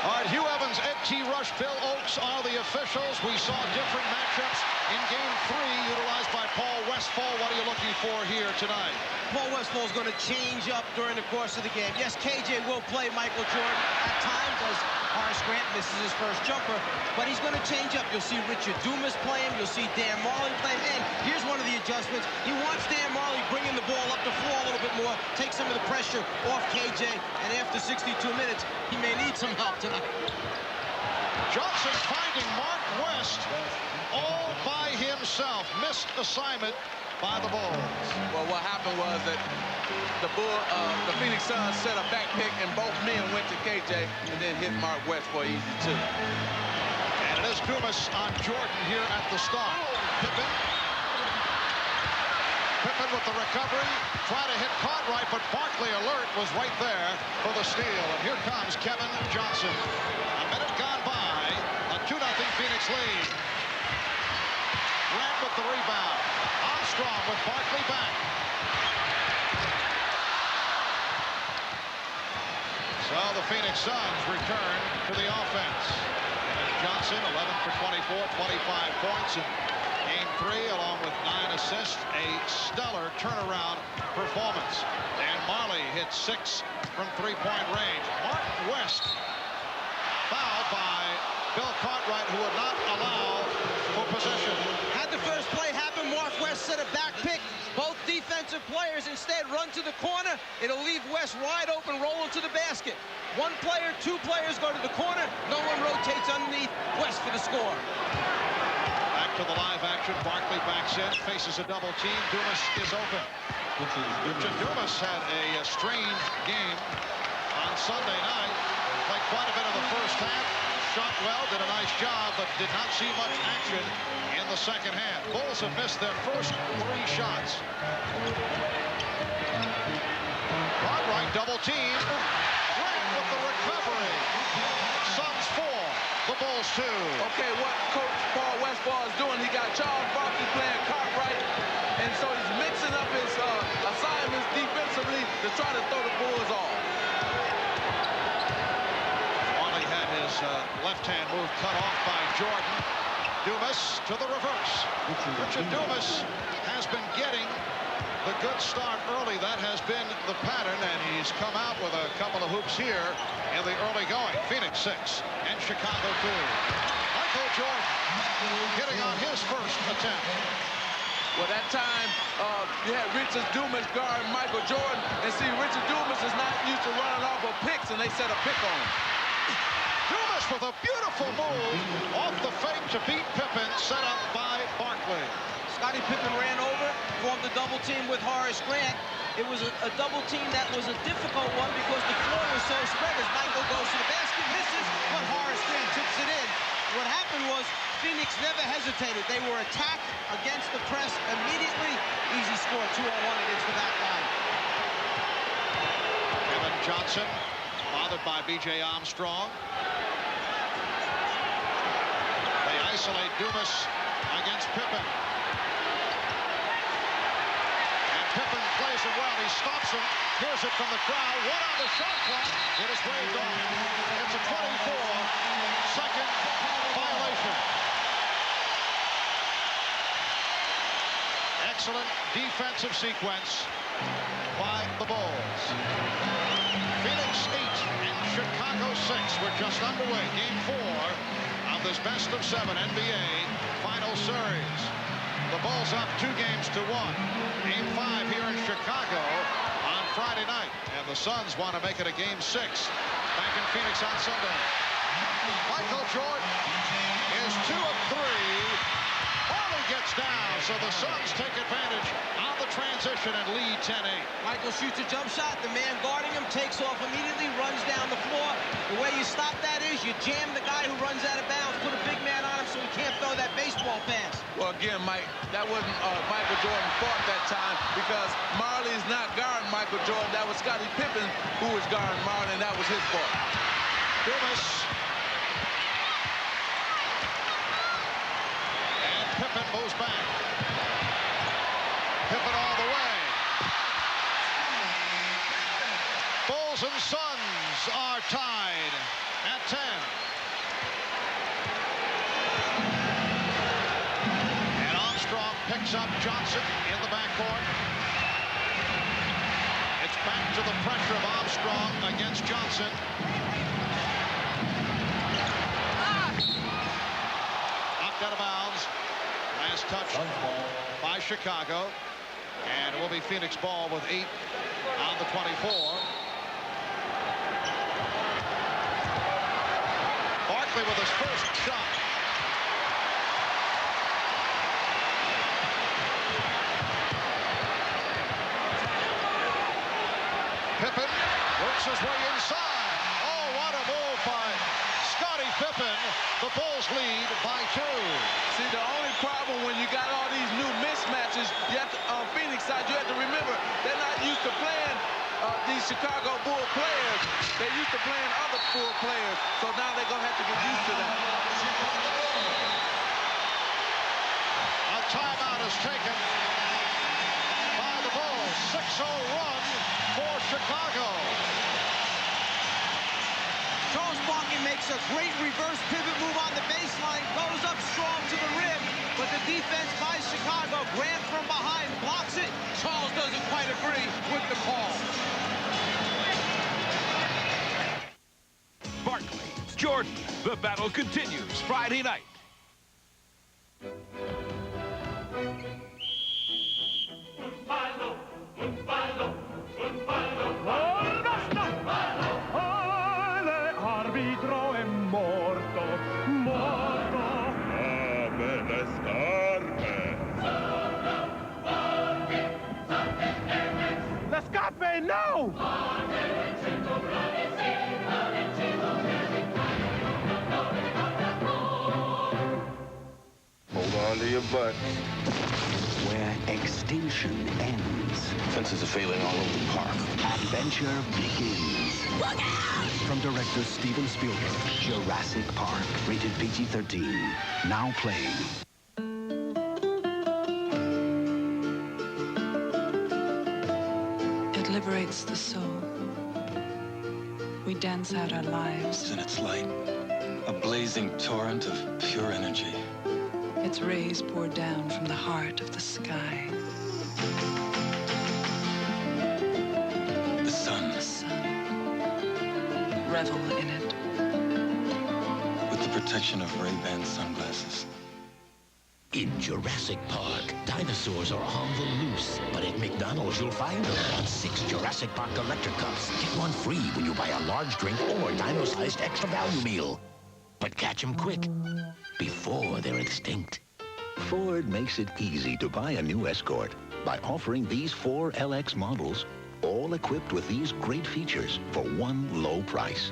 All right, Hugh Evans, Ed T. Rush, Bill Oakes are the officials. We saw different matchups in Game 3 utilized by Paul Westphal. What are you looking for here tonight? Paul Westphal is going to change up during the course of the game. Yes, KJ will play Michael Jordan at times as Horace Grant misses his first jumper, but he's going to change up. You'll see Richard Dumas play him. You'll see Dan Marley play him. And here's one of the adjustments. He wants Dan Marley bringing the ball up the floor a little bit more, take some of the pressure off KJ, and after 62 minutes, he may need some help tonight. Johnson finding Mark West all by himself. Missed assignment by the Bulls. Well, what happened was that the Phoenix Suns set a back pick, and both men went to KJ and then hit Mark West for easy two. And it is Dumas on Jordan here at the start. Pippen with the recovery, trying to hit Cartwright, but Barkley alert was right there for the steal. And here comes Kevin Johnson. A minute gone by, a 2-0 Phoenix lead. Grant with the rebound. Armstrong with Barkley back. So the Phoenix Suns return to the offense. And Johnson, 11 for 24, 25 points in Game 3, along with 9 assists, a stellar turnaround performance. Dan Marley hit 6 from three-point range. Mark West fouled by Bill Cartwright, who would not allow for possession. Had the first play happen, Mark West set a back pick. Both defensive players instead run to the corner. It'll leave West wide open, rolling to the basket. One player, two players go to the corner. No one rotates underneath West for the score. Back to the live action. Barkley backs in, faces a double team. Dumas is open. Richard Dumas had a strange game on Sunday night. Played quite a bit of the first half. Shot well, did a nice job, but did not see much action in the second half. Bulls have missed their first 3 shots. Cartwright double team. Grant with the recovery. Suns 4, the Bulls 2. Okay, what Coach Paul Westphal is doing, he got Charles Barkley playing Cartwright, and so he's mixing up his assignments defensively to try to throw the Bulls off. Marley had his left-hand move cut off by Jordan. Dumas to the reverse. Richard Dumas has been getting the good start early. That has been the pattern, and he's come out with a couple of hoops here in the early going. Phoenix 6 and Chicago 2. Michael Jordan hitting on his first attempt. Well, that time, you had Richard Dumas guard Michael Jordan, and see, Richard Dumas is not used to running off of picks, and they set a pick on him. Dumas with a beautiful move off the fake to beat Pippen, set up by Barkley. Scottie Pippen ran over, formed a double team with Horace Grant. It was a double team that was a difficult one because the floor was so spread as Michael goes to the basket, misses, but Horace Grant tips it in. What happened was Phoenix never hesitated. They were attacked against the press immediately. Easy score, 2-on-1 against the back line. Kevin Johnson, bothered by B.J. Armstrong. They isolate Dumas against Pippen. And Pippen plays it well. He stops him. Here's it from the crowd. One on the shot clock. It is waved off. It's a 24-second violation. Excellent defensive sequence by the Bulls. Phoenix 8 and Chicago 6. We're just underway. Game 4 of this best-of-7 NBA final series. The Bulls up 2 games to 1. Game 5 here in Chicago on Friday night. And the Suns want to make it a Game 6 back in Phoenix on Sunday. Michael Jordan is 2 of 3. Marley gets down, so the Suns take advantage on the transition and lead 10-8. Michael shoots a jump shot. The man guarding him takes off immediately, runs down the floor. The way you stop that is you jam the guy who runs out of bounds, put a big man on him so he can't throw that baseball pass. Well, again, Mike, that wasn't Michael Jordan's fault that time because Marley's not guarding Michael Jordan. That was Scottie Pippen who was guarding Marley, and that was his fault. Dumas. And Pippen moves back. Pippen all the way. Bulls and Suns are tied at 10. Sets up Johnson in the backcourt. It's back to the pressure of Armstrong against Johnson. Knocked out of bounds. Last touch by Chicago. And it will be Phoenix ball with 8 on the 24. Barkley with his first shot. Pippen works his way inside. Oh, what a move by Scottie Pippen. The Bulls lead by 2. See, the only problem when you got all these new mismatches, you have to, on Phoenix side, you have to remember they're not used to playing these Chicago Bull players. They're used to playing other Bull players, so now they're going to have to get used to that. A timeout is taken by the Bulls. 6-0 run for Chicago. Charles Barkley makes a great reverse pivot move on the baseline, goes up strong to the rim, but the defense by Chicago, Grant from behind, blocks it. Charles doesn't quite agree with the call. Barkley, Jordan, the battle continues Friday night. No! Hold on to your butt. Where extinction ends. Fences are failing all over the park. Adventure begins. Look out! From director Steven Spielberg, Jurassic Park, rated PG-13. Now playing. It liberates the soul. We dance out our lives. In its light, a blazing torrent of pure energy. Its rays pour down from the heart of the sky. The sun. The sun. Revel in it. With the protection of Ray-Ban sunglasses. In Jurassic Park, dinosaurs are on the loose. But at McDonald's, you'll find them on 6 Jurassic Park Electric Cups. Get one free when you buy a large drink or dino-sized extra value meal. But catch them quick, before they're extinct. Ford makes it easy to buy a new Escort by offering these 4 LX models, all equipped with these great features for one low price.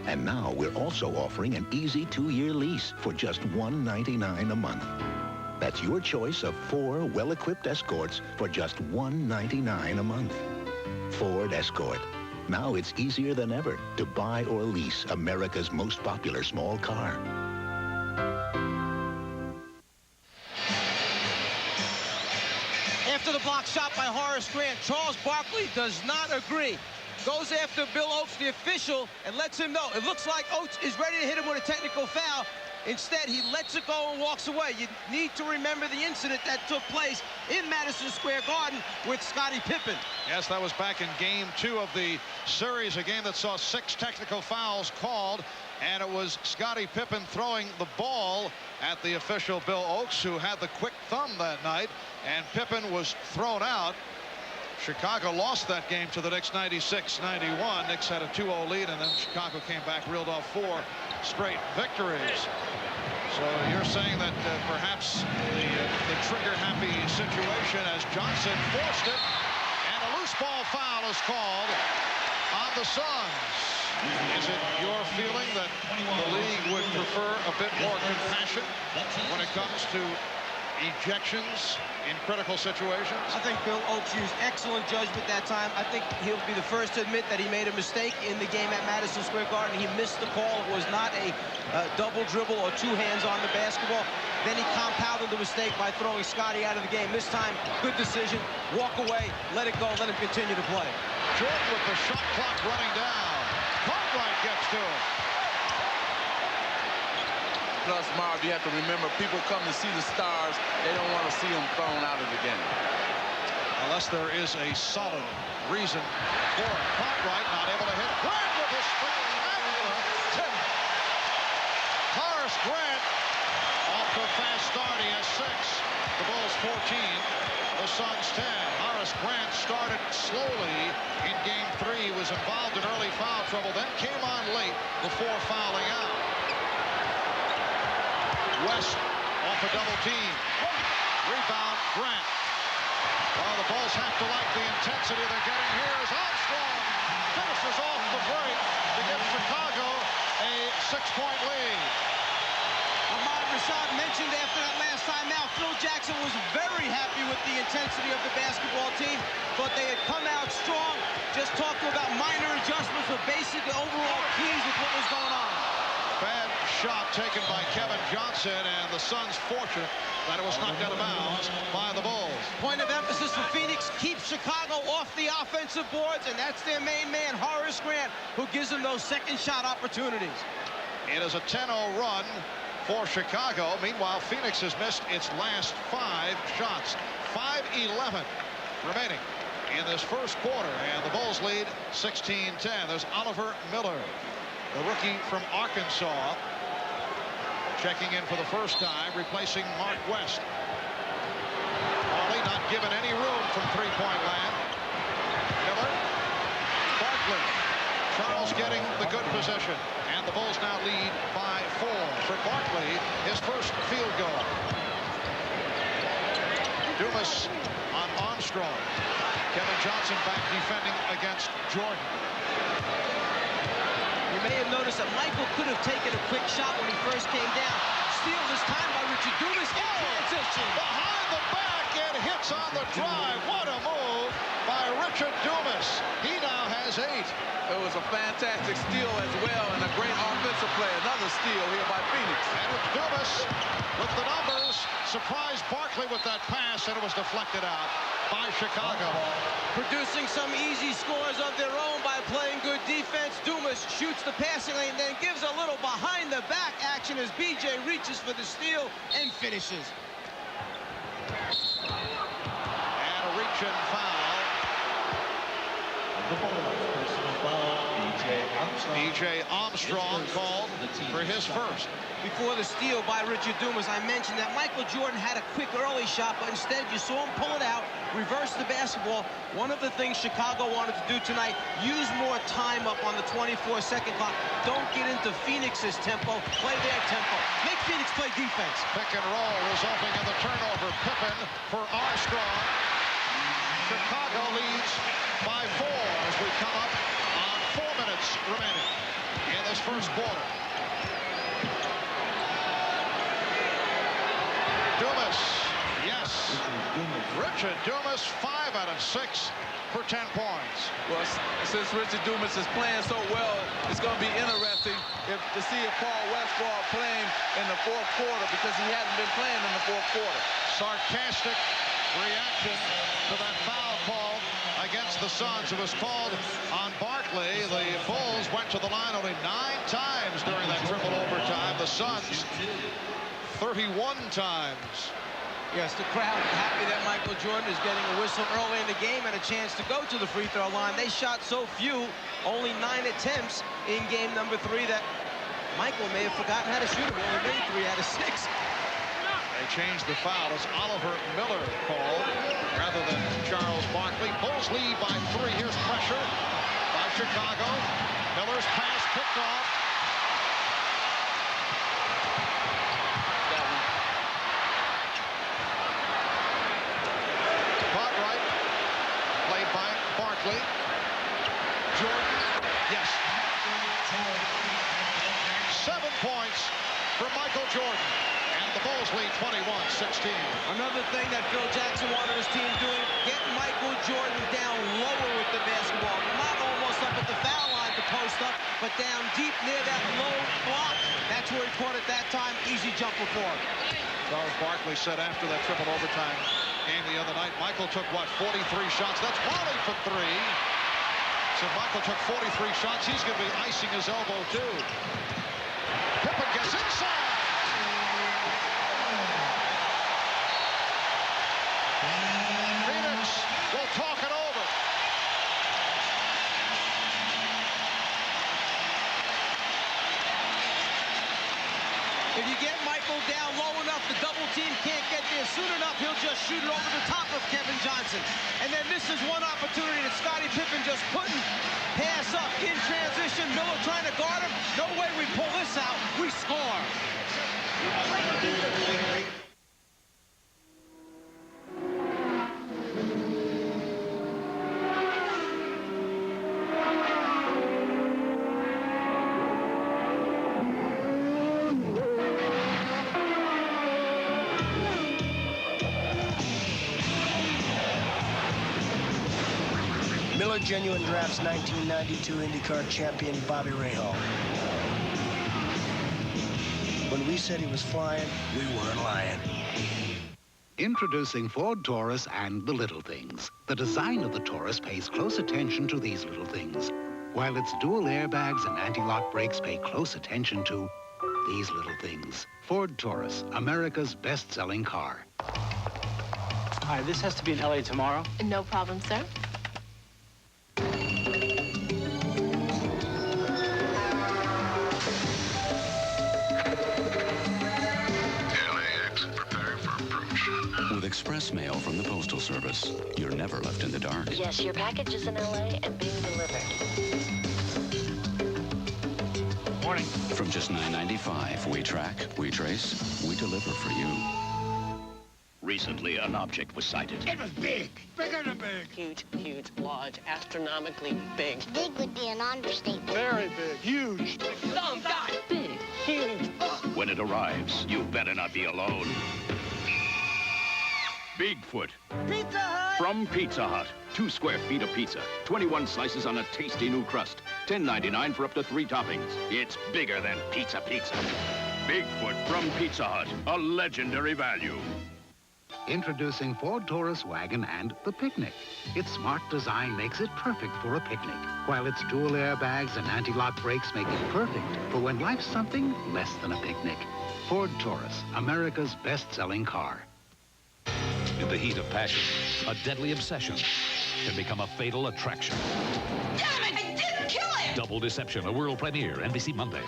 And now we're also offering an easy 2-year lease for just $199 a month. That's your choice of 4 well-equipped Escorts for just $199 a month. Ford Escort. Now it's easier than ever to buy or lease America's most popular small car. After the block shot by Horace Grant, Charles Barkley does not agree. Goes after Bill Oates, the official, and lets him know. It looks like Oates is ready to hit him with a technical foul. Instead, he lets it go and walks away. You need to remember the incident that took place in Madison Square Garden with Scottie Pippen. Yes, that was back in Game 2 of the series, a game that saw 6 technical fouls called, and it was Scottie Pippen throwing the ball at the official Bill Oates, who had the quick thumb that night, and Pippen was thrown out. Chicago lost that game to the Knicks 96-91. Knicks had a 2-0 lead, and then Chicago came back, reeled off 4 straight victories. So you're saying that perhaps the trigger-happy situation as Johnson forced it, and a loose ball foul is called on the Suns. Is it your feeling that the league would prefer a bit more compassion when it comes to ejections in critical situations? I think Bill Oates used excellent judgment that time. I think he'll be the first to admit that he made a mistake in the game at Madison Square Garden. He missed the call. It was not a double dribble or 2 hands on the basketball. Then he compounded the mistake by throwing Scottie out of the game. This time, good decision. Walk away, let it go, let him continue to play. Jordan with the shot clock running down. Cartwright gets to him. plus, Marv, you have to remember, people come to see the stars. They don't want to see them thrown out of the game. Unless there is a solid reason for it. Cartwright not able to hit. Grant with a spectacular tip. Horace Grant off to a fast start. He has 6. The Bulls 14. The Suns 10. Horace Grant started slowly in Game 3. He was involved in early foul trouble. Then came on late before fouling out. West off a double team. Rebound Grant. Well, the Bulls have to like the intensity they're getting here as Armstrong finishes off the break to give Chicago a 6-point lead. Ahmad Rashad mentioned after that last time out, Phil Jackson was very happy with the intensity of the basketball team, but they had come out strong. Just talked about minor adjustments, but basically overall pleased with what was going on. Bad shot taken by Kevin Johnson, and the Suns fortunate that it was knocked out of bounds by the Bulls. Point of emphasis for Phoenix, keep Chicago off the offensive boards, and that's their main man, Horace Grant, who gives them those second shot opportunities. It is a 10-0 run for Chicago. Meanwhile, Phoenix has missed its last 5 shots. 5:11 remaining in this first quarter, and the Bulls lead 16-10. There's Oliver Miller, the rookie from Arkansas, checking in for the first time, replacing Mark West. Hawley not given any room from three-point land. Miller, Barkley, Charles getting the good possession, and the Bulls now lead by 4. For Barkley, his first field goal. Dumas on Armstrong. Kevin Johnson back defending against Jordan. You may have noticed that Michael could have taken a quick shot when he first came down. Steal this time by Richard Dumas in transition. Behind the back and hits on the drive. What a move by Richard Dumas. He now has 8. It was a fantastic steal as well, and a great offensive play. Another steal here by Phoenix. And it's Dumas with the numbers. Surprised Barkley with that pass, and it was deflected out by Chicago. Producing some easy scores of their own by playing good defense. Dumas shoots the passing lane, then gives a little behind-the-back action as BJ reaches for the steal and finishes. And a reach-in foul. B.J. Armstrong called for his first. Before the steal by Richard Dumas, I mentioned that Michael Jordan had a quick early shot, but instead you saw him pull it out, reverse the basketball. One of the things Chicago wanted to do tonight, use more time up on the 24-second clock. Don't get into Phoenix's tempo, play their tempo. Make Phoenix play defense. Pick and roll resulting in the turnover. Pippen for Armstrong. Chicago leads by 4 as we come up on 4 minutes remaining in this first quarter. Dumas, yes. Richard Dumas, 5 out of 6 for 10 points. Well, since Richard Dumas is playing so well, it's going to be interesting to see if Paul Westphal playing in the fourth quarter, because he hasn't been playing in the fourth quarter. Sarcastic reaction to that foul call against the Suns. It was called on Barkley. The Bulls went to the line only 9 times during that triple overtime. The Suns 31 times. Yes, the crowd happy that Michael Jordan is getting a whistle early in the game and a chance to go to the free throw line. They shot so few, only 9 attempts in game number 3, that Michael may have forgotten how to shoot him. He only made 3 out of 6. They changed the foul. It's Oliver Miller called rather than Charles Barkley. Bulls lead by 3. Here's pressure by Chicago. Miller's pass picked off. Cartwright played by Barkley. Jordan, yes. 7 points for Michael Jordan. And the Bulls lead 21-16. Another thing that Phil Jackson wanted his team doing, get Michael Jordan down lower with the basketball. Not almost up at the foul line to post up, but down deep near that low block. That's where he caught it that time. Easy jumper for him. Charles Barkley said after that triple overtime game the other night, Michael took, what, 43 shots? That's Wally for 3. So Michael took 43 shots. He's going to be icing his elbow, too. Pippen gets inside. If you get Michael down low enough, the double team can't get there soon enough. He'll just shoot it over the top of Kevin Johnson. And then this is one opportunity that Scottie Pippen just couldn't pass up in transition. Miller trying to guard him. No way we pull this out. We score. Miller Genuine Drafts 1992 IndyCar champion Bobby Rahal. When we said he was flying, we weren't lying. Introducing Ford Taurus and the little things. The design of the Taurus pays close attention to these little things, while its dual airbags and anti-lock brakes pay close attention to these little things. Ford Taurus, America's best-selling car. Hi, this has to be in LA tomorrow. No problem, sir. With express mail from the Postal Service, you're never left in the dark. Yes, your package is in LA and being delivered. Morning. From just $9.95, we track, we trace, we deliver for you. Recently, an object was sighted. It was big. Bigger than big. Huge, huge, large, astronomically big. Big would be an understatement. Very big. Huge. Some guy. Big. Huge. When it arrives, you better not be alone. Bigfoot. Pizza Hut! From Pizza Hut. 2 square feet of pizza. 21 slices on a tasty new crust. $10.99 for up to 3 toppings. It's bigger than pizza. Bigfoot from Pizza Hut. A legendary value. Introducing Ford Taurus Wagon and the Picnic. Its smart design makes it perfect for a picnic, while its dual airbags and anti-lock brakes make it perfect for when life's something less than a picnic. Ford Taurus, America's best-selling car. In the heat of passion, a deadly obsession can become a fatal attraction. Damn it! I didn't kill him! Double Deception, a world premiere, NBC Monday.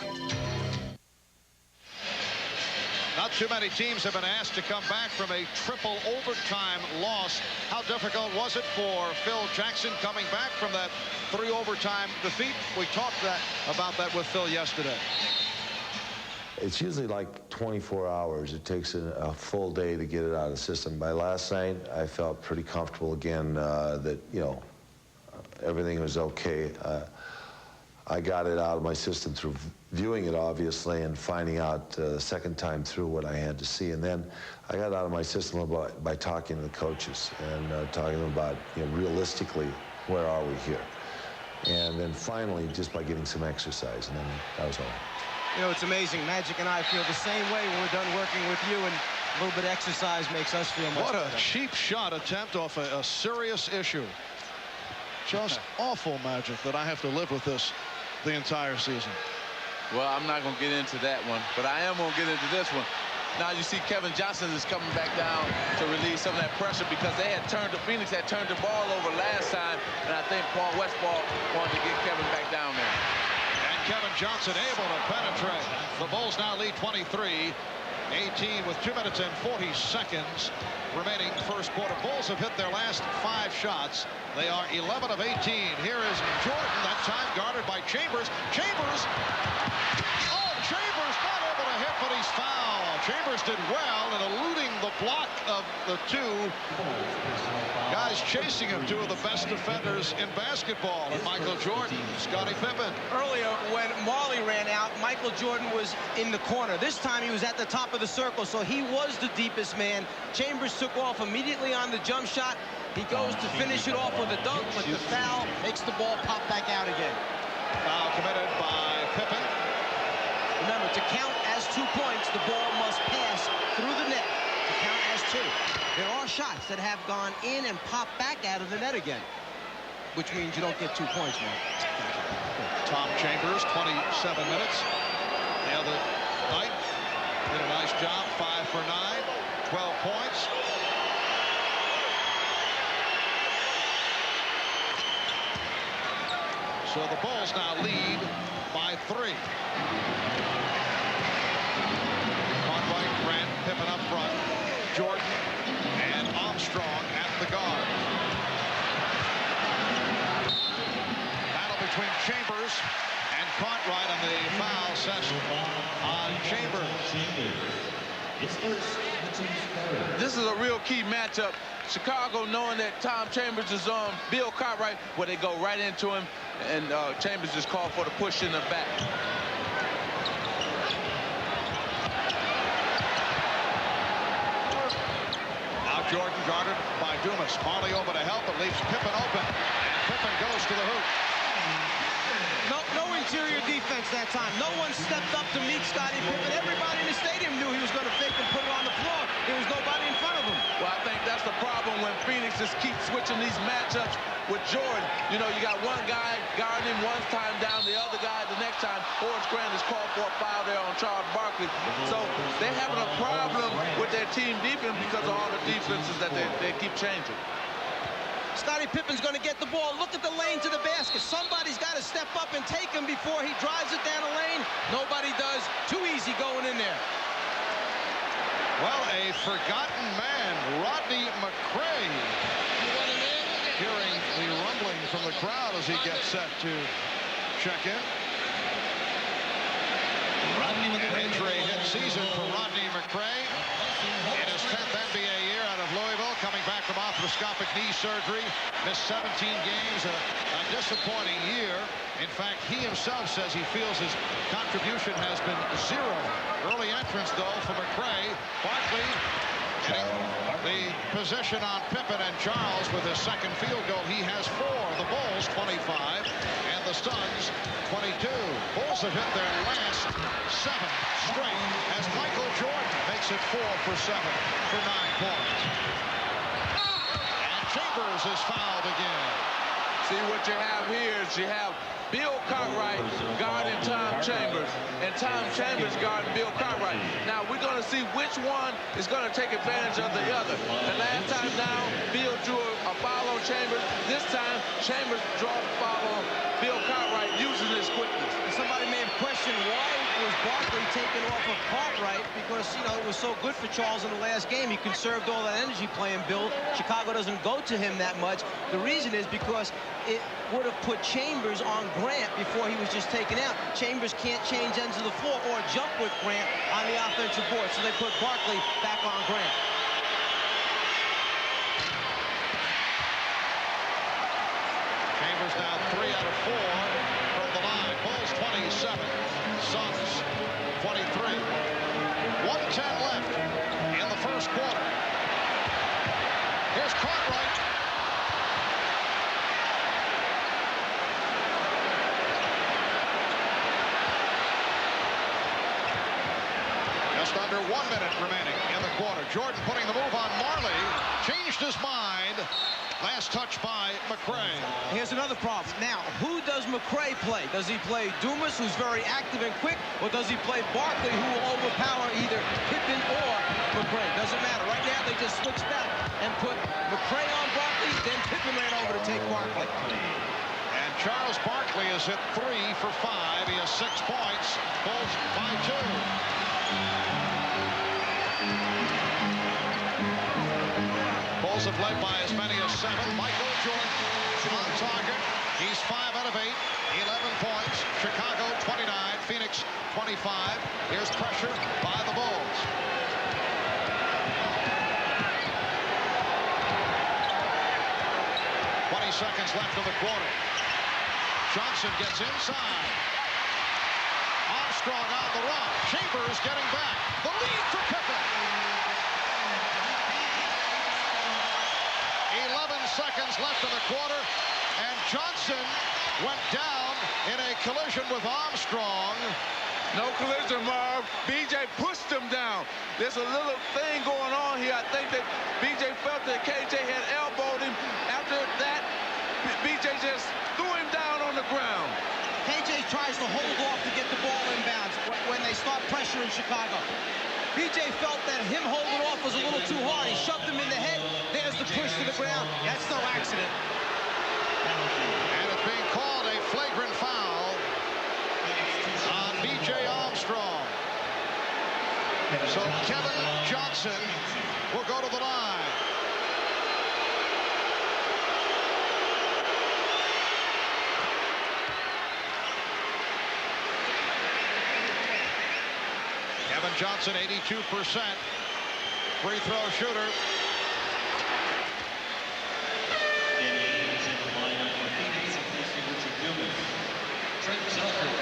Not too many teams have been asked to come back from a triple overtime loss. How difficult was it for Phil Jackson coming back from that 3 overtime defeat? We talked about that with Phil yesterday. It's usually like 24 hours. It takes a full day to get it out of the system. By last night, I felt pretty comfortable again that, you know, everything was okay. I got it out of my system through viewing it, obviously, and finding out the second time through what I had to see. And then I got it out of my system by talking to the coaches and talking to them about, you know, realistically, where are we here? And then finally, just by getting some exercise, and then that was all. You know, it's amazing. Magic and I feel the same way when we're done working with you, and a little bit of exercise makes us feel much better. What a cheap shot attempt off a serious issue. Just awful, Magic, that I have to live with this the entire season. Well, I'm not going to get into that one, but I am going to get into this one. Now you see Kevin Johnson is coming back down to relieve some of that pressure because Phoenix had turned the ball over last time, and I think Paul Westphal wanted to get Kevin back down there. Kevin Johnson able to penetrate. The Bulls now lead 23-18 with 2 minutes and 40 seconds remaining first quarter. Bulls have hit their last 5 shots. They are 11 of 18. Here is Jordan, that time guarded by Chambers. Chambers not able to hit, but he's fouled. Chambers did well in eluding the block of the 2 guys chasing him, 2 of the best defenders in basketball, and Michael Jordan, Scottie Pippen. Earlier, when Marley ran out, Michael Jordan was in the corner. This time he was at the top of the circle, so he was the deepest man. Chambers took off immediately on the jump shot. He goes to finish it off with a dunk, but the foul makes the ball pop back out again. Foul committed by Pippen. Remember, to count as 2 points, the ball must pass through the net to count as 2. There are shots that have gone in and popped back out of the net again, which means you don't get 2 points, man. Tom Chambers, 27 minutes. The other night, did a nice job, 5 for 9, 12 points. So the Bulls now lead by 3. Pippen up front. Jordan and Armstrong at the guard. Battle between Chambers and Cartwright on the foul session on Chambers. This is a real key matchup. Chicago, knowing that Tom Chambers is on Bill Cartwright, where they go right into him, and Chambers just called for the push in the back. Now Jordan guarded by Dumas. Marley over to help, but leaves Pippen open. And Pippen goes to the hoop. No interior defense that time. No one stepped up to meet Scottie Pippen. Everybody in the stadium knew he was going to fake and put it on the floor. There was nobody in front of him. Well, I think that's the problem when Phoenix just keeps switching these matchups with Jordan. You know, you got one guy guarding him one time down, the other guy the next time. Horace Grant is called for a foul there on Charles Barkley. So they're having a problem with their team defense because of all the defenses that they keep changing. Scottie Pippen's going to get the ball. Look at the lane to the basket. Somebody's got to step up and take him before he drives it down the lane. Nobody does. Too easy going in there. Well, a forgotten man, Rodney McCray. Hearing the rumbling from the crowd as he gets set to check in. An injury-hit season for Rodney McCray. In his 10th NBA year out of Louisville, coming back from arthroscopic knee surgery, missed 17 games, a disappointing year. In fact, he himself says he feels his contribution has been zero. Early entrance, though, for McCray. Barkley getting the position on Pippen and Charles with his second field goal. He has 4. The Bulls 25 and the Suns 22. Bulls have hit their last 7 straight as Michael Jordan makes it 4 for 7 for 9 points. And Chambers is fouled again. See, what you have here is you have Bill Cartwright guarding Tom Chambers, and Tom Chambers guarding Bill Cartwright. Now, we're going to see which one is going to take advantage of the other. The last time down, Bill drew a foul on Chambers. This time, Chambers draws a foul on Bill Cartwright using his quickness. And somebody may have questioned why was Barkley taken off of Cartwright, because, you know, it was so good for Charles in the last game. He conserved all that energy playing Bill. Chicago doesn't go to him that much. The reason is because it would have put Chambers on Grant before he was just taken out. Chambers can't change ends of the floor or jump with Grant on the offensive board, so they put Barkley back on Grant. Chambers now 3 out of 4 from the line. Bulls 27, Suns 23. 1:10 left in the first quarter. Here's Cartwright. Just under 1 minute remaining in the quarter. Jordan putting the move on Marley. Changed his mind. Last touch by McCray. Here's another problem. Now, who does McCray play? Does he play Dumas, who's very active and quick, or does he play Barkley, who will overpower either Pippen or McCray? Doesn't matter. Right now, they just switched back and put McCray on Barkley, then Pippen ran over to take Barkley. And Charles Barkley is hit 3 for 5. He has 6 points. Bulls by 2. Bulls have led by as many as 7. Michael Jordan on target. He's 5 out of 8. 11 points. Chicago 29. Phoenix 25. Here's pressure by the Bulls. Seconds left in the quarter. Johnson gets inside. Armstrong on the run. Chambers getting back. The lead for Pippen. 11 seconds left in the quarter, and Johnson went down in a collision with Armstrong. No collision, Marv. BJ pushed him down. There's a little thing going on here. I think that BJ felt that KJ had elbowed him. After that, BJ just threw him down on the ground. KJ tries to hold off to get the ball inbounds when they start pressuring Chicago. BJ felt that him holding off was a little too hard. He shoved him in the head. There's the push to the ground. That's no accident. And it's being called a flagrant foul on B.J. Armstrong. So Kevin Johnson will go to the line. Kevin Johnson, 82% free throw shooter.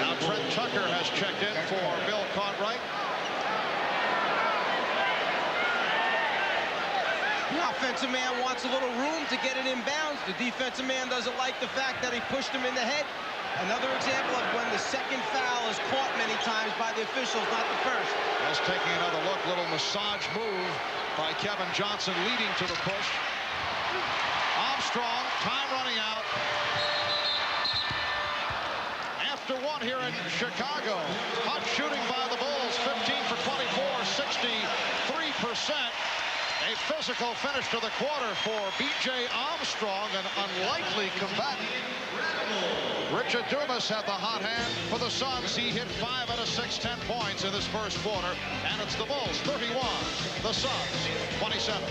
Now Trent Tucker has checked in for Bill Cartwright. The offensive man wants a little room to get it in bounds. The defensive man doesn't like the fact that he pushed him in the head. Another example of when the second foul is caught many times by the officials, not the first. Just taking another look, little massage move by Kevin Johnson leading to the push. Armstrong, time running out. After one here in Chicago. Hot shooting by the Bulls, 15 for 24, 63%. A physical finish to the quarter for B.J. Armstrong, an unlikely combatant. Richard Dumas had the hot hand for the Suns. He hit 5 out of 6, 10 points in this first quarter. And it's the Bulls 31, the Suns 27.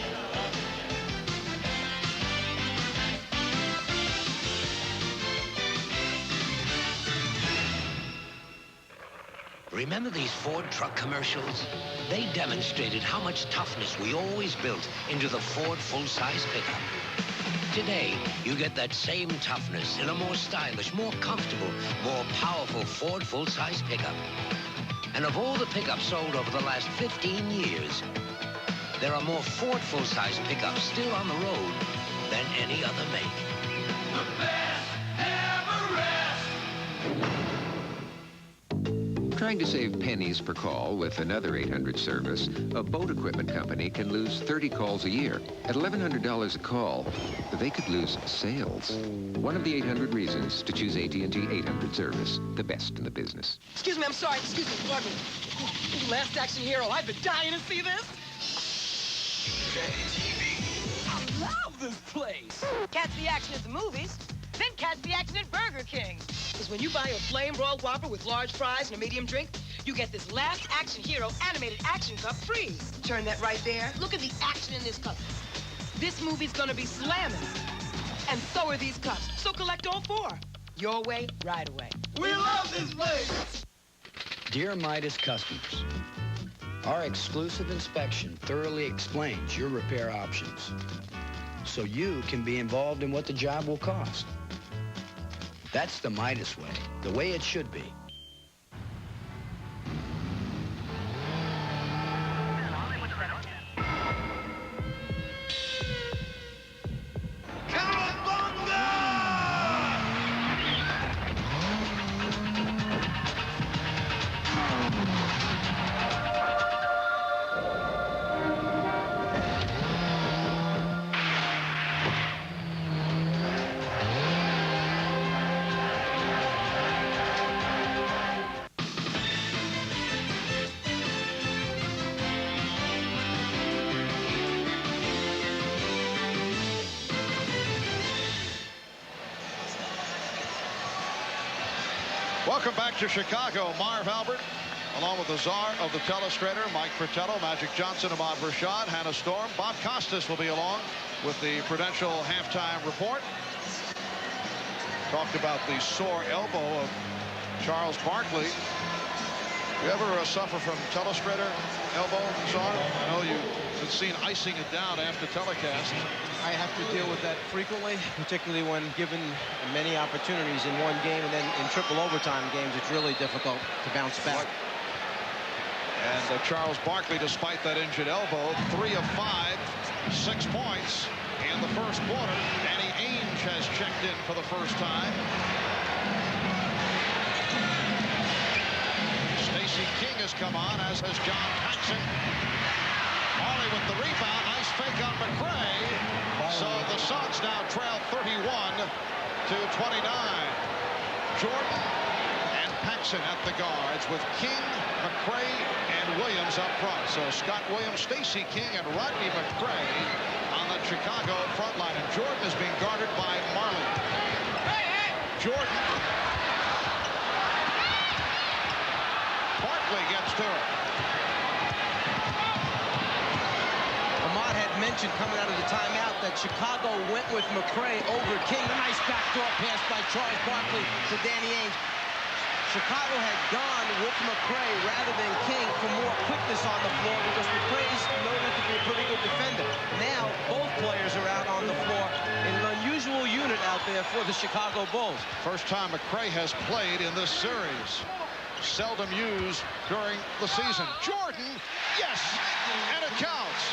Remember these Ford truck commercials? They demonstrated how much toughness we always built into the Ford full-size pickup. Today, you get that same toughness in a more stylish, more comfortable, more powerful Ford full-size pickup. And of all the pickups sold over the last 15 years, there are more Ford full-size pickups still on the road than any other make. The best never rests. Trying to save pennies per call with another 800 service, a boat equipment company can lose 30 calls a year. At $1,100 a call, they could lose sales. One of the 800 reasons to choose AT&T 800 service, the best in the business. Excuse me, I'm sorry. Excuse me, pardon me. Last Action Hero, I've been dying to see this. I love this place. Catch the action at the movies, then catch the action at Burger King. Because when you buy a flame broiled Whopper with large fries and a medium drink, you get this Last Action Hero animated action cup free. Turn that right there. Look at the action in this cup. This movie's gonna be slamming. And so are these cups. So collect all 4. Your way, right away. We love this place! Dear Midas customers, our exclusive inspection thoroughly explains your repair options, so you can be involved in what the job will cost. That's the Midas way, the way it should be. Welcome back to Chicago. Marv Albert, along with the czar of the telestrator, Mike Fratello, Magic Johnson, Ahmad Rashad, Hannah Storm. Bob Costas will be along with the Prudential halftime report. Talked about the sore elbow of Charles Barkley. You ever suffer from telestrator elbow, Czar? I know you've seen icing it down after telecast. I have to deal with that frequently, particularly when given many opportunities in one game, and then in triple overtime games, it's really difficult to bounce back. And Charles Barkley, despite that injured elbow, 3 of 5, 6 points in the first quarter. Danny Ainge has checked in for the first time. Stacey King has come on, as has John Paxson. Marley with the rebound. Nice fake on McRae. So the Suns now trail 31 to 29. Jordan and Paxson at the guards with King, McRae, and Williams up front. So Scott Williams, Stacey King, and Rodney McRae on the Chicago front line. And Jordan is being guarded by Marley. Jordan. Barkley gets to it. mentioned coming out of the timeout that Chicago went with McCray over King. A nice backdoor pass by Charles Barkley to Danny Ainge. Chicago had gone with McCray rather than King for more quickness on the floor because McCray is noted to be a pretty good defender. Now, both players are out on the floor in an unusual unit out there for the Chicago Bulls. First time McCray has played in this series. Seldom used during the season. Jordan, yes, and it counts.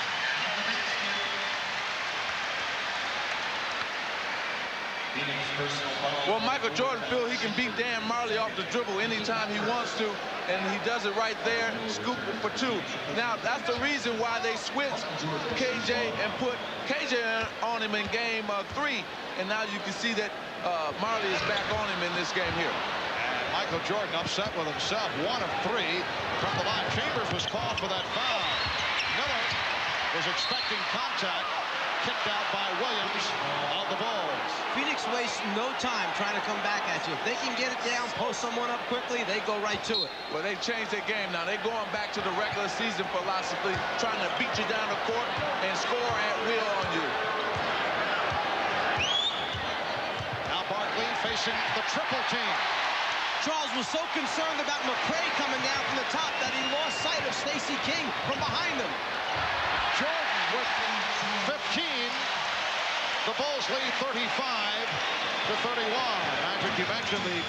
Well, Michael Jordan feels he can beat Dan Marley off the dribble anytime he wants to, and he does it right there, scoop it for two. Now, that's the reason why they switched KJ and put KJ on him in game 3, and now you can see that Marley is back on him in this game here. And Michael Jordan upset with himself, 1 of 3 from the line. Chambers was called for that foul. Miller was expecting contact, kicked out by Williams on the Bulls. Phoenix wastes no time trying to come back at you. If they can get it down, post someone up quickly, they go right to it. Well, they changed their game now. They're going back to the regular season philosophy, trying to beat you down the court and score at will on you. Now Barkley facing the triple team. Charles was so concerned about McCray coming down from the top that he lost sight of Stacey King from behind him. Jordan with 15. The Bulls lead 35-31. Patrick, you mentioned the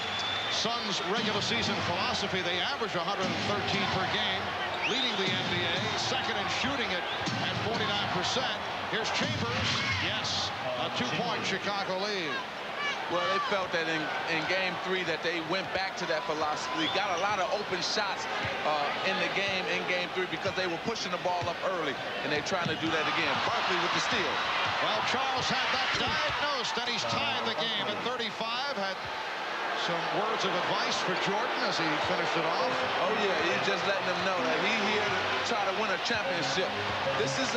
Suns' regular season philosophy. They average 113 per game, leading the NBA, second in shooting it at 49%. Here's Chambers. Yes, a 2-point Chicago lead. Well, they felt that in game 3 that they went back to that philosophy. Got a lot of open shots in the game in game 3 because they were pushing the ball up early, and they're trying to do that again. Barkley with the steal. Well, Charles had that diagnosed, and he's tied the game at 35. Had some words of advice for Jordan as he finished it off. Oh, yeah, he's just letting them know that he's here to try to win a championship. This is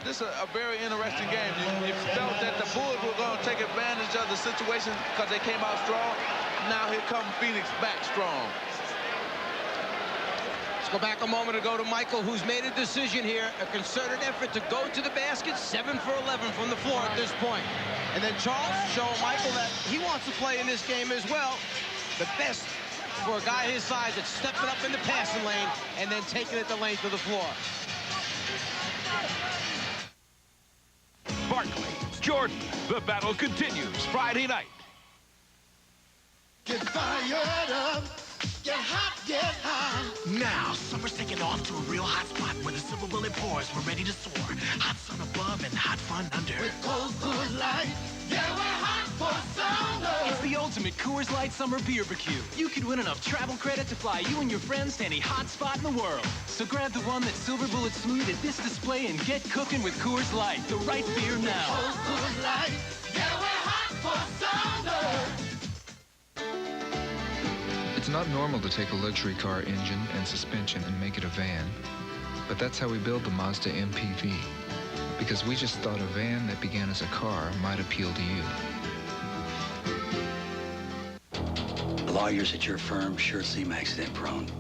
this is a very interesting game. You felt that the Bulls were going to take advantage of the situation because they came out strong. Now here comes Phoenix back strong. Let's go back a moment ago to Michael, who's made a decision here, a concerted effort to go to the basket, 7 for 11 from the floor at this point. And then Charles showing Michael that he wants to play in this game as well. The best for a guy his size that's stepping up in the passing lane and then taking it the length of the floor. Barkley, Jordan, the battle continues Friday night. Get fired up, get hot, get hot. Now, summer's taking off to a real hot spot where the silver bullet pours. We're ready to soar. Hot sun above and hot fun under. With cold Coors Light, yeah, we're hot for summer. It's the ultimate Coors Light Summer Beer-B-Q. You could win enough travel credit to fly you and your friends to any hot spot in the world. So grab the one that's silver bullet smooth at this display and get cooking with Coors Light, the right beer now. Cold Coors Light, yeah, we're hot for summer. It's not normal to take a luxury car engine and suspension and make it a van. But that's how we built the Mazda MPV. Because we just thought a van that began as a car might appeal to you. The lawyers at your firm sure seem accident prone.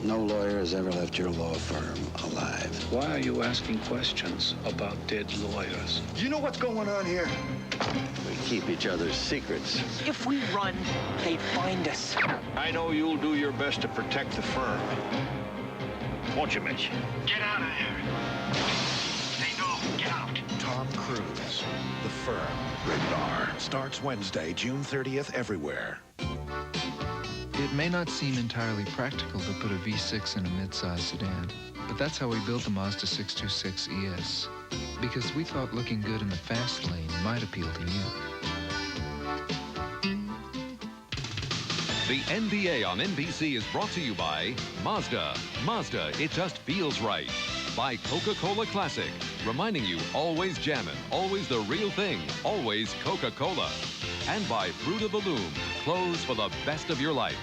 No lawyer has ever left your law firm alive. Why are you asking questions about dead lawyers? You know what's going on here? We keep each other's secrets. If we run, they find us. I know you'll do your best to protect the firm. Won't you, Mitch? Get out of there. They know. Get out. Tom Cruise, The Firm. Rated R. Starts Wednesday, June 30th, everywhere. It may not seem entirely practical to put a V6 in a midsize sedan, but that's how we built the Mazda 626 ES. Because we thought looking good in the fast lane might appeal to you. The NBA on NBC is brought to you by Mazda. Mazda, it just feels right. By Coca-Cola Classic, reminding you always jammin', always the real thing, always Coca-Cola. And by Fruit of the Loom, clothes for the best of your life.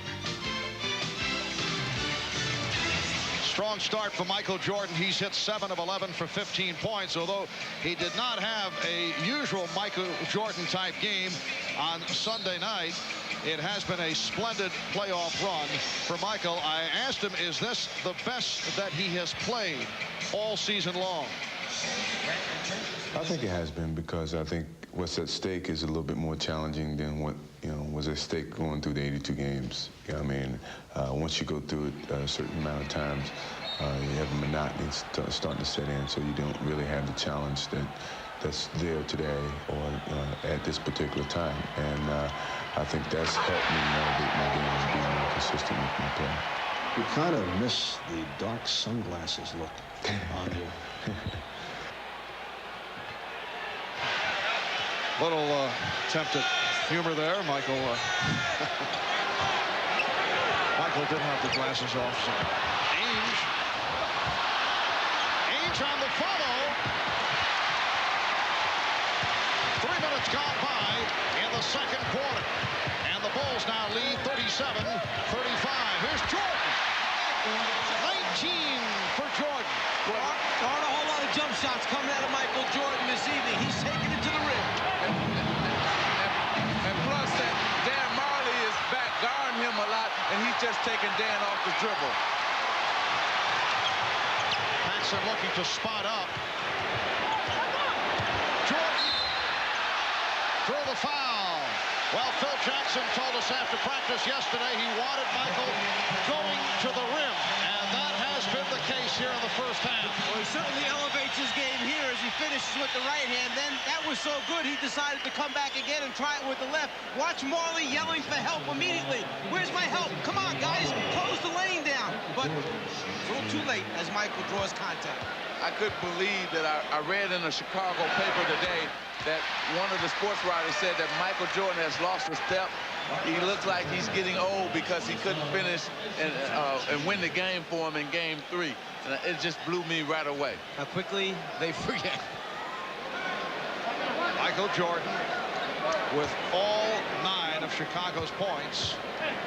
Strong start for Michael Jordan. He's hit 7 of 11 for 15 points, although he did not have a usual Michael Jordan type game on Sunday night. It has been a splendid playoff run for Michael. I asked him, is this the best that he has played all season long? I think it has been, because I think what's at stake is a little bit more challenging than what was at stake going through the 82 games. You know what I mean? Once you go through it a certain amount of times, you have a monotony starting to set in, so you don't really have the challenge that's there today or at this particular time. And I think that's helped me navigate my game and be more consistent with my play. You kind of miss the dark sunglasses look on you. Little attempt at humor there. Michael did have the glasses off. So. Ainge on the follow. 3 minutes gone by in the second quarter. And the Bulls now lead 37-35. Here's Jordan. 19 for Jordan. There aren't a whole lot of jump shots coming out of Michael Jordan this evening. He's taking it to the rim. And plus that Dan Marley is back guarding him a lot, and he's just taking Dan off the dribble. Paxson looking to spot up. Jordan through the foul. Well, Phil Jackson told us after practice yesterday he wanted Michael going to the rim, and that has been the case here in the first half. Well, he certainly elevates his game here as he finishes with the right hand. Then that was so good he decided to come back again and try it with the left. Watch Marley yelling for help immediately. Where's my help? Come on, guys, close the lane down. But a little too late as Michael draws contact. I couldn't believe that I read in a Chicago paper today that one of the sports writers said that Michael Jordan has lost a step. He looks like he's getting old because he couldn't finish and win the game for him in Game 3. And it just blew me right away. How quickly they forget. Michael Jordan with all 9 of Chicago's points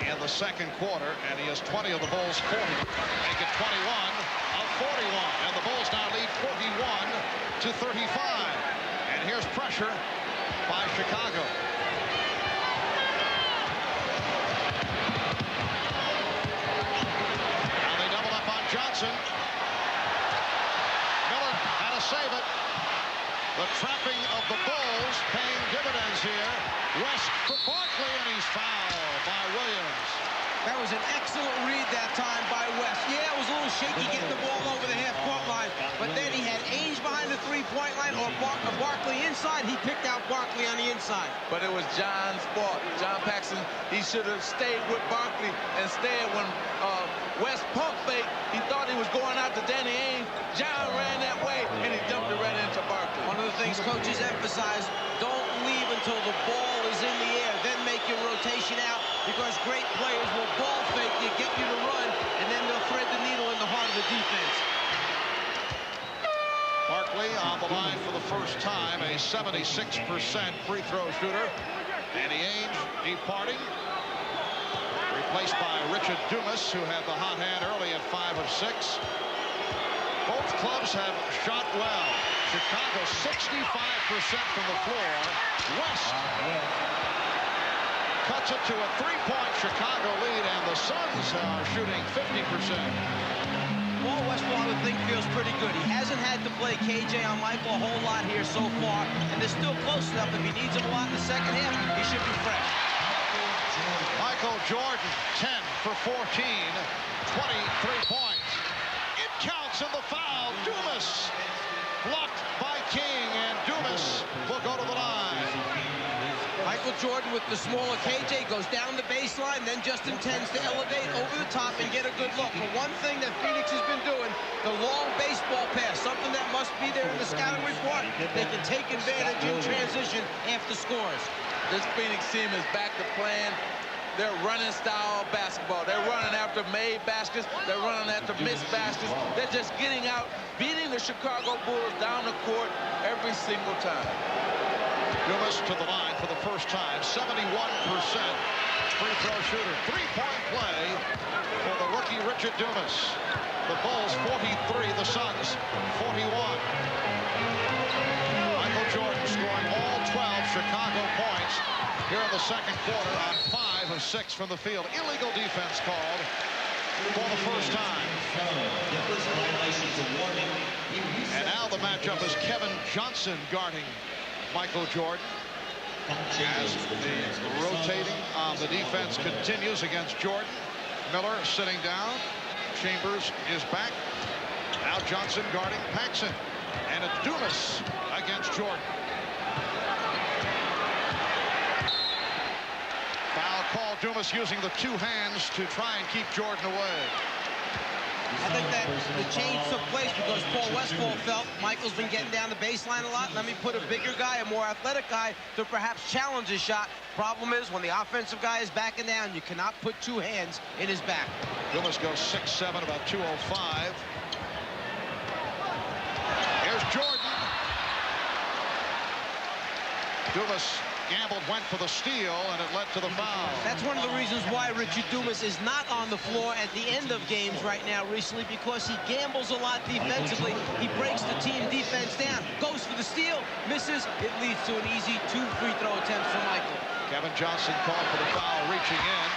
in the second quarter, and he has 20 of the Bulls' 40. Make it 21 of 41, and the Bulls now lead 41-35. And here's pressure by Chicago. Now they double up on Johnson. Miller had to save it. The trapping of the Bulls paying dividends here. West for Barkley, and he's fouled by Williams. That was an excellent read that time by West. Yeah, it was a little shaky getting the ball over the half-court line, but then he had Ainge behind the three-point line or Barkley inside. He picked out Barkley on the inside. But it was John's fault. John Paxson, he should have stayed with Barkley. Instead, when West pump fake, he thought he was going out to Danny Ainge. John ran that way, and he dumped it right into Barkley. One of the things coaches emphasize, don't leave until the ball is in the air, then make your rotation out, because great players will ball fake you, get you to run, and then they'll thread the needle in the heart of the defense. Barkley on the line for the first time, a 76% free throw shooter. Danny Ainge departing, replaced by Richard Dumas, who had the hot hand early at 5 of 6. Both clubs have shot well. Chicago 65% from the floor. West cuts it to a 3-point Chicago lead, and the Suns are shooting 50%. Paul Westphal, I think, feels pretty good. He hasn't had to play KJ on Michael a whole lot here so far, and they're still close enough. If he needs him a lot in the second half, he should be fresh. Michael Jordan, 10 for 14, 23 points. It counts in the foul. Dumas blocked by King, and Dumas will go to the line. Michael Jordan with the smaller KJ goes down the baseline, then just intends to elevate over the top and get a good look. But one thing that Phoenix has been doing, the long baseball pass, something that must be there in the scouting report. They can take advantage in transition after scores. This Phoenix team is back to playing their running style basketball. They're running after made baskets. They're running after missed baskets. They're just getting out, beating the Chicago Bulls down the court every single time. Dumas to the line for the first time, 71% free throw shooter. 3-point play for the rookie Richard Dumas. The Bulls 43, the Suns 41. Michael Jordan scoring all 12 Chicago points here in the second quarter on 5 of 6 from the field. Illegal defense called for the first time. And now the matchup is Kevin Johnson guarding Michael Jordan. As the rotating on the defense continues against Jordan. Miller sitting down. Chambers is back. Now Johnson guarding Paxson. And it's Dumas against Jordan. Foul call. Dumas using the two hands to try and keep Jordan away. I think that the change took place because Paul Westphal felt Michael's been getting down the baseline a lot. Let me put a bigger guy, a more athletic guy, to perhaps challenge his shot. Problem is, when the offensive guy is backing down, you cannot put two hands in his back. Dumas goes 6'7", about 205. Here's Jordan. Dumas gambled, went for the steal, and it led to the foul. That's one of the reasons why Richard Dumas is not on the floor at the end of games right now recently, because he gambles a lot defensively. He breaks the team defense down, goes for the steal, misses. It leads to an easy 2 free throw attempts for Michael. Kevin Johnson called for the foul, reaching in.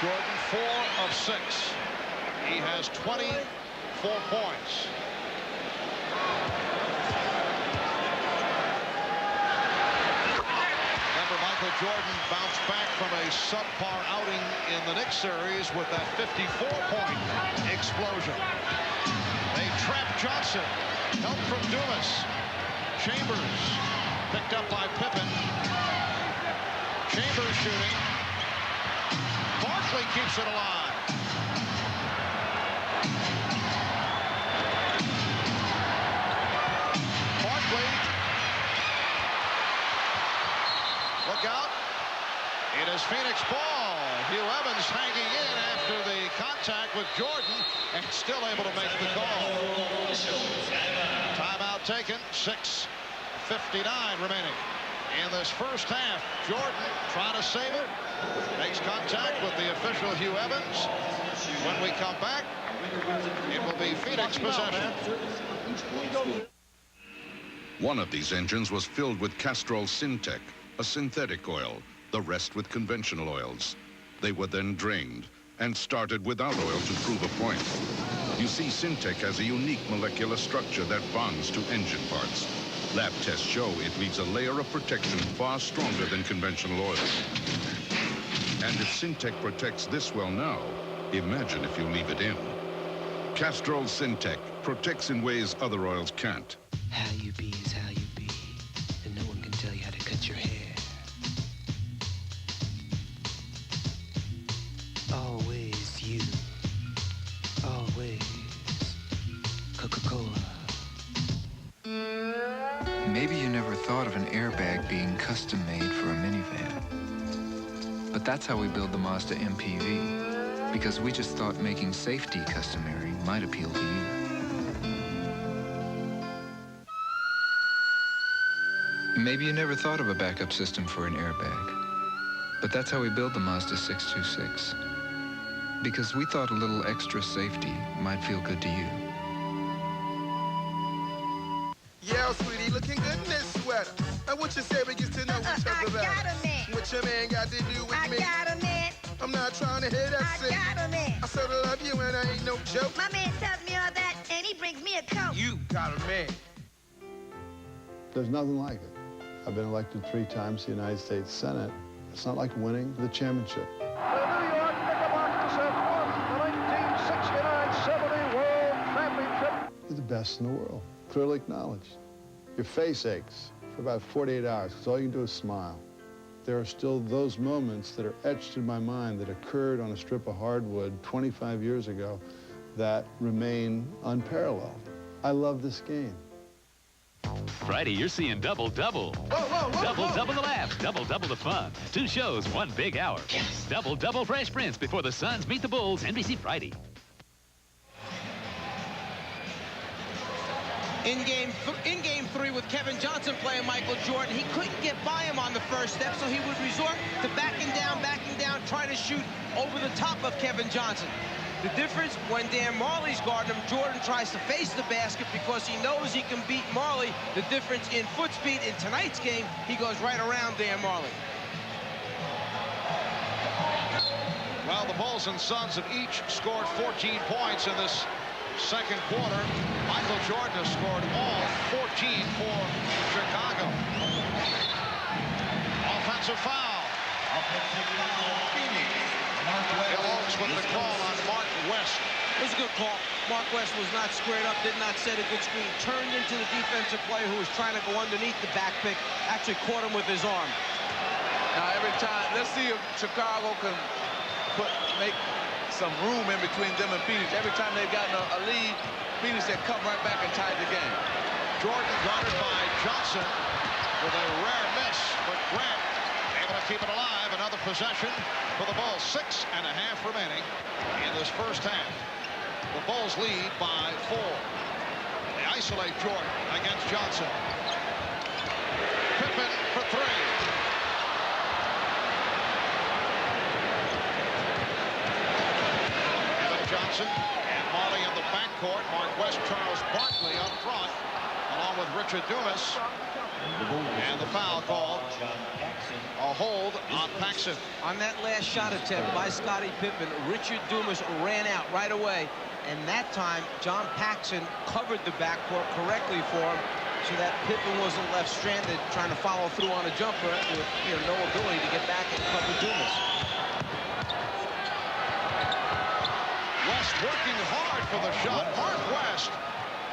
Jordan 4 of 6. He has 24 points. Michael Jordan bounced back from a subpar outing in the Knicks series with that 54-point explosion. They trapped Johnson. Help from Dumas. Chambers picked up by Pippen. Chambers shooting. Barkley keeps it alive. Barkley. Look out. It is Phoenix ball. Hugh Evans hanging in after the contact with Jordan and still able to make the call. Timeout taken. 6:59 remaining in this first half. Jordan trying to save it. Makes contact with the official Hugh Evans. When we come back, it will be Phoenix possession. One of these engines was filled with Castrol Syntec, a synthetic oil, the rest with conventional oils. They were then drained and started without oil to prove a point. You see, Syntec has a unique molecular structure that bonds to engine parts. Lab tests show it leaves a layer of protection far stronger than conventional oils. And if Syntec protects this well now, imagine if you leave it in. Castrol Syntec protects in ways other oils can't. How you be is how you be, and no one can tell you how to cut your hair. Always you. Always Coca-Cola. Maybe you never thought of an airbag being custom made for a minivan. But that's how we build the Mazda MPV, because we just thought making safety customary might appeal to you. Maybe you never thought of a backup system for an airbag, but that's how we build the Mazda 626, because we thought a little extra safety might feel good to you. Yeah, sweetie, looking good in this sweater. And what you say we used to know each other better? I got a man. What your man got to do with me? I got a man. I'm not trying to hear that I got a man. I sort of love you and I ain't no joke. My man tells me all that and he brings me a Coke. You got a man. There's nothing like it. I've been elected 3 times to the United States Senate. It's not like winning the championship. The New York Knickerbockers have won the 1969-70 World Championship. You're the best in the world, clearly acknowledged. Your face aches for about 48 hours because all you can do is smile. There are still those moments that are etched in my mind that occurred on a strip of hardwood 25 years ago that remain unparalleled. I love this game. Friday, you're seeing double-double. Double-double the laughs, double-double the fun. 2 shows, 1 big hour. Yes. Double-double Fresh Prince before the Suns meet the Bulls, NBC Friday. In game 3 with Kevin Johnson playing Michael Jordan, he couldn't get by him on the first step, so he would resort to backing down, trying to shoot over the top of Kevin Johnson. The difference, when Dan Marley's guarding him, Jordan tries to face the basket because he knows he can beat Marley. The difference in foot speed in tonight's game, he goes right around Dan Marley. Well, the Bulls and Suns have each scored 14 points in this second quarter. Michael Jordan has scored all 14 for Chicago. Offensive foul. Willows with the call on Mark West. It was a good call. Mark West was not squared up, did not set a good screen, turned into the defensive player who was trying to go underneath the back pick, actually caught him with his arm. Now every time, let's see if Chicago can make some room in between them and Phoenix. Every time they've gotten a lead, Phoenix had come right back and tied the game. Jordan guarded by Johnson with a rare miss, but Grant able to keep it alive. Another possession for the Bulls. 6.5 remaining in this first half. The Bulls lead by 4. They isolate Jordan against Johnson. Pippen for 3. Johnson and Marley in the backcourt. Mark West, Charles Barkley up front, along with Richard Dumas. And the foul called. A hold on Paxson. On that last shot attempt by Scottie Pippen, Richard Dumas ran out right away. And that time, John Paxson covered the backcourt correctly for him so that Pippen wasn't left stranded trying to follow through on a jumper with no ability to get back and cover Dumas. West working hard for the shot. Mark West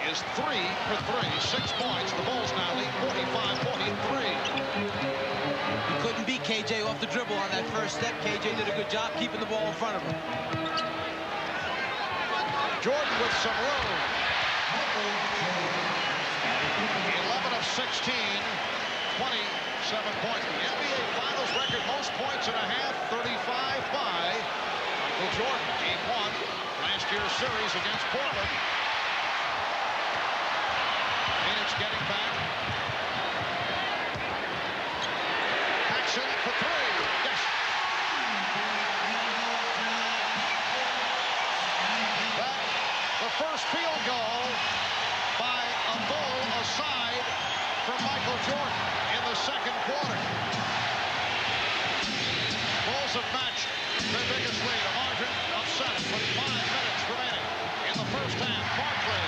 is 3 for 3, 6 points. The Bulls now lead 45-43. He couldn't beat KJ off the dribble on that first step. KJ did a good job keeping the ball in front of him. Jordan with some room. 11 of 16, 27 points. The NBA Finals record most points in a half, 35 by Michael Jordan. Game 1. Last year's series against Portland. Phoenix getting back. Paxson for 3. Yes. The first field goal by a Bull aside from Michael Jordan in the second quarter. Bulls have matched their biggest lead, a margin of 7 with 5 minutes remaining in the first half. Barkley.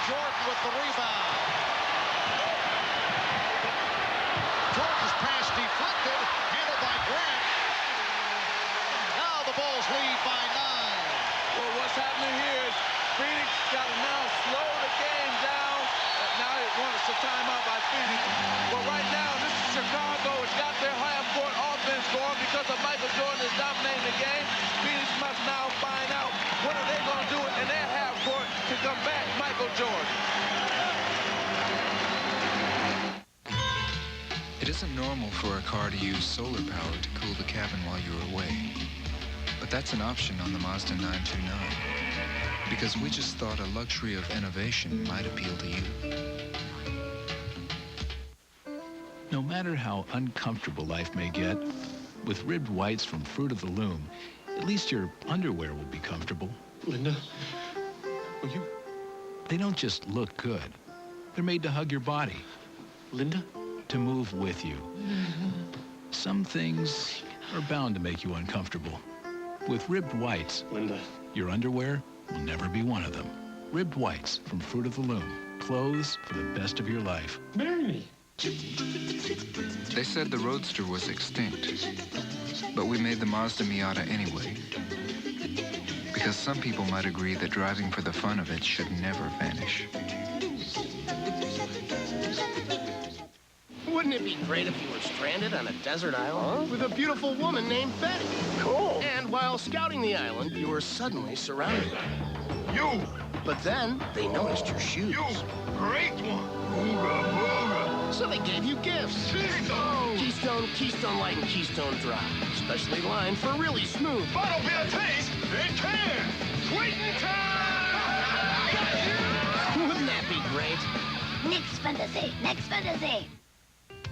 Jordan with the rebound. Jordan's pass deflected, handled by Grant. Now the Bulls lead by 9. Well, what's happening here is Phoenix got to now slow the game down. Now it wants a timeout by Phoenix. But right now, this is Chicago. It's got their half-court offense going because of Michael Jordan is dominating the game. Phoenix must now find out what are they going to do in their half-court to combat Michael Jordan. It isn't normal for a car to use solar power to cool the cabin while you're away. But that's an option on the Mazda 929. Because we just thought a luxury of innovation might appeal to you. No matter how uncomfortable life may get, with ribbed whites from Fruit of the Loom, at least your underwear will be comfortable. Linda, will you? They don't just look good. They're made to hug your body. Linda? To move with you. Some things are bound to make you uncomfortable. With ribbed whites, Linda, your underwear will never be one of them. Ribbed whites from Fruit of the Loom. Clothes for the best of your life. marry me. They said the Roadster was extinct, but we made the Mazda Miata anyway. Because some people might agree that driving for the fun of it should never vanish. Wouldn't it be great if you were stranded on a desert island with a beautiful woman named Betty? Cool. And while scouting the island, you were suddenly surrounded. You! But then, they noticed your shoes. You! Great one! Booga, booga! So they gave you gifts. Keystone, Keystone Light, and Keystone Dry. Specially lined for really smooth. Bottle beer taste, it can! Waiting time! Wouldn't that be great? Next fantasy, next fantasy.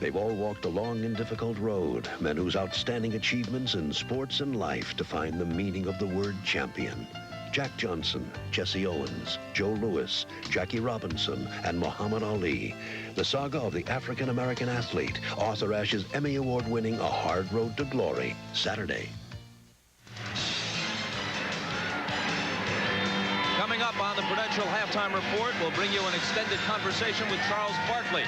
They've all walked a long and difficult road, men whose outstanding achievements in sports and life define the meaning of the word champion. Jack Johnson, Jesse Owens, Joe Louis, Jackie Robinson, and Muhammad Ali. The saga of the African-American athlete. Arthur Ashe's Emmy Award-winning A Hard Road to Glory. Saturday. Coming up on the Prudential Halftime Report, we'll bring you an extended conversation with Charles Barkley.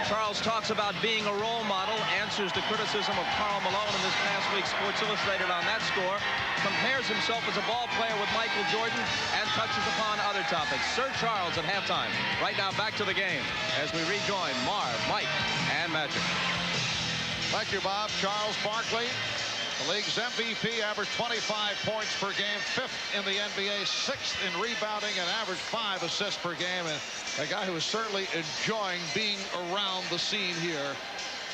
Charles talks about being a role model, answers the criticism of Karl Malone in this past week's Sports Illustrated on that score, compares himself as a ball player with Michael Jordan, and touches upon other topics. Sir Charles at halftime. Right now, back to the game as we rejoin Marv, Mike, and Magic. Thank you, Bob. Charles Barkley, the league's MVP, averaged 25 points per game, 5th in the NBA, 6th in rebounding, and averaged 5 assists per game. And a guy who is certainly enjoying being around the scene here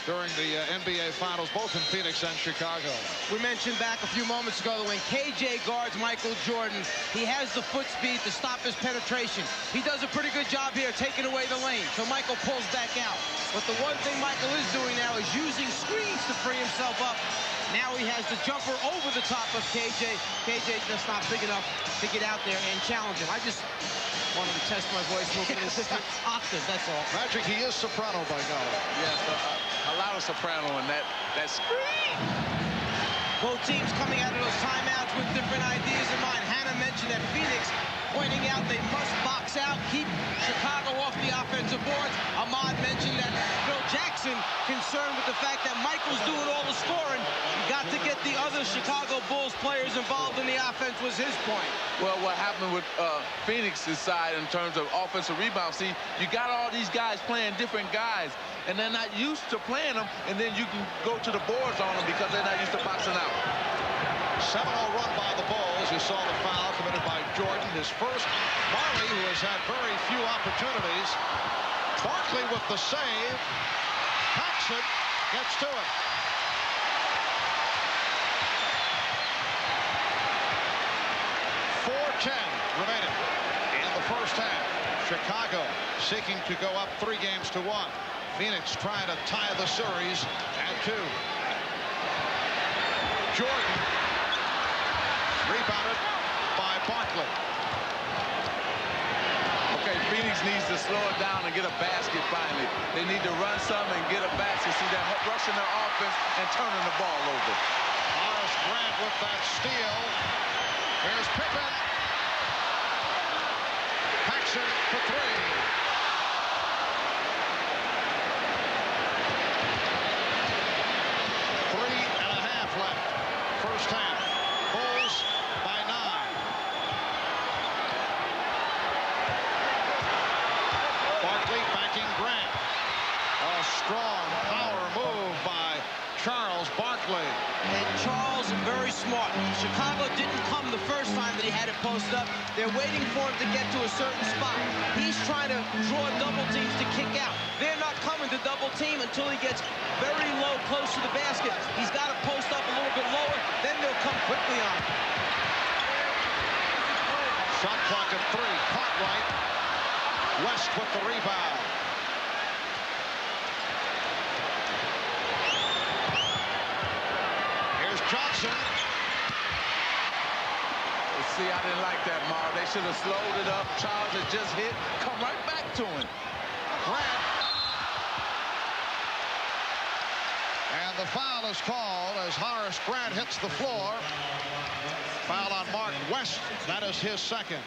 during the NBA Finals, both in Phoenix and Chicago. We mentioned back a few moments ago that when KJ guards Michael Jordan, he has the foot speed to stop his penetration. He does a pretty good job here taking away the lane, so Michael pulls back out. But the one thing Michael is doing now is using screens to free himself up. Now he has the jumper over the top of KJ. KJ just not big enough to get out there and challenge him. I just wanted to test my voice a little bit in a different octave, that's all. Magic, he is soprano by golly. Yes, a lot of soprano in that scream. Both teams coming out of those timeouts with different ideas in mind. Hannah mentioned that Phoenix pointing out they must box out, keep Chicago off the offensive boards. Ahmad mentioned that Phil Jackson concerned with the fact that Michael's doing all the scoring. You got to get the other Chicago Bulls players involved in the offense was his point. Well, what happened with Phoenix's side in terms of offensive rebound, see, you got all these guys playing different guys, and they're not used to playing them, and then you can go to the boards on them because they're not used to boxing out. 7-0 run by the Bulls. You saw the foul committed by Jordan. His first. Marley, who has had very few opportunities. Barkley with the save. Paxson gets to it. .410 remaining in the first half. Chicago seeking to go up 3-1. Phoenix trying to tie the series at 2. Jordan rebounded by Barkley. Okay, Phoenix needs to slow it down and get a basket finally. They need to run some and get a basket. See, they're rushing their offense and turning the ball over. Horace Grant with that steal. Here's Pippen. Paxson for 3. Left. First half. Bulls by 9. Barkley backing Grant. A strong power move by Charles Barkley. And Charles is very smart. Chicago didn't come the first time that he had it posted up. They're waiting for him to get to a certain spot. He's trying to draw double teams to kick out. They're not coming to double team until he gets very low, close to the basket. He's got to post up a little bit lower, then they'll come quickly on him. Shot clock at 3. Caught right. West with the rebound. Here's Johnson. See, I didn't like that, Marv. They should have slowed it up. Charles had just hit. Come right back to him. Grant. And the foul is called as Horace Grant hits the floor. Foul on Mark West. That is his second.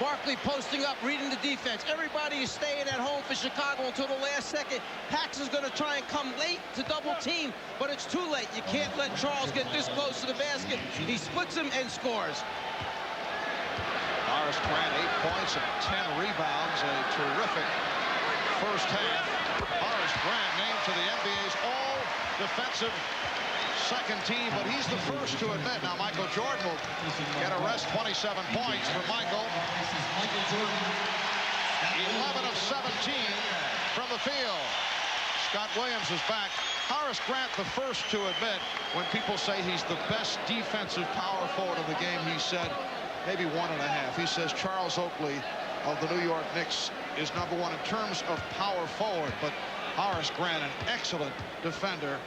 Barkley posting up, reading the defense. Everybody is staying at home for Chicago until the last second. Paxson's going to try and come late to double team, but it's too late. You can't let Charles get this close to the basket. He splits him and scores. Horace Grant, 8 points and 10 rebounds. A terrific first half. Horace Grant named to the NBA's all-defensive second team, but he's the first to admit. Now, Michael Jordan will get a rest. 27 points for Michael. 11 of 17 from the field. Scott Williams is back. Horace Grant, the first to admit when people say he's the best defensive power forward of the game, he said maybe 1.5. He says Charles Oakley of the New York Knicks is #1 in terms of power forward, but Horace Grant, an excellent defender,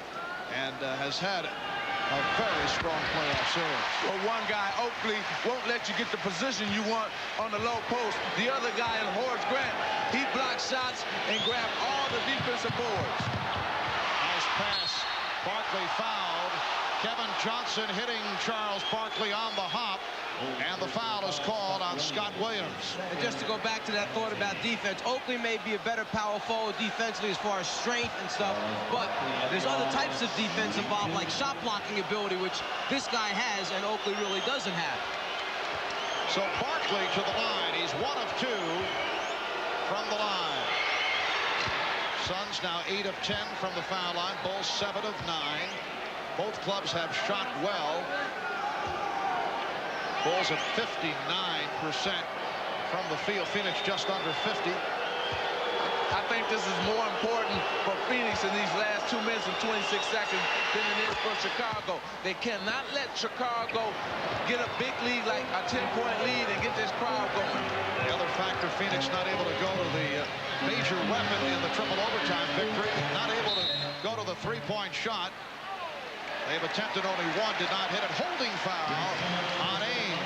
and has had a very strong playoff series. Well, one guy, Oakley, won't let you get the position you want on the low post. The other guy, Horace Grant, he blocks shots and grabs all the defensive boards. Nice pass. Barkley fouled. Kevin Johnson hitting Charles Barkley on the hop. And the foul is called on Scott Williams. And just to go back to that thought about defense, Oakley may be a better power forward defensively as far as strength and stuff, but there's other types of defense involved, like shot blocking ability, which this guy has and Oakley really doesn't have. So Barkley to the line. He's 1 of 2 from the line. Suns now 8 of 10 from the foul line. Bulls 7 of 9. Both clubs have shot well. Bulls at 59% from the field. Phoenix just under 50. I think this is more important for Phoenix in these last 2 minutes and 26 seconds than it is for Chicago. They cannot let Chicago get a big lead, like a 10-point lead, and get this crowd going. The other factor, Phoenix not able to go to the major weapon in the triple overtime victory. Not able to go to the three-point shot. They've attempted only one, did not hit it. Holding foul on Ames.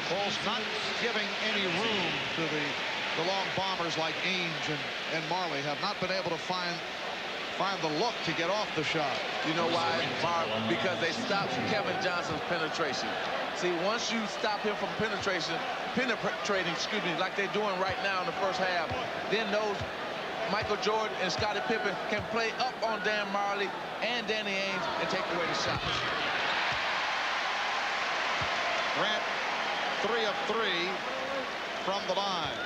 Bulls not giving any room to the long bombers like Ainge and Marley. Have not been able to find the look to get off the shot. You know why, Mark? Because they stopped Kevin Johnson's penetration. See, once you stop him from penetrating, excuse me, like they're doing right now in the first half, then those Michael Jordan and Scottie Pippen can play up on Dan Marley and Danny Ainge and take away the shots. Grant 3 of 3 from the line.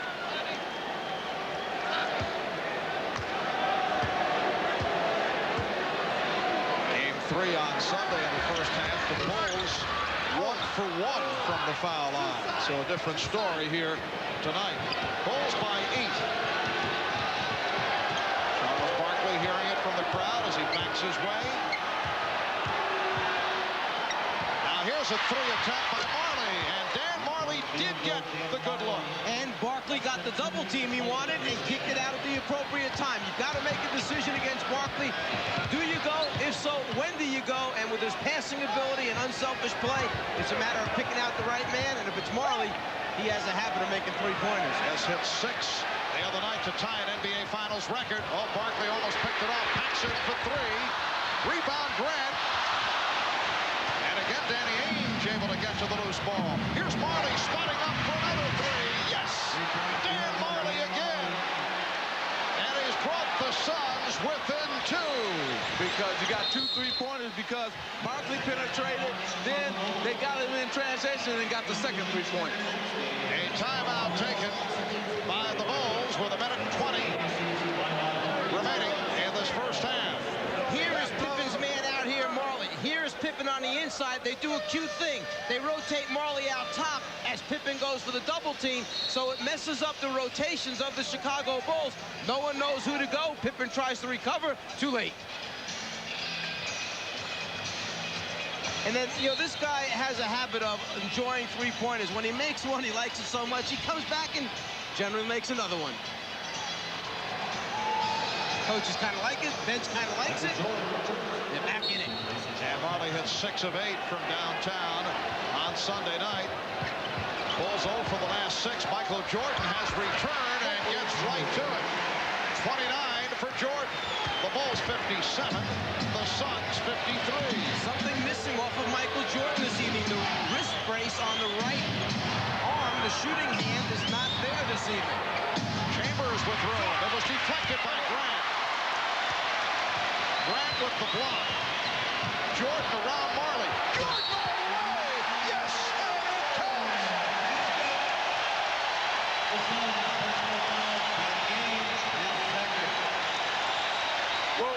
Game 3 on Sunday in the first half. The Bulls 1 for 1 from the foul line. So a different story here tonight. Bulls by 8. Hearing it from the crowd as he backs his way. Now here's a 3 attempt by Marley, and Dan Marley did get the good look. And Barkley got the double team he wanted and kicked it out at the appropriate time. You've got to make a decision against Barkley. Do you go? If so, when do you go? And with his passing ability and unselfish play, it's a matter of picking out the right man. And if it's Marley, he has a habit of making three-pointers. Has hit 6 the other night to tie an NBA Finals record. Oh, Barkley almost picked it off. Packs it for 3. Rebound Grant. And again, Danny Ainge able to get to the loose ball. Here's Marley spotting up for another 3. Yes! Dan Marley again. And he's brought the Suns within 2. Because you got 2 3-pointers because Barkley penetrated, then they got him in transition and got the second 3-point. A timeout taken by the Bulls with 1:20 remaining in this first half. Here is Pippen's man out here, Marley. Here is Pippen on the inside. They do a cute thing. They rotate Marley out top as Pippen goes for the double team, so it messes up the rotations of the Chicago Bulls. No one knows who to go. Pippen tries to recover. Too late. And then, you know, this guy has a habit of enjoying three-pointers. When he makes one, he likes it so much. He comes back and generally makes another one. Coaches kind of like it. Bench kind of likes it. They're back in it. And Marley hit 6 of 8 from downtown on Sunday night. Bulls 0 for the last 6. Michael Jordan has returned and gets right to it. 29 for Jordan. The Bulls 57. The Suns 53. Something missing off of Michael Jordan this evening. The wrist brace on the right arm, the shooting hand is not there this evening. Chambers with room. It was deflected by Grant. Grant with the block. Jordan around Marley. Jordan all the way! Yes! And it counts! Well,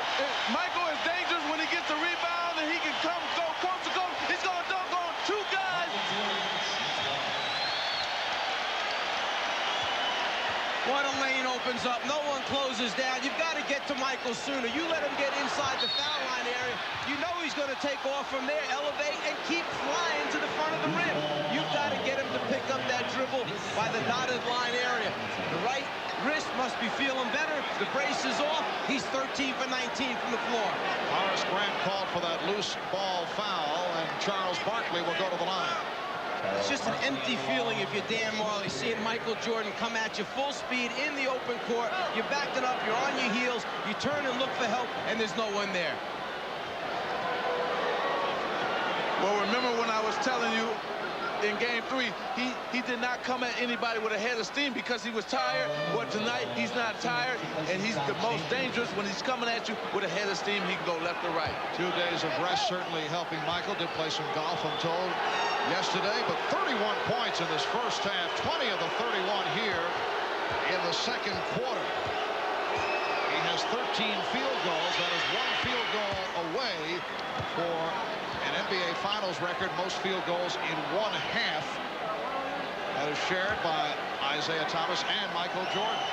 Michael is dangerous when he gets the rebound and he can go coast to coast. He's going to dunk on 2 guys. What a lane opens up. No one closes down. You've got to get to Michael sooner. You let him get inside the foul line area. You know he's going to take off from there, elevate, and keep flying to the front of the rim. You've got to get him to pick up that dribble by the dotted line area. The right wrist must be feeling better. The brace is off. He's 13 for 19 from the floor. Horace Grant called for that loose ball foul, and Charles Barkley will go to the line. It's just an empty feeling if you're Dan Marley, seeing Michael Jordan come at you full speed in the open court. You're backed it up, you're on your heels, you turn and look for help, and there's no one there. Well, remember when I was telling you in Game 3, he did not come at anybody with a head of steam because he was tired. But tonight, he's not tired, and he's the most dangerous when he's coming at you with a head of steam. He can go left or right. 2 days of rest certainly helping Michael. Did play some golf, I'm told, yesterday, but 31 points in this first half, 20 of the 31 here in the second quarter. He has 13 field goals. That is 1 field goal away for an NBA Finals record, most field goals in 1 half. That is shared by Isaiah Thomas and Michael Jordan.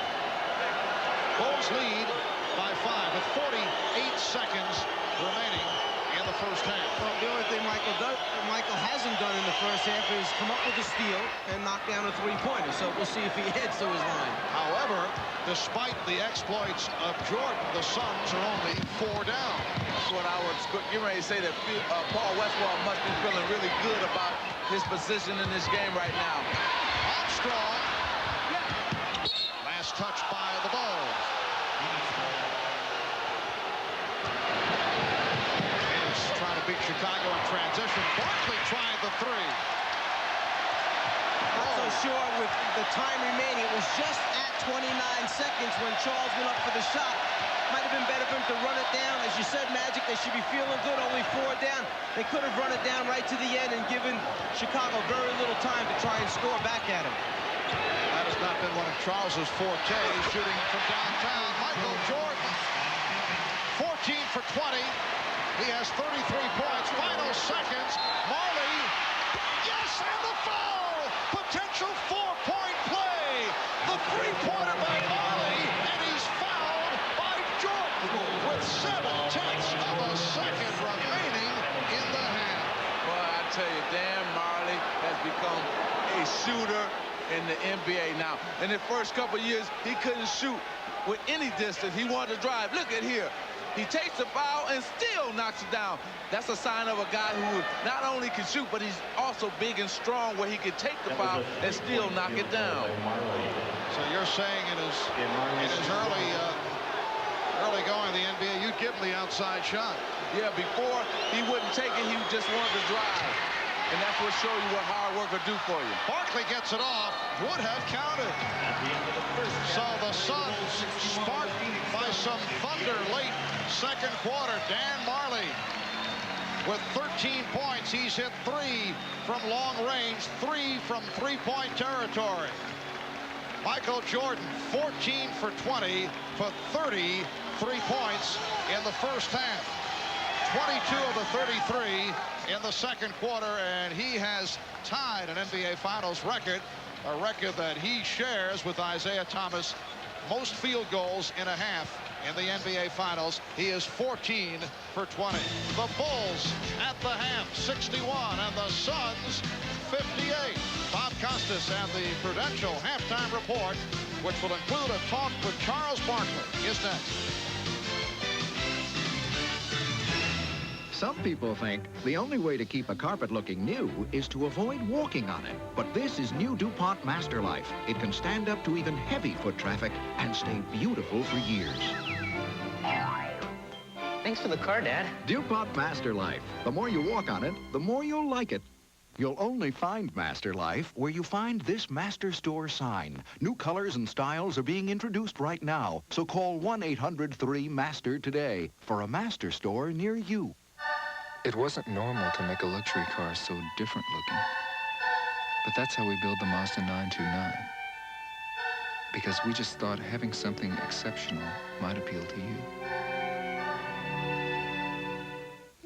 Bulls lead by 5 with 48 seconds remaining in the first half. Well, the only thing Michael hasn't done in the first half is come up with a steal and knock down a three-pointer. So we'll see if he heads to his line. However, despite the exploits of Jordan, the Suns are only 4 down. That's what I was getting ready to say, that Paul Westphal must be feeling really good about his position in this game right now. Armstrong. Last touch by the Bulls. Trying to beat Chicago in transition. Barkley tried the 3. Not so sure with the time remaining. It was just at 29 seconds when Charles went up for the shot. Might have been better for him to run it down. As you said, Magic, they should be feeling good. Only 4 down. They could have run it down right to the end and given Chicago very little time to try and score back at him. That has not been one of Charles's fortes, shooting from downtown. Michael Jordan, 14 for 20. He has 33 points. Final seconds. Marley. Yes, and the foul. Potential 4-point play. The 3-pointer by Marley, and he's fouled by Jordan with 7/10 of a second remaining in the half. Well, I tell you, Dan Marley has become a shooter in the NBA now. In the first couple of years, he couldn't shoot with any distance. He wanted to drive. Look at here. He takes the foul and still knocks it down. That's a sign of a guy who not only can shoot, but he's also big and strong where he can take the foul and still knock it down. So you're saying in his early going in the NBA, you'd give him the outside shot. Yeah, before he wouldn't take it, he just wanted to drive. And that's what shows you what hard work will do for you. Barkley gets it off. Would have counted. So the Suns sparked by some thunder late second quarter. Dan Marley with 13 points. He's hit 3 from long range, 3 from 3-point territory. Michael Jordan, 14 for 20 for 33 points in the first half. 22 of the 33 in the second quarter, and he has tied an NBA Finals record, a record that he shares with Isaiah Thomas. Most field goals in a half in the NBA Finals. He is 14 for 20. The Bulls at the half, 61, and the Suns, 58. Bob Costas and the Prudential halftime report, which will include a talk with Charles Barkley, is next. Some people think the only way to keep a carpet looking new is to avoid walking on it. But this is new DuPont Master Life. It can stand up to even heavy foot traffic and stay beautiful for years. Thanks for the car, Dad. DuPont Master Life. The more you walk on it, the more you'll like it. You'll only find Master Life where you find this Master Store sign. New colors and styles are being introduced right now. So call 1-800-3-MASTER today for a Master Store near you. It wasn't normal to make a luxury car so different looking. But that's how we built the Mazda 929. Because we just thought having something exceptional might appeal to you.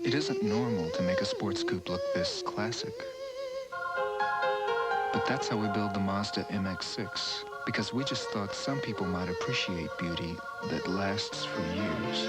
It isn't normal to make a sports coupe look this classic. But that's how we built the Mazda MX-6. Because we just thought some people might appreciate beauty that lasts for years.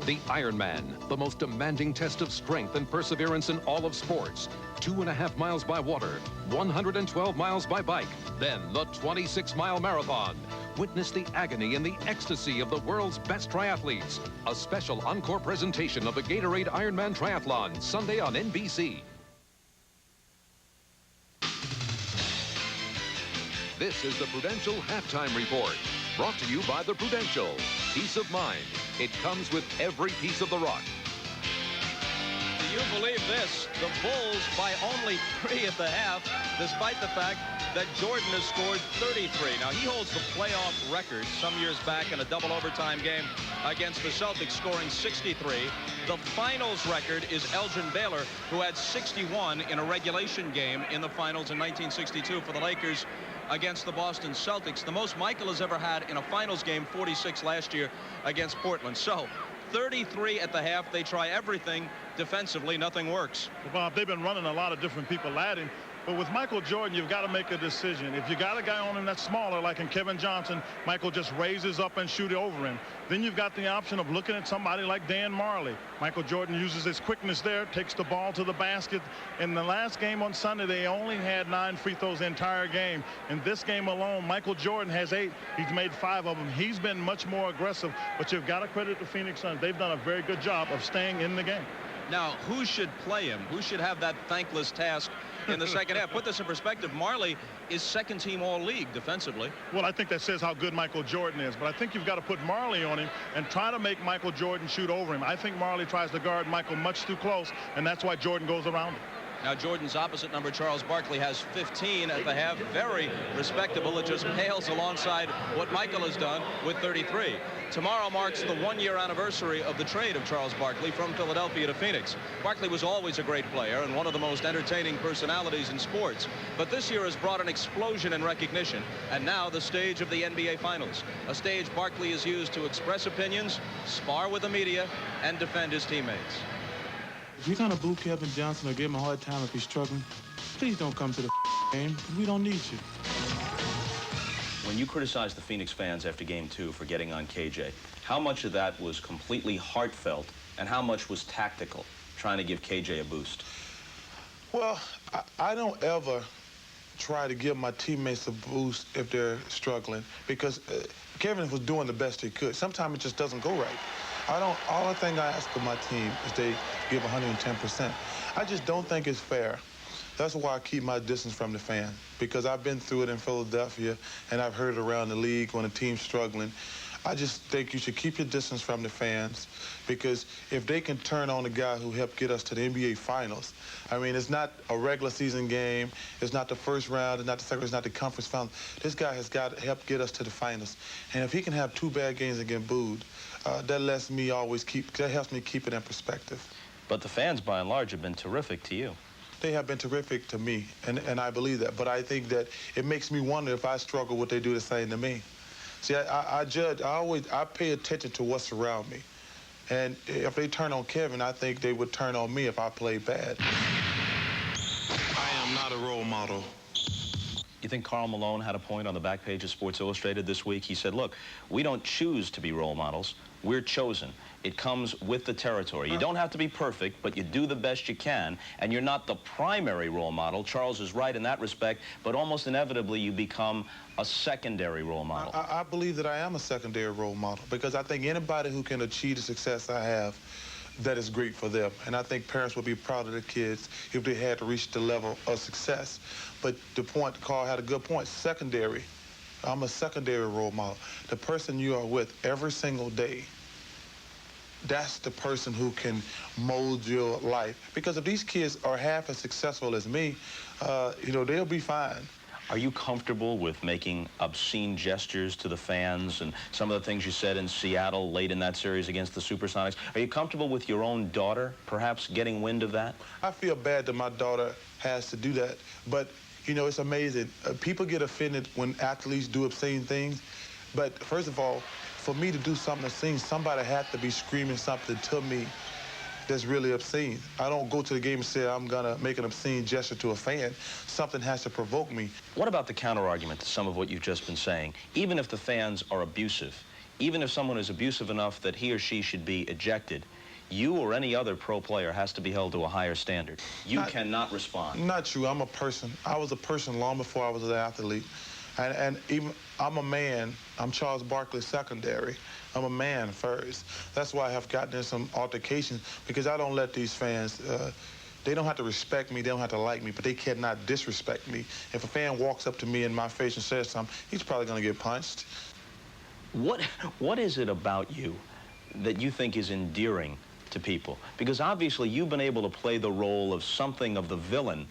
The Ironman, the most demanding test of strength and perseverance in all of sports. 2.5 miles by water, 112 miles by bike, then the 26-mile marathon. Witness the agony and the ecstasy of the world's best triathletes. A special encore presentation of the Gatorade Ironman Triathlon, Sunday on NBC. This is the Prudential Halftime Report, brought to you by the Prudential. Peace of mind. It comes with every piece of the rock. you believe this? The Bulls by only 3 at the half, despite the fact that Jordan has scored 33. Now, he holds the playoff record some years back in a double overtime game against the Celtics, scoring 63. The finals record is Elgin Baylor, who had 61 in a regulation game in the finals in 1962 for the Lakers against the Boston Celtics. The most Michael has ever had in a finals game, 46 last year against Portland. So 33 at the half. They try everything defensively. Nothing works. Well, Bob, they've been running a lot of different people at him. But with Michael Jordan, you've got to make a decision. If you got a guy on him that's smaller, like in Kevin Johnson, Michael just raises up and shoots over him. Then you've got the option of looking at somebody like Dan Marley. Michael Jordan uses his quickness there, takes the ball to the basket. In the last game on Sunday, they only had 9 free throws the entire game. In this game alone, Michael Jordan has 8. He's made 5 of them. He's been much more aggressive, but you've got to credit the Phoenix Suns. They've done a very good job of staying in the game. Now, who should play him? Who should have that thankless task in the second half? Put this in perspective. Marley is second-team all-league defensively. Well, I think that says how good Michael Jordan is. But I think you've got to put Marley on him and try to make Michael Jordan shoot over him. I think Marley tries to guard Michael much too close, and that's why Jordan goes around him. Now, Jordan's opposite number, Charles Barkley, has 15 at the half. Very respectable. It just pales alongside what Michael has done with 33. Tomorrow marks the 1-year anniversary of the trade of Charles Barkley from Philadelphia to Phoenix. Barkley was always a great player and one of the most entertaining personalities in sports. But this year has brought an explosion in recognition, and now the stage of the NBA Finals. A stage Barkley has used to express opinions, spar with the media, and defend his teammates. If you're gonna boo Kevin Johnson or give him a hard time if he's struggling, please don't come to the game. We don't need you. When you criticized the Phoenix fans after Game 2 for getting on KJ, how much of that was completely heartfelt and how much was tactical, trying to give KJ a boost? Well, I don't ever try to give my teammates a boost if they're struggling, because Kevin was doing the best he could. Sometimes it just doesn't go right. All the thing I ask of my team is they give 110%. I just don't think it's fair. That's why I keep my distance from the fan, because I've been through it in Philadelphia and I've heard it around the league when a team's struggling. I just think you should keep your distance from the fans, because if they can turn on the guy who helped get us to the NBA Finals, I mean, it's not a regular season game, it's not the first round, it's not the second, it's not the conference final. This guy has got to help get us to the finals. And if he can have 2 bad games and get booed, that helps me keep it in perspective. But the fans, by and large, have been terrific to you. They have been terrific to me, and I believe that. But I think that it makes me wonder if I struggle, would they do the same to me? See, I pay attention to what's around me. And if they turn on Kevin, I think they would turn on me if I played bad. I am not a role model. You think Karl Malone had a point on the back page of Sports Illustrated this week? He said, look, we don't choose to be role models. We're chosen. It comes with the territory. You don't have to be perfect, but you do the best you can, and you're not the primary role model. Charles is right in that respect, but almost inevitably you become a secondary role model. I believe that I am a secondary role model, because I think anybody who can achieve the success I have, that is great for them. And I think parents would be proud of their kids if they had to reach the level of success. But the point, Carl had a good point, secondary. I'm a secondary role model. The person you are with every single day, that's the person who can mold your life. Because if these kids are half as successful as me, they'll be fine. Are you comfortable with making obscene gestures to the fans and some of the things you said in Seattle late in that series against the Supersonics? Are you comfortable with your own daughter perhaps getting wind of that? I feel bad that my daughter has to do that, but it's amazing. People get offended when athletes do obscene things, but first of all, for me to do something obscene, somebody had to be screaming something to me that's really obscene. I don't go to the game and say I'm gonna make an obscene gesture to a fan. Something has to provoke me. What about the counter-argument to some of what you've just been saying? Even if the fans are abusive, even if someone is abusive enough that he or she should be ejected, you or any other pro player has to be held to a higher standard. You cannot respond. Not true. I'm a person. I was a person long before I was an athlete. And even I'm a man. I'm Charles Barkley secondary. I'm a man first. That's why I have gotten in some altercations, because I don't let these fans, they don't have to respect me, they don't have to like me, but they cannot disrespect me. If a fan walks up to me in my face and says something, he's probably gonna get punched. What is it about you that you think is endearing to people? Because obviously you've been able to play the role of something of the villain,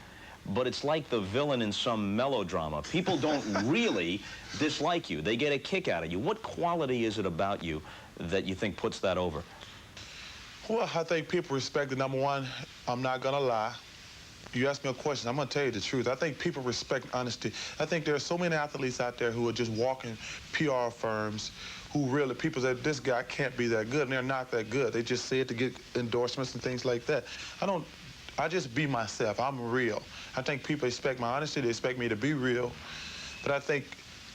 but it's like the villain in some melodrama. People don't really dislike you. They get a kick out of you. What quality is it about you that you think puts that over? Well, I think people respect it. Number one, I'm not going to lie. You ask me a question, I'm going to tell you the truth. I think people respect honesty. I think there are so many athletes out there who are just walking PR firms who really, people say, this guy can't be that good, and they're not that good. They just say it to get endorsements and things like that. I just be myself. I'm real. I think people expect my honesty. They expect me to be real. But I think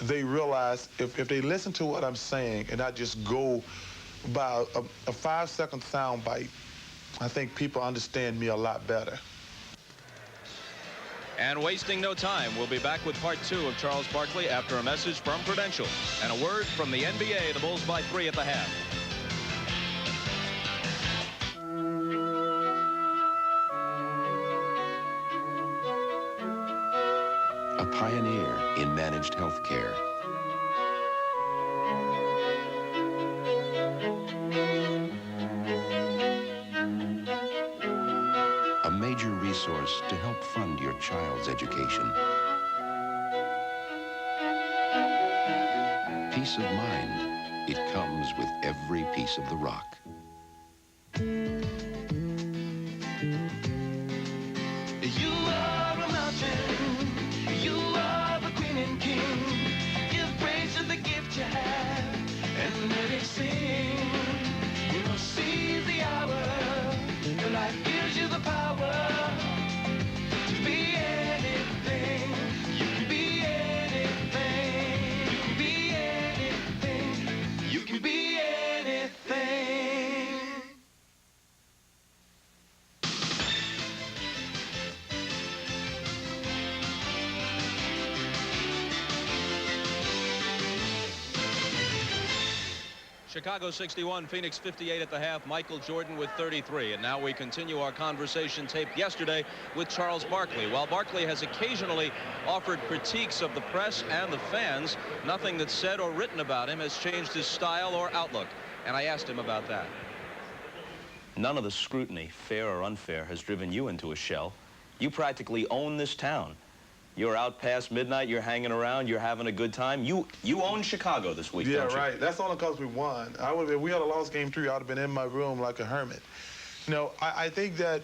they realize if they listen to what I'm saying and not just go by a 5-second sound bite, I think people understand me a lot better. And wasting no time, we'll be back with part 2 of Charles Barkley after a message from Prudential and a word from the NBA. The Bulls by 3 at the half. A pioneer in managed health care. A major resource to help fund your child's education. Peace of mind, it comes with every piece of the rock. You are a mountain, you are the queen and king. Give praise to the gift you have, and let it sing. You will seize the hour, your life gives you the power to be anything. You can be anything. You can be anything. You can be anything. Chicago 61, Phoenix 58 at the half. Michael Jordan with 33. And now we continue our conversation taped yesterday with Charles Barkley. While Barkley has occasionally offered critiques of the press and the fans, nothing that's said or written about him has changed his style or outlook. And I asked him about that. None of the scrutiny, fair or unfair, has driven you into a shell. You practically own this town. You're out past midnight, you're hanging around, you're having a good time. You own Chicago this week, Yeah, don't you? right. That's only because we won. If we had lost game 3, I would have been in my room like a hermit. You know, I think that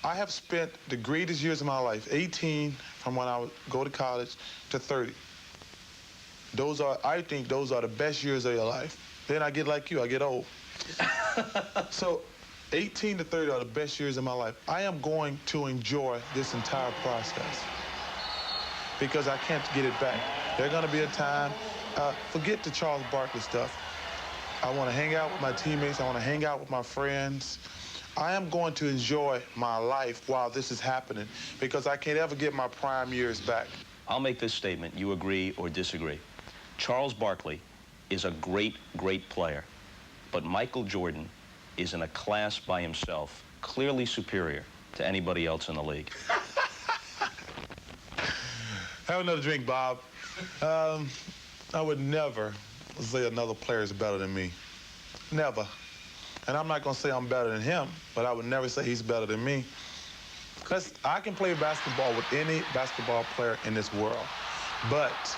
I have spent the greatest years of my life, 18 from when I would go to college to 30. I think those are the best years of your life. Then I get like you, I get old. So 18 to 30 are the best years of my life. I am going to enjoy this entire process because I can't get it back. There's going to be a time, forget the Charles Barkley stuff. I want to hang out with my teammates. I want to hang out with my friends. I am going to enjoy my life while this is happening because I can't ever get my prime years back. I'll make this statement. You agree or disagree. Charles Barkley is a great, great player, but Michael Jordan is in a class by himself, clearly superior to anybody else in the league. Have another drink, Bob. I would never say another player is better than me. Never. And I'm not going to say I'm better than him, but I would never say he's better than me. Because I can play basketball with any basketball player in this world. But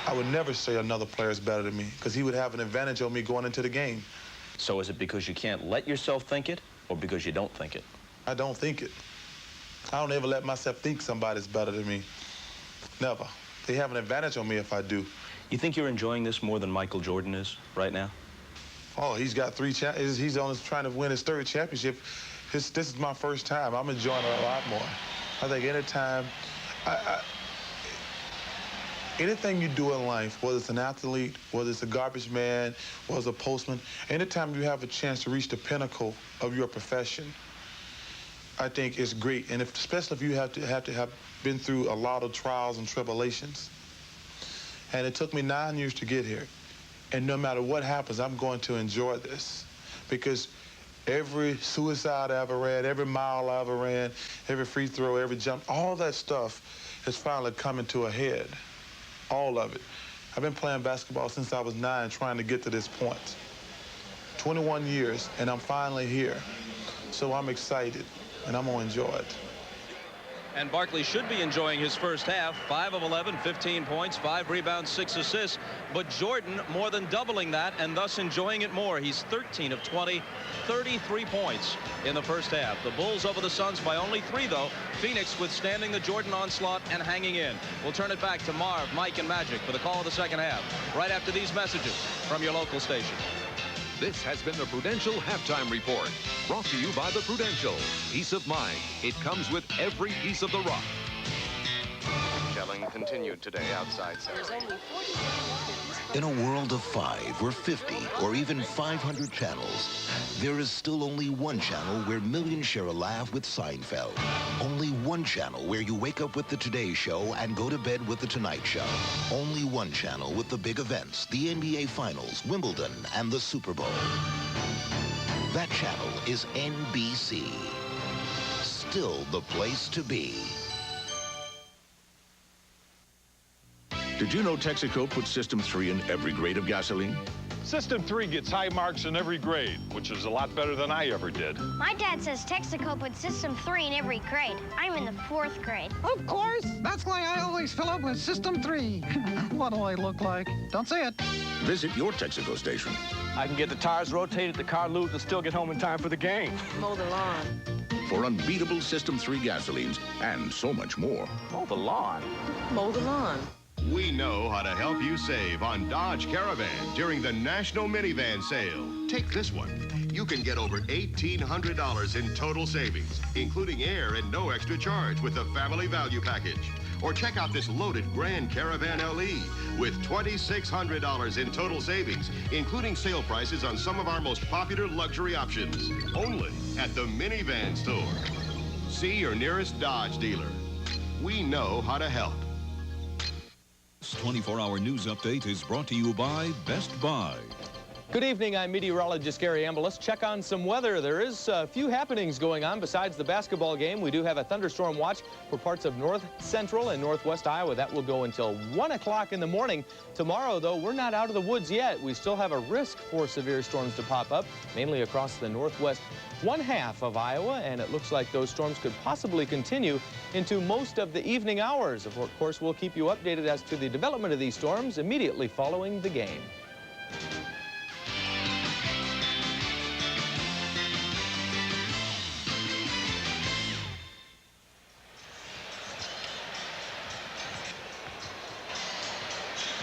I would never say another player is better than me because he would have an advantage on me going into the game. So is it because you can't let yourself think it or because you don't think it? I don't think it. I don't ever let myself think somebody's better than me. Never. They have an advantage on me if I do. You think you're enjoying this more than Michael Jordan is right now? Oh, he's got 3 championships. He's trying to win his 3rd championship. This is my first time. I'm enjoying it a lot more. I think anytime, anything you do in life, whether it's an athlete, whether it's a garbage man, whether it's a postman, anytime you have a chance to reach the pinnacle of your profession, I think it's great. And especially if you have been through a lot of trials and tribulations. And it took me 9 years to get here. And no matter what happens, I'm going to enjoy this. Because every suicide I ever ran, every mile I ever ran, every free throw, every jump, all that stuff is finally coming to a head. All of it. I've been playing basketball since I was 9, trying to get to this point. 21 years, and I'm finally here. So I'm excited, and I'm going to enjoy it. And Barkley should be enjoying his first half. 5 of 11, 15 points, 5 rebounds, 6 assists. But Jordan more than doubling that and thus enjoying it more. He's 13 of 20, 33 points in the first half. The Bulls over the Suns by only 3, though. Phoenix withstanding the Jordan onslaught and hanging in. We'll turn it back to Marv, Mike, and Magic for the call of the second half right after these messages from your local station. This has been the Prudential Halftime Report, brought to you by the Prudential. Peace of mind. It comes with every piece of the rock. Shelling continued today outside Saturday. In a world of 5 or 50 or even 500 channels, there is still only one channel where millions share a laugh with Seinfeld. Only one channel where you wake up with the Today Show and go to bed with the Tonight Show. Only one channel with the big events, the NBA Finals, Wimbledon, and the Super Bowl. That channel is NBC. Still the place to be. Did you know Texaco puts System 3 in every grade of gasoline? System 3 gets high marks in every grade, which is a lot better than I ever did. My dad says Texaco puts System 3 in every grade. I'm in the 4th grade. Of course. That's why I always fill up with System 3. What do I look like? Don't say it. Visit your Texaco station. I can get the tires rotated, the car lubed, and still get home in time for the game. Mow the lawn. For unbeatable System 3 gasolines and so much more. Mow the lawn. Mow the lawn. We know how to help you save on Dodge Caravan during the National Minivan Sale. Take this one. You can get over $1,800 in total savings, including air and no extra charge with the Family Value Package. Or check out this loaded Grand Caravan LE with $2,600 in total savings, including sale prices on some of our most popular luxury options. Only at the Minivan Store. See your nearest Dodge dealer. We know how to help. This 24-hour news update is brought to you by Best Buy. Good evening, I'm meteorologist Gary Amble. Let's check on some weather. There is a few happenings going on besides the basketball game. We do have a thunderstorm watch for parts of north central and northwest Iowa. That will go until 1 o'clock in the morning. Tomorrow, though, we're not out of the woods yet. We still have a risk for severe storms to pop up, mainly across the northwest one half of Iowa, and it looks like those storms could possibly continue into most of the evening hours. Of course, we'll keep you updated as to the development of these storms immediately following the game.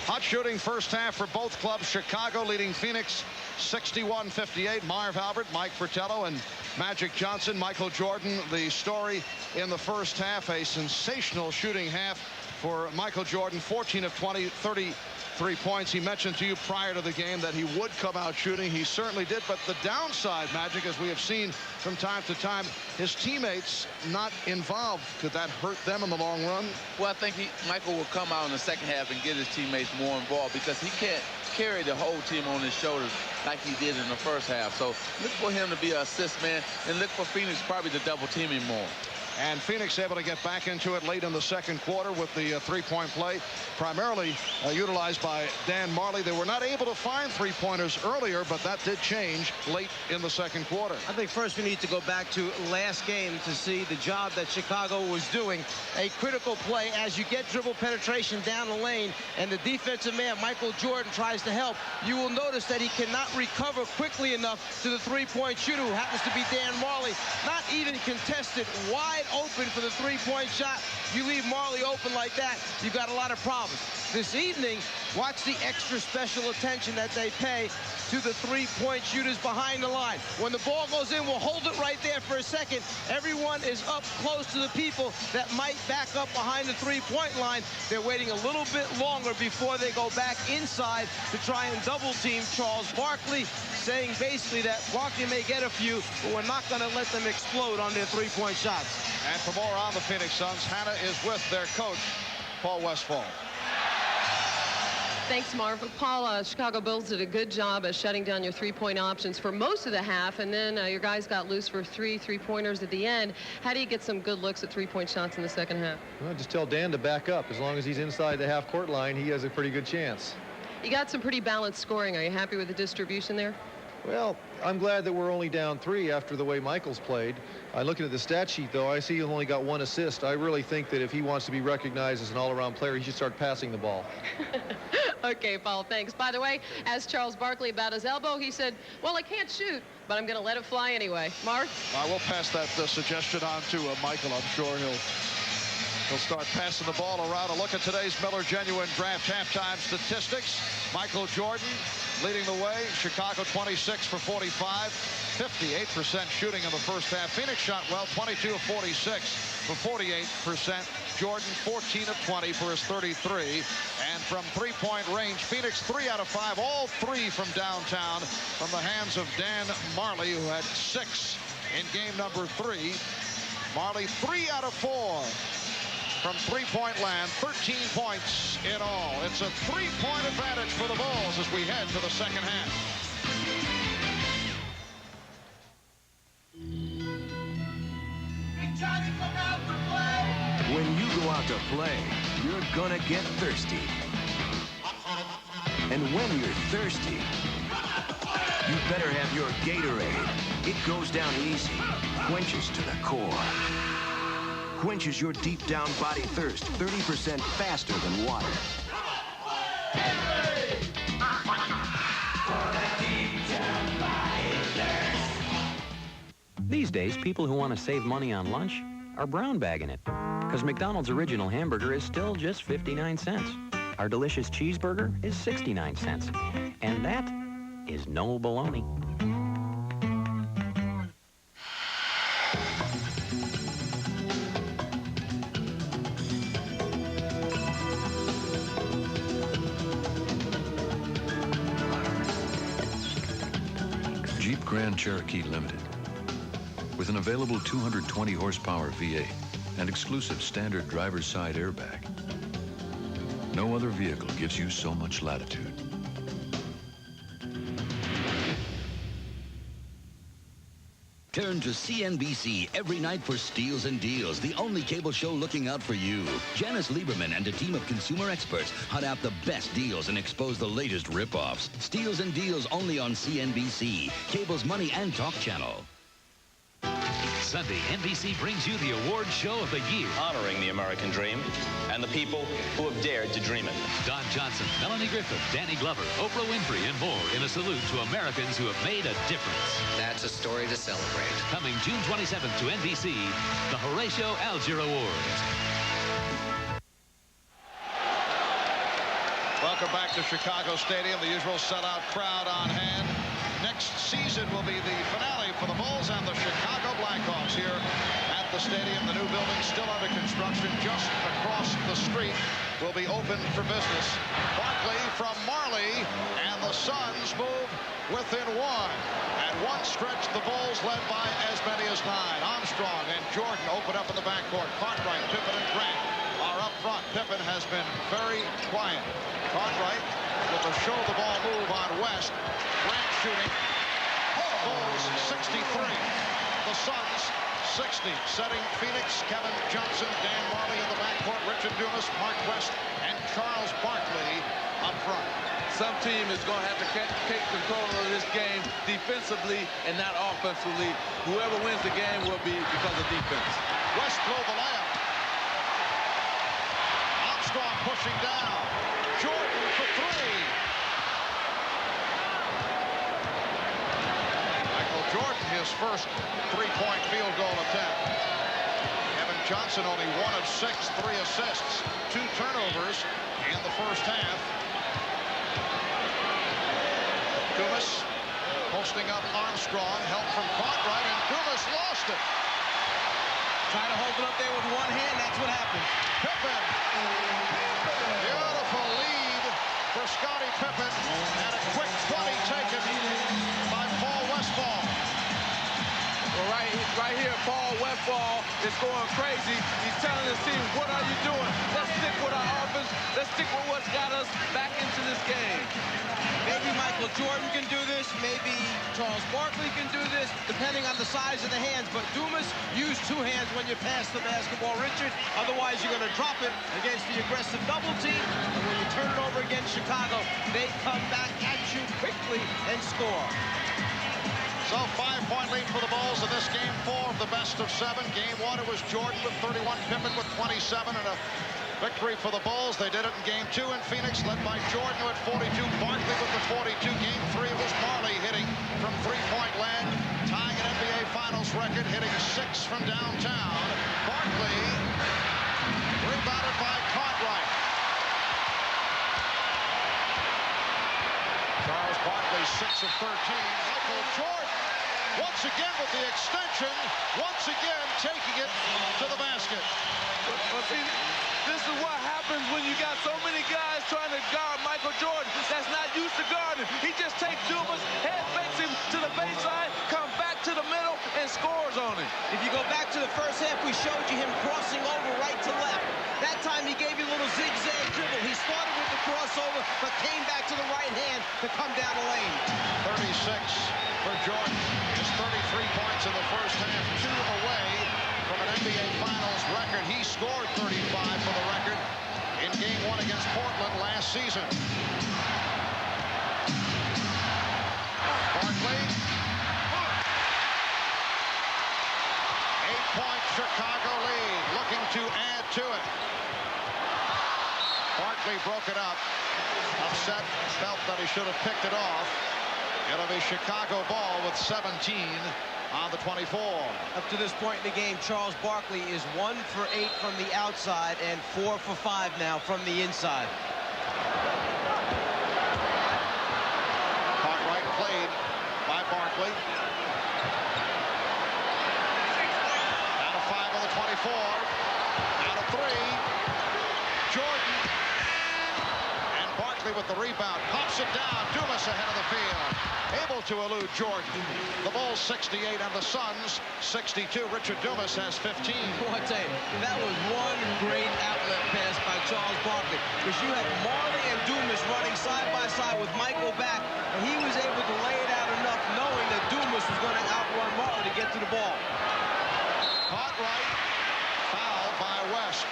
Hot shooting first half for both clubs. Chicago leading Phoenix 61-58. Marv Albert, Mike Fratello, and Magic Johnson. Michael Jordan, the story in the first half. A sensational shooting half for Michael Jordan. 14 of 20, 33 points. He mentioned to you prior to the game that he would come out shooting. He certainly did. But the downside, Magic, as we have seen from time to time, his teammates not involved. Could that hurt them in the long run? Well, I think Michael will come out in the second half and get his teammates more involved because he can't carry the whole team on his shoulders like he did in the first half. So look for him to be an assist man and look for Phoenix probably to double team him more. And Phoenix able to get back into it late in the second quarter with the three-point play, primarily utilized by Dan Marley. They were not able to find three-pointers earlier, but that did change late in the second quarter. I think first we need to go back to last game to see the job that Chicago was doing. A critical play as you get dribble penetration down the lane and the defensive man, Michael Jordan, tries to help. You will notice that he cannot recover quickly enough to the three-point shooter, who happens to be Dan Marley. Not even contested, wide open for the three-point shot. You leave Marley open like that, you've got a lot of problems. This evening, watch the extra special attention that they pay to the three-point shooters behind the line. When the ball goes in, we'll hold it right there for a second. Everyone is up close to the people that might back up behind the three-point line. They're waiting a little bit longer before they go back inside to try and double-team Charles Barkley, saying basically that Barkley may get a few, but we're not going to let them explode on their three-point shots. And for more on the Phoenix Suns, Hannah is with their coach, Paul Westphal. Thanks, Marv. Paul, Chicago Bulls did a good job at shutting down your three-point options for most of the half, and then your guys got loose for three-pointers at the end. How do you get some good looks at three-point shots in the second half? Well, just tell Dan to back up. As long as he's inside the half-court line, he has a pretty good chance. You got some pretty balanced scoring. Are you happy with the distribution there? Well, I'm glad that we're only down 3 after the way Michael's played. Looking at the stat sheet, though, I see he only got 1 assist. I really think that if he wants to be recognized as an all-around player, he should start passing the ball. Okay, Paul, thanks. By the way, asked Charles Barkley about his elbow. He said, well, I can't shoot, but I'm going to let it fly anyway. Mark? I will pass that suggestion on to Michael. I'm sure he'll start passing the ball around. A look at today's Miller Genuine Draft halftime statistics. Michael Jordan leading the way. Chicago 26 for 45. 58% shooting in the first half. Phoenix shot well, 22 of 46 for 48%. Jordan 14 of 20 for his 33. And from three-point range, Phoenix 3 out of 5, all 3 from downtown, from the hands of Dan Marley, who had 6 in game number 3. Marley 3 out of 4 from three-point land, 13 points in all. It's a 3-point advantage for the Bulls as we head to the second half. When you go out to play, you're gonna get thirsty. And when you're thirsty, you better have your Gatorade. It goes down easy, quenches to the core. Quenches your deep down body thirst 30% faster than water. These days, people who want to save money on lunch are brown bagging it, because McDonald's original hamburger is still just 59 cents. Our delicious cheeseburger is 69 cents. And that is no baloney. Jeep Grand Cherokee Limited. With an available 220 horsepower V8 and exclusive standard driver's side airbag. No other vehicle gives you so much latitude. Turn to CNBC every night for Steals and Deals, the only cable show looking out for you. Janice Lieberman and a team of consumer experts hunt out the best deals and expose the latest rip-offs. Steals and Deals only on CNBC, cable's money and talk channel. Sunday, NBC brings you the award show of the year. Honoring the American dream and the people who have dared to dream it. Don Johnson, Melanie Griffith, Danny Glover, Oprah Winfrey, and more in a salute to Americans who have made a difference. That's a story to celebrate. Coming June 27th to NBC, the Horatio Alger Awards. Welcome back to Chicago Stadium. The usual sellout crowd on hand. Next season will be the finale for the Bulls and the Chicago Blackhawks here at the stadium. The new building still under construction just across the street will be open for business. Barkley from Marley, and the Suns move within 1. At one stretch, the Bulls led by as many as 9. Armstrong and Jordan open up in the backcourt. Cartwright, Pippen, and Grant are up front. Pippen has been very quiet. Cartwright with a show the ball move on West. Grant shooting. Bulls 63. The Suns 60. Setting Phoenix, Kevin Johnson, Dan Marley in the backcourt, Richard Dumas, Mark West, and Charles Barkley up front. Some team is going to have to take control of this game defensively and not offensively. Whoever wins the game will be because of defense. West blow the layup. Armstrong pushing down. Jordan for 3. Michael Jordan, his first three-point field goal attempt. Kevin Johnson only 1 of 6, 3 assists, 2 turnovers in the first half. Dumas posting up Armstrong, help from Cartwright, and Dumas lost it. Trying to hold it up there with one hand, that's what happened. Pippen. Beautiful lead for Scottie Pippen, and a quick 20 taken by Paul Westphal. Well, right here, Paul Westphal is going crazy. He's telling his team, what are you doing? Let's stick with our offense. Let's stick with what's got us back into this game. Maybe Michael Jordan can do this. Maybe Charles Barkley can do this, depending on the size of the hands. But Dumas, use 2 hands when you pass the basketball, Richard. Otherwise, you're going to drop it against the aggressive double team. And when you turn it over against Chicago, they come back at you quickly and score. So 5-point lead for the Bulls in this game 4 of the best of 7. Game 1, it was Jordan with 31, Pippen with 27, and a victory for the Bulls. They did it in game 2 in Phoenix, led by Jordan who had 42, Barkley with the 42. Game 3, it was Marley hitting from three-point land, tying an NBA Finals record, hitting 6 from downtown. Barkley rebounded by Cartwright. Charles Barkley, 6 of 13. Michael Jordan, once again with the extension, once again taking it to the basket. But see, this is what happens when you got so many guys trying to guard Michael Jordan that's not used to guarding. He just takes Dumas, head fakes him to the baseline, comes back to the middle, and scores on him. If you go back to the first half, we showed you him crossing over right to left. That time he gave you a little zigzag dribble. He started with the crossover, but came back to the right hand to come down the lane. 36 for Jordan. Just 33 points in the first half, 2 away from an NBA Finals record. He scored 35 for the record in game 1 against Portland last season. Barkley. 8-point Chicago lead, looking to add to it. Barkley broke it up. Upset, felt that he should have picked it off. It'll be Chicago ball with 17 on the 24. Up to this point in the game, Charles Barkley is 1 for 8 from the outside and 4 for 5 now from the inside. Cartwright played by Barkley. Down to 5 on the 24. Down to 3. Jordan. And Barkley with the rebound. Pops it down. Dumas ahead of the field. Able to elude Jordan. The Bulls 68 and the Suns 62. Richard Dumas has 15. I tell you, that was one great outlet pass by Charles Barkley, because you had Marley and Dumas running side by side with Michael back, and he was able to lay it out enough knowing that Dumas was going to outrun Marley to get to the ball. Cartwright fouled by West.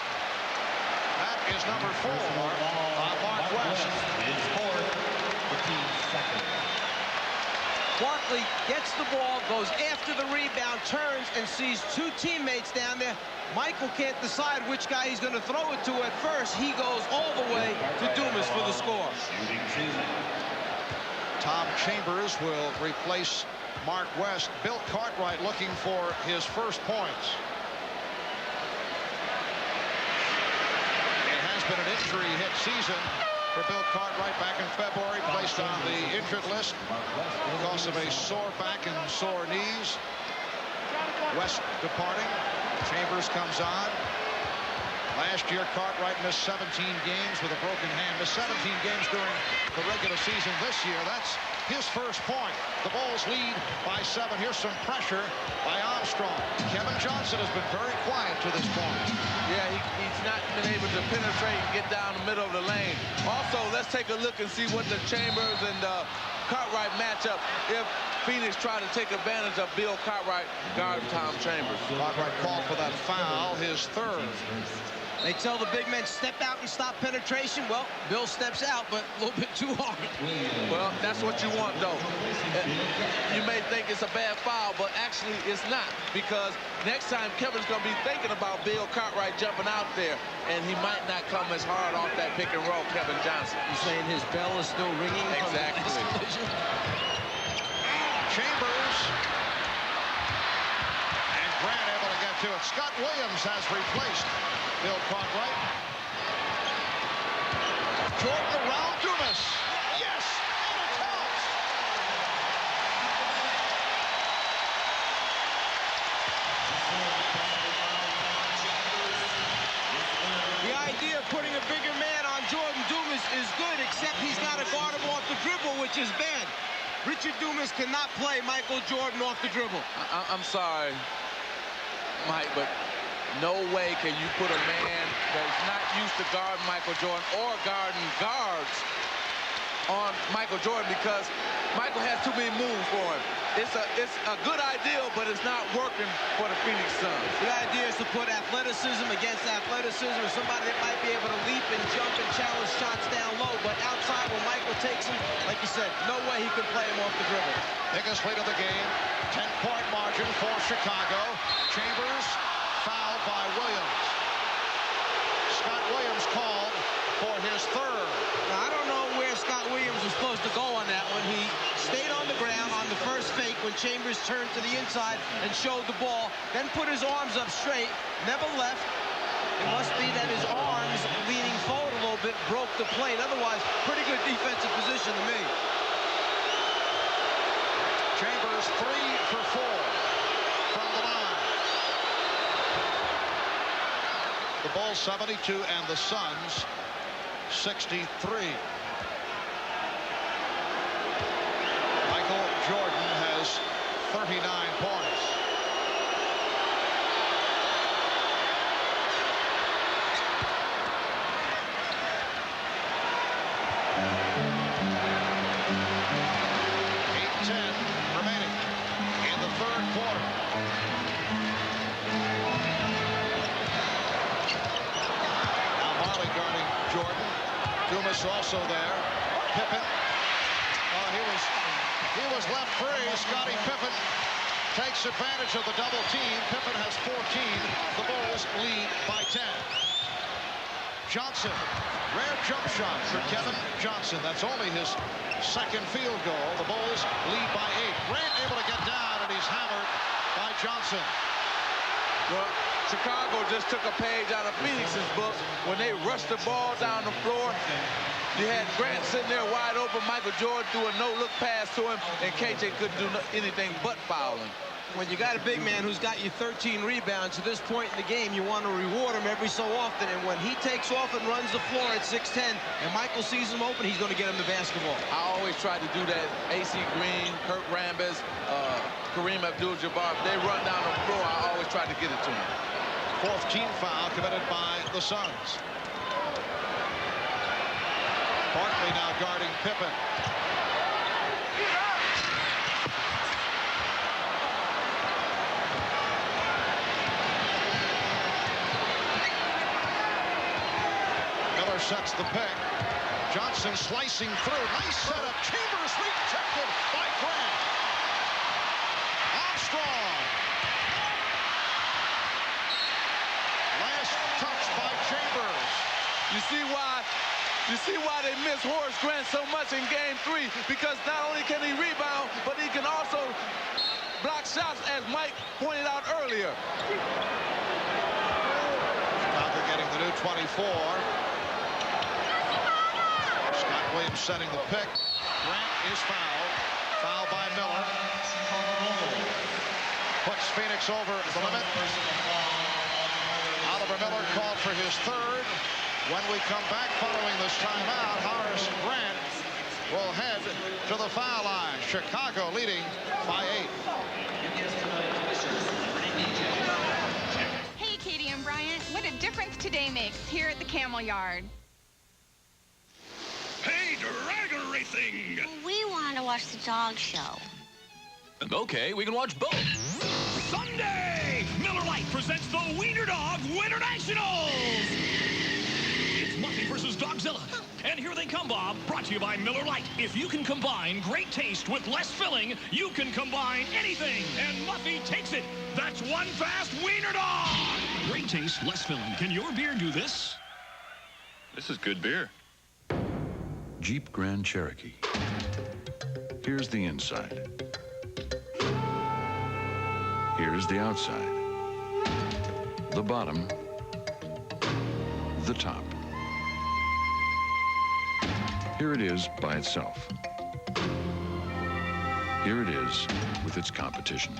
That is number 4 on Mark West. It's 4 for team second. Barkley gets the ball, goes after the rebound, turns and sees 2 teammates down there. Michael can't decide which guy he's going to throw it to at first. He goes all the way to Dumas for the score. Tom Chambers will replace Mark West. Bill Cartwright looking for his first points. It has been an injury-hit season for Bill Cartwright. Back in February, placed on the injured list because of a sore back and sore knees. West departing. Chambers comes on. Last year, Cartwright missed 17 games with a broken hand. Missed 17 games during the regular season this year. That's his first point. The Bulls lead by 7. Here's some pressure by Armstrong. Kevin Johnson has been very quiet to this point. Yeah, he's not been able to penetrate and get down the middle of the lane. Also, let's take a look and see what the Chambers and Cartwright matchup if Phoenix try to take advantage of Bill Cartwright guarding Tom Chambers. Cartwright called for that foul, his 3rd. They tell the big men, step out and stop penetration. Well, Bill steps out, but a little bit too hard. Well, that's what you want, though. You may think it's a bad foul, but actually it's not, because next time Kevin's going to be thinking about Bill Cartwright jumping out there, and he might not come as hard off that pick and roll, Kevin Johnson. You're saying his bell is still ringing? Exactly. Chambers. And Grant able to get to it. Scott Williams has replaced Bill Cartwright. Jordan around Dumas. Yes! And it counts! The idea of putting a bigger man on Jordan Dumas is good, except he's got to guard him off the dribble, which is bad. Richard Dumas cannot play Michael Jordan off the dribble. I'm sorry, Mike, but no way can you put a man that's not used to guarding Michael Jordan or guarding guards on Michael Jordan, because Michael has too many moves for him. it's a good idea, but it's not working for the Phoenix Suns. The idea is to put athleticism against athleticism, or somebody that might be able to leap and jump and challenge shots down low. But outside, when Michael takes him, like you said, no way he can play him off the dribble. Biggest lead of the game, 10-point margin for Chicago. Chambers fouled by Williams. Scott Williams called for his third. Now, I don't know where Scott Williams was supposed to go on that one. He stayed on the ground on the first fake when Chambers turned to the inside and showed the ball, then put his arms up straight, never left. It must be that his arms leaning forward a little bit broke the plate. Otherwise, pretty good defensive position to me. Chambers 3 for 4 from the line. The Bulls 72 and the Suns 63. Michael Jordan has 39 points. Also there, Pippen. Oh, he was left free. Scottie Pippen takes advantage of the double team. Pippen has 14. The Bulls lead by 10. Johnson, rare jump shot for Kevin Johnson. That's only his second field goal. The Bulls lead by 8. Grant able to get down, and he's hammered by Johnson. Well, Chicago just took a page out of Phoenix's book when they rushed the ball down the floor. You had Grant sitting there wide open. Michael Jordan threw a no-look pass to him, and KJ couldn't do anything but fouling. When you got a big man who's got you 13 rebounds at this point in the game, you want to reward him every so often. And when he takes off and runs the floor at 6'10", and Michael sees him open, he's going to get him the basketball. I always try to do that. A.C. Green, Kurt Rambis, Kareem Abdul-Jabbar, if they run down the floor, I always try to get it to them. Fourth team foul committed by the Suns. Barkley now guarding Pippen. Miller sets the pick. Johnson slicing through. Nice setup. Chambers rejected by Grant. Armstrong. Last touch by Chambers. You see why they miss Horace Grant so much in Game 3, because not only can he rebound, but he can also block shots, as Mike pointed out earlier. Chicago getting the new 24. Scott Williams setting the pick. Grant is fouled. Foul by Miller. Puts Phoenix over the limit. Oliver Miller called for his third. When we come back following this timeout, Horace Grant will head to the foul line. Chicago leading by 8. Hey, Katie and Bryant, what a difference today makes here at the Camel Yard. Hey, dragon racing! We want to watch the dog show. Okay, we can watch both. Sunday! Miller Lite presents the Wiener Dog Winter Nationals! It's Muffy versus Dogzilla. And here they come, Bob. Brought to you by Miller Lite. If you can combine great taste with less filling, you can combine anything. And Muffy takes it. That's one fast Wiener Dog! Great taste, less filling. Can your beer do this? This is good beer. Jeep Grand Cherokee. Here's the inside. Here's the outside. The bottom. The top. Here it is by itself. Here it is with its competition.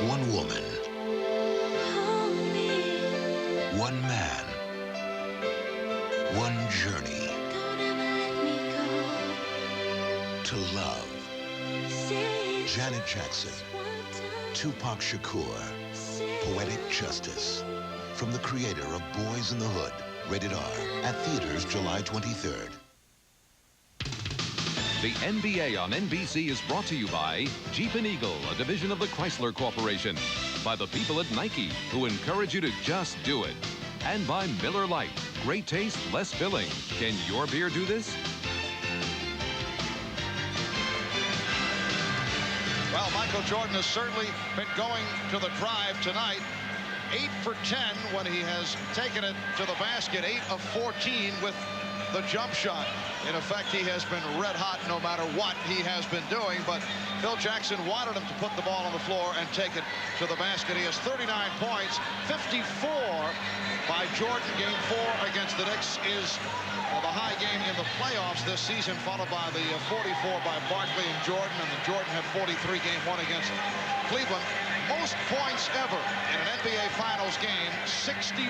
One woman. One man. One journey. To love. Janet Jackson. Tupac Shakur, Poetic Justice. From the creator of Boys in the Hood, rated R, at theaters July 23rd. The NBA on NBC is brought to you by Jeep and Eagle, a division of the Chrysler Corporation. By the people at Nike, who encourage you to just do it. And by Miller Lite. Great taste, less filling. Can your beer do this? Well, Michael Jordan has certainly been going to the drive tonight. 8 for 10 when he has taken it to the basket. 8 of 14 with the jump shot. In effect, he has been red hot no matter what he has been doing, but Phil Jackson wanted him to put the ball on the floor and take it to the basket. He has 39 points. 54 by Jordan. Game 4 against the Knicks is the high game in the playoffs this season, followed by the 44 by Barkley and Jordan, and the Jordan had 43 game 1 against Cleveland. Most points ever in an NBA Finals game, 61.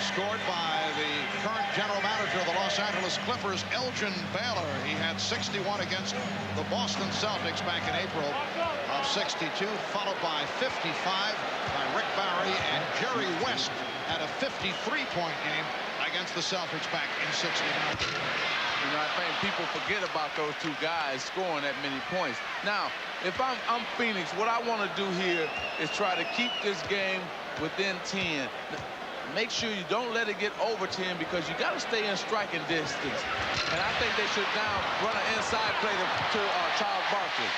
Scored by the current general manager of the Los Angeles Clippers, Elgin Baylor. He had 61 against the Boston Celtics back in April of 62, followed by 55 by Rick Barry, and Jerry West had a 53-point game against the Celtics back in 69. You know, I think people forget about those two guys scoring that many points. Now, if I'm Phoenix, what I want to do here is try to keep this game within 10. Make sure you don't let it get over 10 because you got to stay in striking distance. And I think they should now run an inside play to Charles Barkley.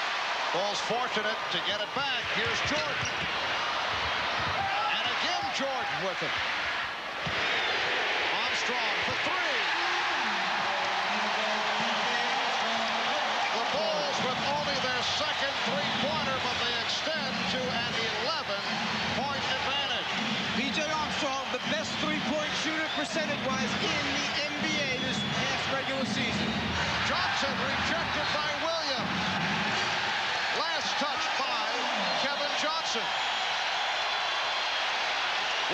Bulls fortunate to get it back. Here's Jordan. And again, Jordan with it. Armstrong for 3. The Bulls with only their second three-pointer, but they extend to an 11-point advantage. B.J. Armstrong, the best three-point shooter percentage-wise in the NBA this past regular season. Johnson rejected by Williams. Last touch by Kevin Johnson.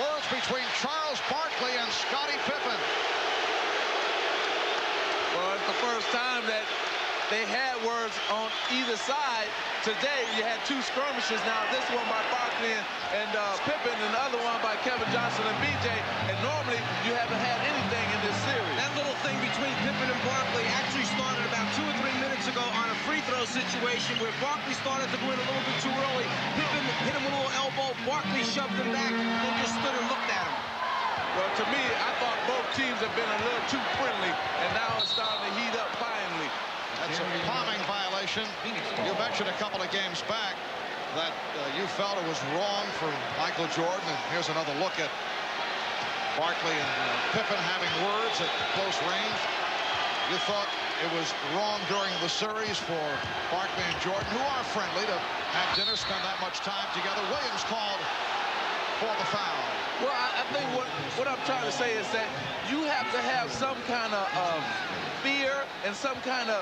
Words between Charles Barkley and Scottie Pippen. Well, it's the first time that they had words on either side. Today, you had 2 skirmishes. Now, this one by Barkley and Pippen, and the other one by Kevin Johnson and B.J. And normally, you haven't had anything in this series. That little thing between Pippen and Barkley actually started about 2 or 3 minutes ago on a free throw situation where Barkley started to win a little bit too early. Pippen hit him with a little elbow. Barkley shoved him back and just stood and looked at him. Well, to me, I thought both teams have been a little too friendly, and now it's starting to heat up finally. That's a palming violation. You mentioned a couple of games back that you felt it was wrong for Michael Jordan. And here's another look at Barkley and Pippen having words at close range. You thought it was wrong during the series for Barkley and Jordan, who are friendly, to have dinner, spend that much time together. Williams called for the foul. Well, I think what I'm trying to say is that you have to have some kind of fear and some kind of,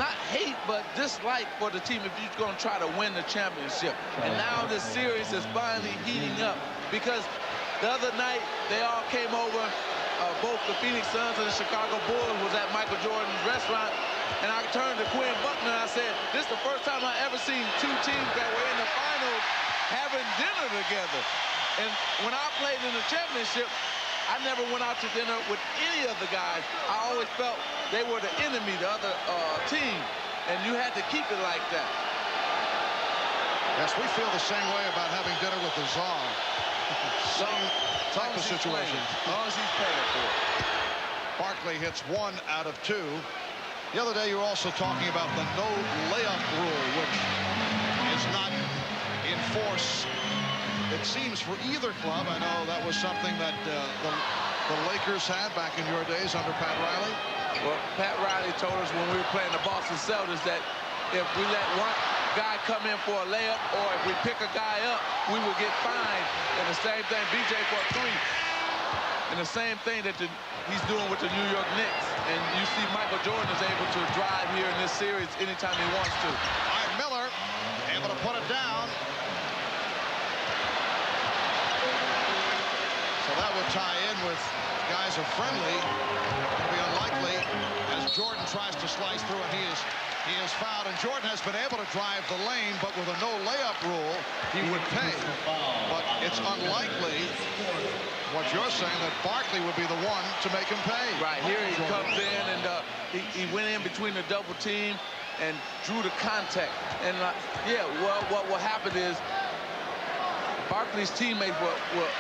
not hate, but dislike for the team if you're going to try to win the championship. And now this series is finally heating up because the other night they all came over, both the Phoenix Suns and the Chicago Bulls was at Michael Jordan's restaurant, and I turned to Quinn Buckner and I said, this is the first time I ever seen 2 teams that were in the finals having dinner together. And when I played in the championship, I never went out to dinner with any of the guys. I always felt they were the enemy, the other team, and you had to keep it like that. Yes, we feel the same way about having dinner with the Czar. Same type of situation. As long as he's paying for it. Barkley hits 1 out of 2. The other day you were also talking about the no layup rule, which is not in force, it seems, for either club. I know that was something that the Lakers had back in your days under Pat Riley. Well, Pat Riley told us when we were playing the Boston Celtics that if we let one guy come in for a layup or if we pick a guy up, we would get fined. And the same thing, BJ for a 3. And the same thing that he's doing with the New York Knicks. And you see Michael Jordan is able to drive here in this series anytime he wants to. All right, Miller able to put it down. So that would tie in with guys are friendly. It would be unlikely as as Jordan tries to slice through, and he is fouled. And Jordan has been able to drive the lane, but with a no layup rule, he would pay. But it's unlikely, what you're saying, that Barkley would be the one to make him pay. Right, here he comes in, and he went in between the double team and drew the contact. And yeah, well, what will happen is Barkley's teammates will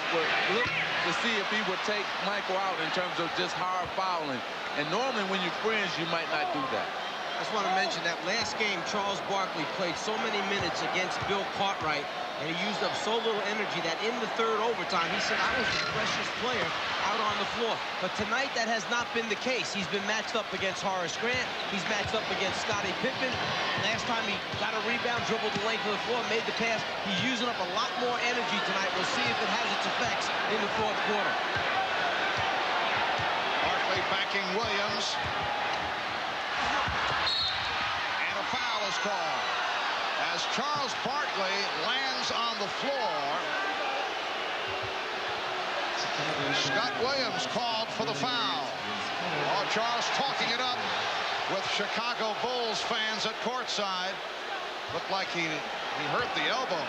look to see if he would take Michael out in terms of just hard fouling. And normally when you're friends, you might not do that. I just want to mention that last game, Charles Barkley played so many minutes against Bill Cartwright, and he used up so little energy that in the third overtime, he said, I was the freshest player out on the floor. But tonight, that has not been the case. He's been matched up against Horace Grant. He's matched up against Scottie Pippen. Last time he got a rebound, dribbled the length of the floor, made the pass. He's using up a lot more energy tonight. We'll see if it has its effects in the fourth quarter. Barkley backing Williams. And a foul is called as Charles Barkley lands on the floor. Scott Williams called for the foul. Oh, Charles talking it up with Chicago Bulls fans at courtside. Looked like he hurt the elbow.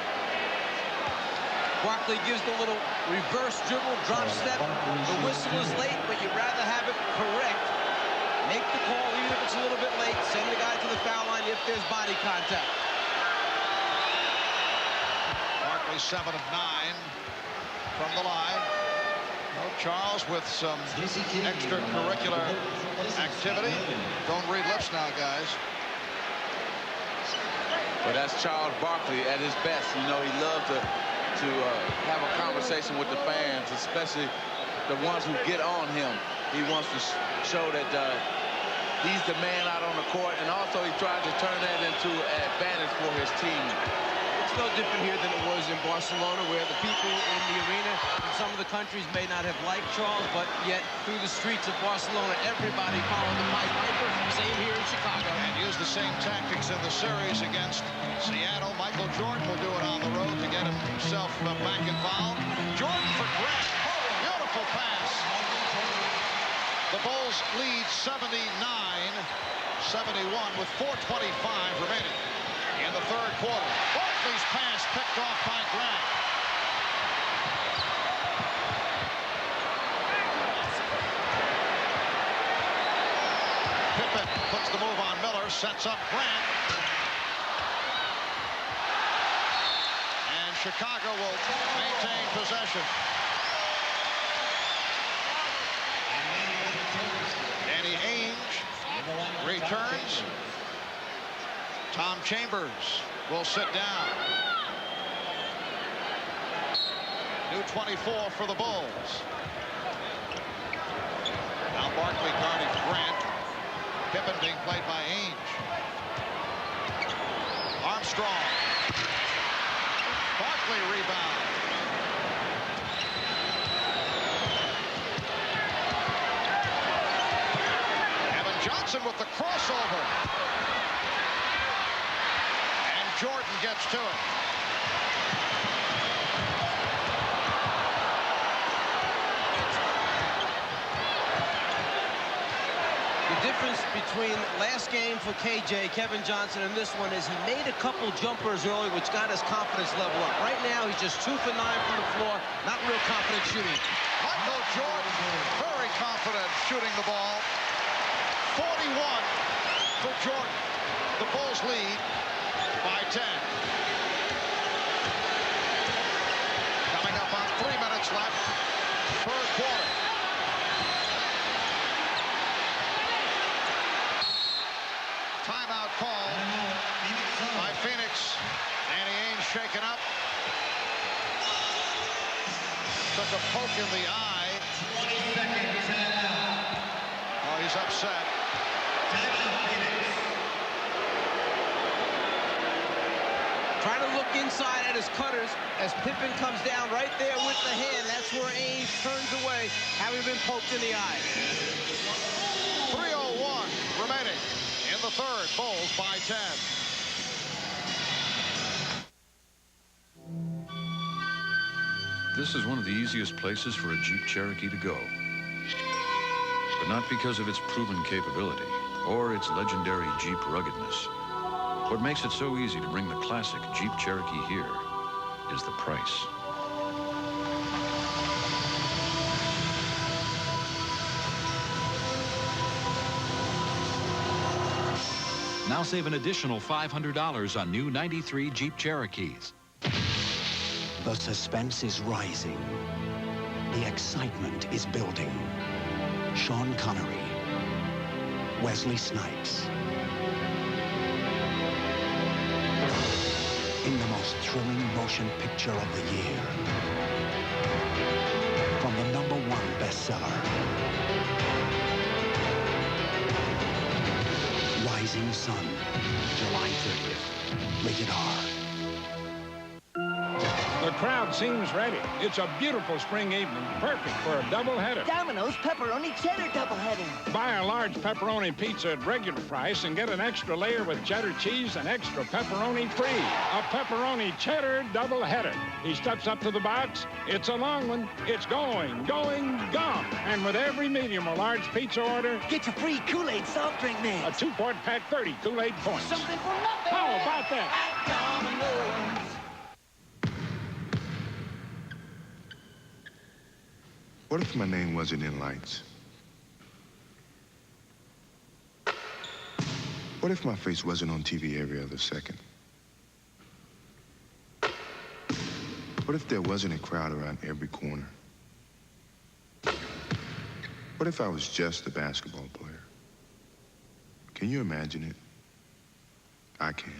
Barkley gives the little reverse dribble, drop step. The whistle is late, but you'd rather have it correct. Make the call, even if it's a little bit late. Send the guy to the foul line if there's body contact. Barkley 7 of 9 from the line. Well, Charles with some extracurricular activity. Don't read lips now, guys. Well, that's Charles Barkley at his best. You know, he loves to have a conversation with the fans, especially the ones who get on him. He wants to show that he's the man out on the court, and also he tries to turn that into an advantage for his team. It's no different here than it was in Barcelona, where the people in the arena in some of the countries may not have liked Charles, but yet through the streets of Barcelona, everybody followed the Pied Piper. Same here in Chicago. And used the same tactics in the series against Seattle. Michael Jordan will do it on the road to get himself back involved. Jordan for Grant. Beautiful pass. The Bulls lead 79-71 with 4:25 remaining in the third quarter. Barkley's pass picked off by Grant. Pippen puts the move on Miller, sets up Grant. And Chicago will maintain possession. Danny Ainge returns. Tom Chambers will sit down. New 24 for the Bulls. Now Barkley guarding Grant. Pippen being played by Ainge. Armstrong. Barkley rebound. Evan Johnson with the crossover. And Jordan gets to it. The difference between last game for KJ, Kevin Johnson, and this one is he made a couple jumpers early, which got his confidence level up. Right now, he's just 2 for 9 from the floor. Not real confident shooting. Michael Jordan, very confident shooting the ball. 41 for Jordan. The Bulls lead by 10. Coming up on 3 minutes left, third quarter. Timeout call by Phoenix. Danny Ainge shaken up. Took a poke in the eye. Oh, he's upset. Trying to look inside at his cutters as Pippen comes down right there with the hand. That's where Ainge turns away, having been poked in the eye. 3:01 remaining in the third. Bulls by 10. This is one of the easiest places for a Jeep Cherokee to go. But not because of its proven capability. or its legendary Jeep ruggedness. What makes it so easy to bring the classic Jeep Cherokee here is the price. Now save an additional $500 on new 93 Jeep Cherokees. The suspense is rising. The excitement is building. Sean Connery, Wesley Snipes. In the most thrilling motion picture of the year. From the #1 bestseller. Rising Sun, July 30th. Rated R. The crowd seems ready. It's a beautiful spring evening, perfect for a doubleheader. Domino's pepperoni cheddar doubleheader. Buy a large pepperoni pizza at regular price and get an extra layer with cheddar cheese and extra pepperoni free. A pepperoni cheddar doubleheader. He steps up to the box. It's a long one. It's going, gone. And with every medium or large pizza order, get your free Kool-Aid soft drink mix. A 2-quart pack, 30 Kool-Aid points. Something for nothing. How about that? At Domino's. What if my name wasn't in lights? What if my face wasn't on TV every other second? What if there wasn't a crowd around every corner? What if I was just a basketball player? Can you imagine it? I can.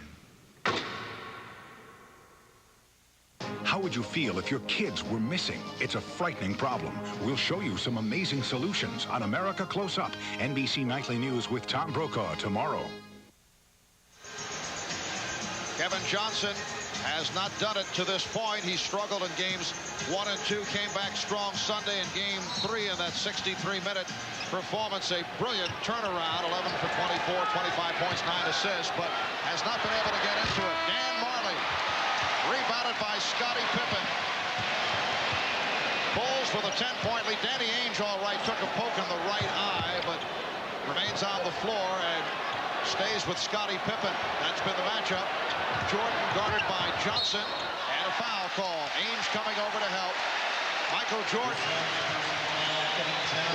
How would you feel if your kids were missing? It's a frightening problem. We'll show you some amazing solutions on America Close Up, NBC Nightly News with Tom Brokaw tomorrow. Kevin Johnson has not done it to this point. He struggled in games 1 and 2, came back strong Sunday in game 3 in that 63-minute performance. A brilliant turnaround, 11 for 24, 25 points, 9 assists, but has not been able to get into it. Dan Marley. Rebounded by Scottie Pippen. Bulls with a 10-point lead. Danny Ainge, all right, took a poke in the right eye, but remains on the floor and stays with Scottie Pippen. That's been the matchup. Jordan guarded by Johnson, and a foul call. Ainge coming over to help. Michael Jordan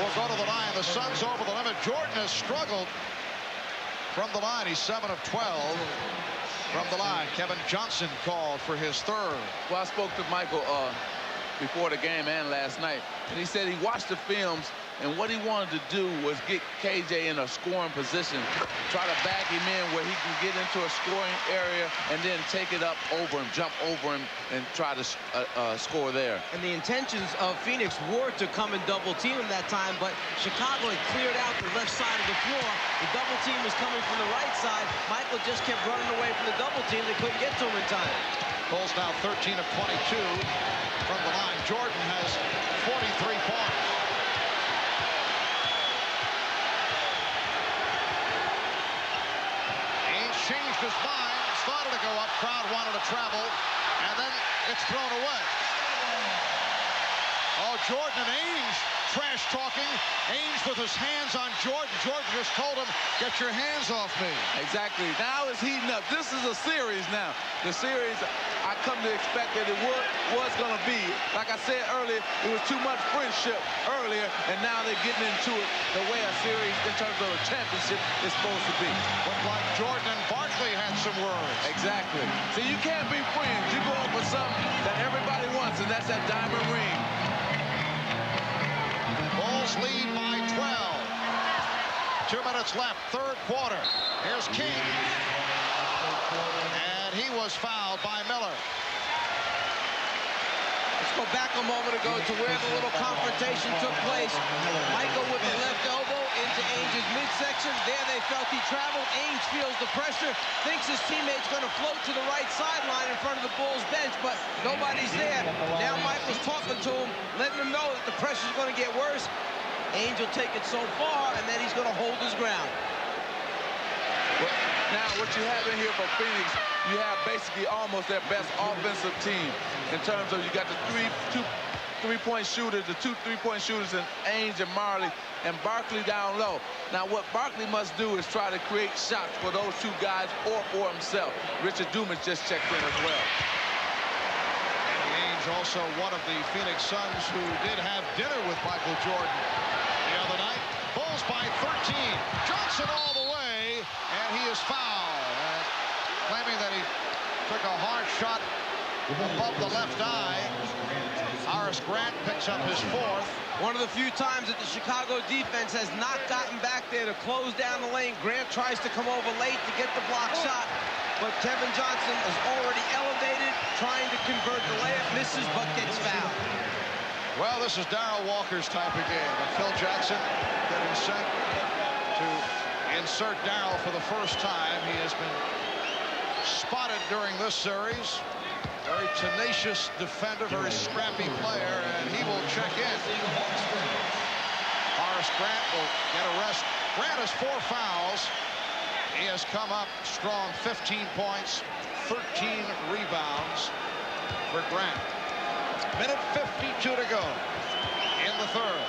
will go to the line. The Suns over the limit. Jordan has struggled from the line. He's 7 of 12. From the line, Kevin Johnson called for his third. Well, I spoke to Michael before the game and last night, and he said he watched the films, and what he wanted to do was get KJ in a scoring position, try to back him in where he can get into a scoring area and then take it up over him, jump over him, and try to score there. And the intentions of Phoenix were to come and double team him that time, but Chicago had cleared out the left side of the floor. The double team was coming from the right side. Michael just kept running away from the double team. They couldn't get to him in time. Bulls now 13 of 22 from the line. Jordan has 43 points. Ainge changed his mind, started to go up, crowd wanted to travel, and then it's thrown away. Oh, Jordan and Ainge trash talking. Ainge with his hands on Jordan. Jordan just told him, get your hands off me. Exactly. Now it's heating up. This is a series now. The series, I come to expect that it was going to be. Like I said earlier, it was too much friendship earlier, and now they're getting into it the way a series in terms of a championship is supposed to be. Looked like Jordan and Barkley had some words. Exactly. So you can't be friends. You go up for something that everybody wants, and that's that diamond ring. Bulls lead by 12. 2 minutes left, third quarter. Here's King. And he was fouled by Miller. Let's go back a moment ago to where the little confrontation took place. Michael with the left elbow into Ainge's midsection. There they felt he traveled. Ainge feels the pressure, thinks his teammate's going to float to the right sideline in front of the Bulls bench, but nobody's there. Now Michael's talking to him, letting him know that the pressure's going to get worse. Ainge will take it so far, and then he's going to hold his ground. Well, now, what you have in here for Phoenix, you have basically almost their best offensive team in terms of you got the two three-point shooters, the two three-point shooters, and Ainge and Marley, and Barkley down low. Now, what Barkley must do is try to create shots for those two guys or for himself. Richard Dumas just checked in as well. Danny Ainge, also one of the Phoenix Suns who did have dinner with Michael Jordan the other night. Bulls by 13. Johnson all the way, and he is fouled. Claiming that he took a hard shot above the left eye. Horace Grant picks up his fourth. One of the few times that the Chicago defense has not gotten back there to close down the lane. Grant tries to come over late to get the block shot, but Kevin Johnson is already elevated, trying to convert the layup, misses, but gets fouled. Well, this is Darrell Walker's type of game. And Phil Jackson getting set to insert Darrell for the first time. He has been spotted during this series. Very tenacious defender, very scrappy player, and he will check in. Horace Grant will get a rest. Grant has 4 fouls. He has come up strong, 15 points, 13 rebounds for Grant. Minute 52 to go in the third.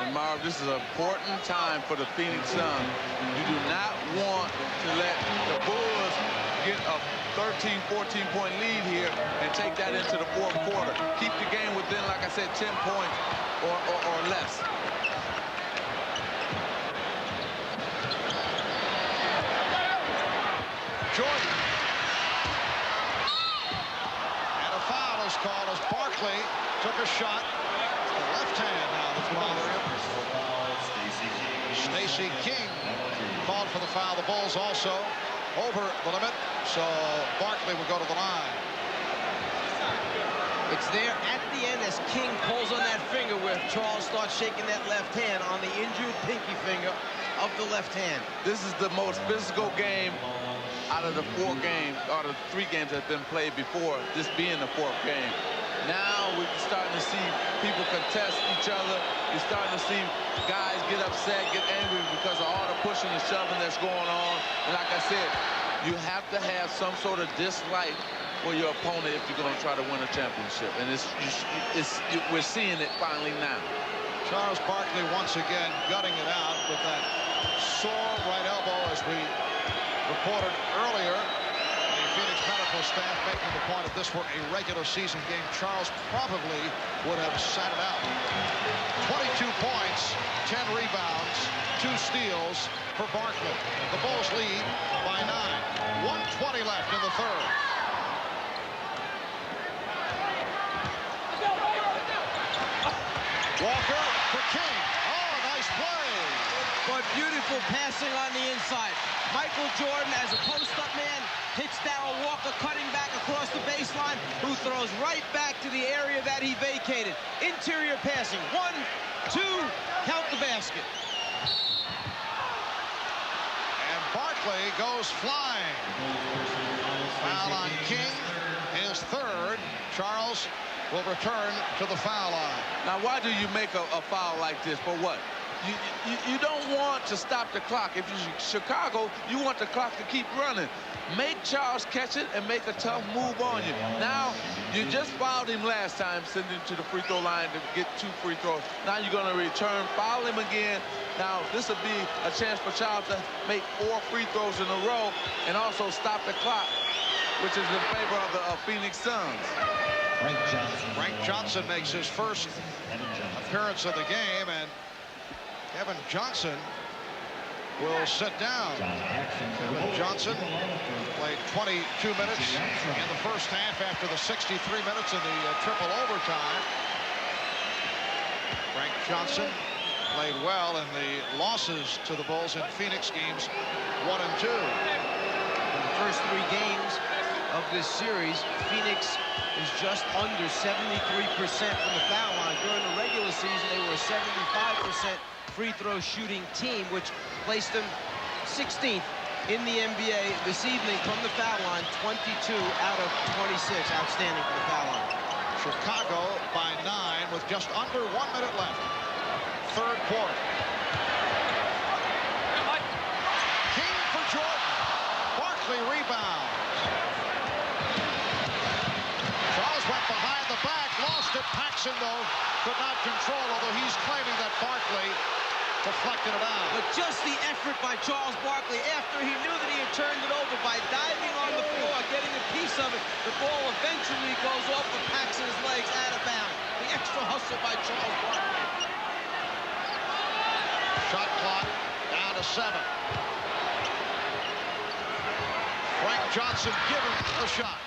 And Marv, this is an important time for the Phoenix Suns. You do not want to let the Bulls get a 13, 14-point lead here and take that into the fourth quarter. Keep the game within, like I said, 10 points or less. Jordan. And a foul is called as Barkley took a shot. It's the left hand now that's bothering him. Stacey King called for the foul. The Bulls also over the limit, so Barkley will go to the line. It's there at the end as King pulls on that finger where Charles starts shaking that left hand on the injured pinky finger of the left hand. This is the most physical game out of the 4 games, or the 3 games that have been played before, this being the 4th game. Now we're starting to see people contest each other. You're starting to see guys get upset, get angry because of all the pushing and shoving that's going on. And like I said, you have to have some sort of dislike for your opponent if you're going to try to win a championship. And we're seeing it finally now. Charles Barkley once again gutting it out with that sore right elbow, as we reported earlier. The Phoenix medical staff making the point if this were a regular season game, Charles probably would have sat it out. 22 points, 10 rebounds, 2 steals for Barkley. The Bulls lead by 9. 1:20 left in the third. Walker for King. Oh, nice play. But beautiful passing on the inside. Michael Jordan, as a post-up man, hits Darrell Walker cutting back across the baseline, who throws right back to the area that he vacated. Interior passing. 1, 2, count the basket. And Barkley goes flying. Foul on King, his third. Charles will return to the foul line. Now, why do you make a foul like this? For what? You don't want to stop the clock. If you're Chicago, you want the clock to keep running. Make Charles catch it and make a tough move on you. Now, you just fouled him last time, sending him to the free throw line to get 2 free throws. Now you're going to return, foul him again. Now, this will be a chance for Charles to make 4 free throws in a row and also stop the clock, which is in favor of the Phoenix Suns. Frank Johnson makes his first appearance of the game, and Kevin Johnson will sit down. Kevin Johnson played 22 minutes in the first half after the 63 minutes in the triple overtime. Frank Johnson played well in the losses to the Bulls in Phoenix games 1 and 2. In the first 3 games of this series, Phoenix is just under 73% from the foul line. During the regular season, they were a 75% free throw shooting team, which placed them 16th in the NBA this evening from the foul line, 22 out of 26. Outstanding from the foul line. Chicago by 9 with just under 1 minute left. Third quarter. King for Jordan. Barkley rebounds. Charles it. Paxson, though, could not control, although he's claiming that Barkley deflected it out. But just the effort by Charles Barkley after he knew that he had turned it over by diving on the floor, getting a piece of it. The ball eventually goes off of Paxson's legs out of bounds. The extra hustle by Charles Barkley. Shot clock down to 7. Frank Johnson given the shot.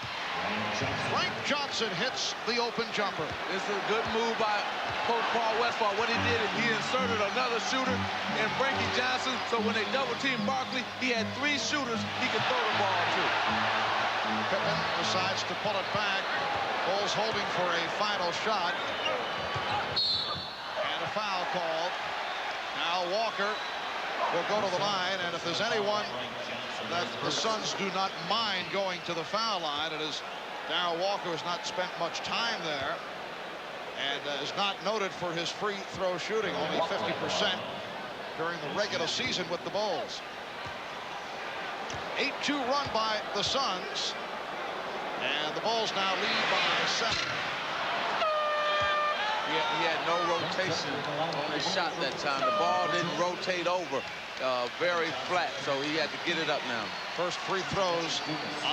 Frank Johnson hits the open jumper. It's a good move by Coach Paul Westphal. What he did is he inserted another shooter in Frankie Johnson, so when they double-teamed Barkley, he had 3 shooters he could throw the ball to. Pippen decides to pull it back. Bulls holding for a final shot. And a foul called. Now Walker will go to the line, and if there's anyone that the Suns do not mind going to the foul line, it is Darryl Walker, has not spent much time there and is not noted for his free throw shooting, only 50% during the regular season with the Bulls. 8-2 run by the Suns, and the Bulls now lead by 7. He had no rotation on his shot that time. The ball didn't rotate over. Very flat, so he had to get it up now. First free throws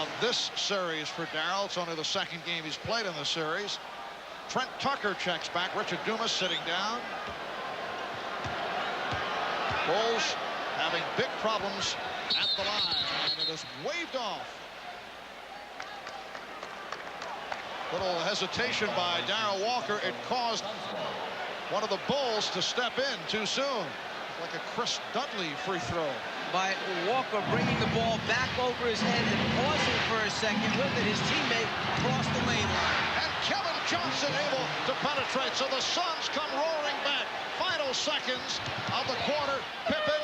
of this series for Darryl. It's only the second game he's played in the series. Trent Tucker checks back. Richard Dumas sitting down. Bulls having big problems at the line, and it is waved off. Little hesitation by Darryl Walker. It caused one of the Bulls to step in too soon. Like a Chris Dudley free throw. By Walker bringing the ball back over his head and pausing for a second, look at his teammate cross the lane line. And Kevin Johnson able to penetrate, so the Suns come roaring back. Final seconds of the quarter. Pippen.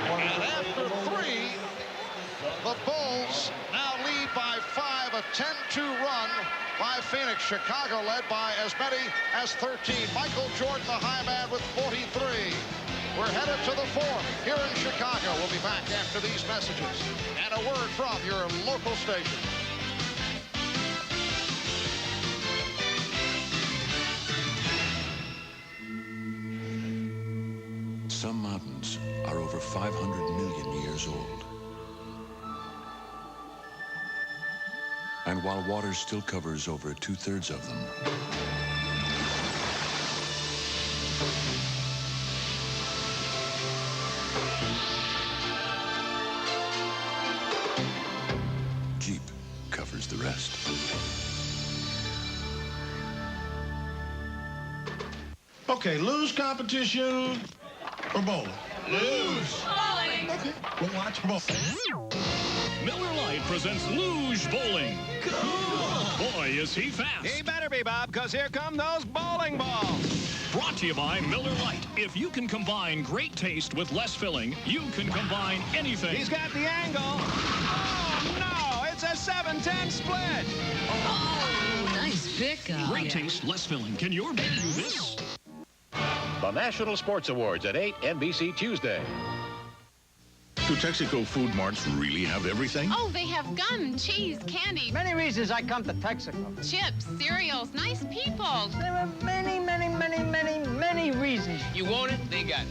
And after 3, the Bulls now lead by 5, a 10-2 run by Phoenix. Chicago led by as many as 13. Michael Jordan, the high man, with 43. We're headed to the 4th here in Chicago. We'll be back after these messages and a word from your local station. Some mountains are over 500 million years old. And while water still covers over 2/3 of them, Jeep covers the rest. Okay, luge competition or bowling? Luge. Bowling. Okay, we'll watch bowling. Miller Lite presents luge bowling. Cool. Boy, is he fast. He better be, Bob, because here come those bowling balls. Brought to you by Miller Lite. If you can combine great taste with less filling, you can combine anything. He's got the angle. Oh, no, it's a 7-10 split. Oh, nice pickup. Great taste, less filling. Can your baby do this? The National Sports Awards at 8, NBC Tuesday. Do Texaco food marts really have everything? Oh, they have gum, cheese, candy. Many reasons I come to Texaco. Chips, cereals, nice people. There are many reasons. You want it, they got it.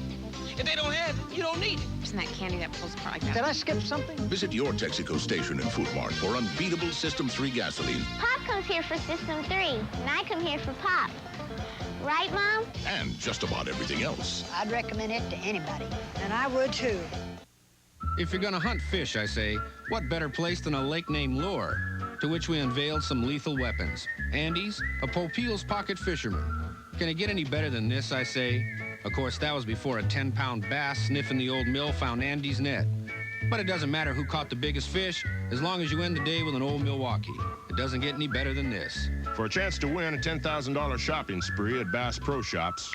If they don't have it, you don't need it. Isn't that candy that pulls apart like that? Did I skip something? Visit your Texaco station and food mart for unbeatable System 3 gasoline. Pop comes here for System 3, and I come here for Pop. Right, Mom? And just about everything else. I'd recommend it to anybody. And I would, too. If you're gonna hunt fish, I say, what better place than a lake named Lure, to which we unveiled some lethal weapons. Andy's, a Popeil's pocket fisherman. Can it get any better than this, I say? Of course, that was before a 10-pound bass sniffing the old mill found Andy's net. But it doesn't matter who caught the biggest fish, as long as you end the day with an old Milwaukee. It doesn't get any better than this. For a chance to win a $10,000 shopping spree at Bass Pro Shops,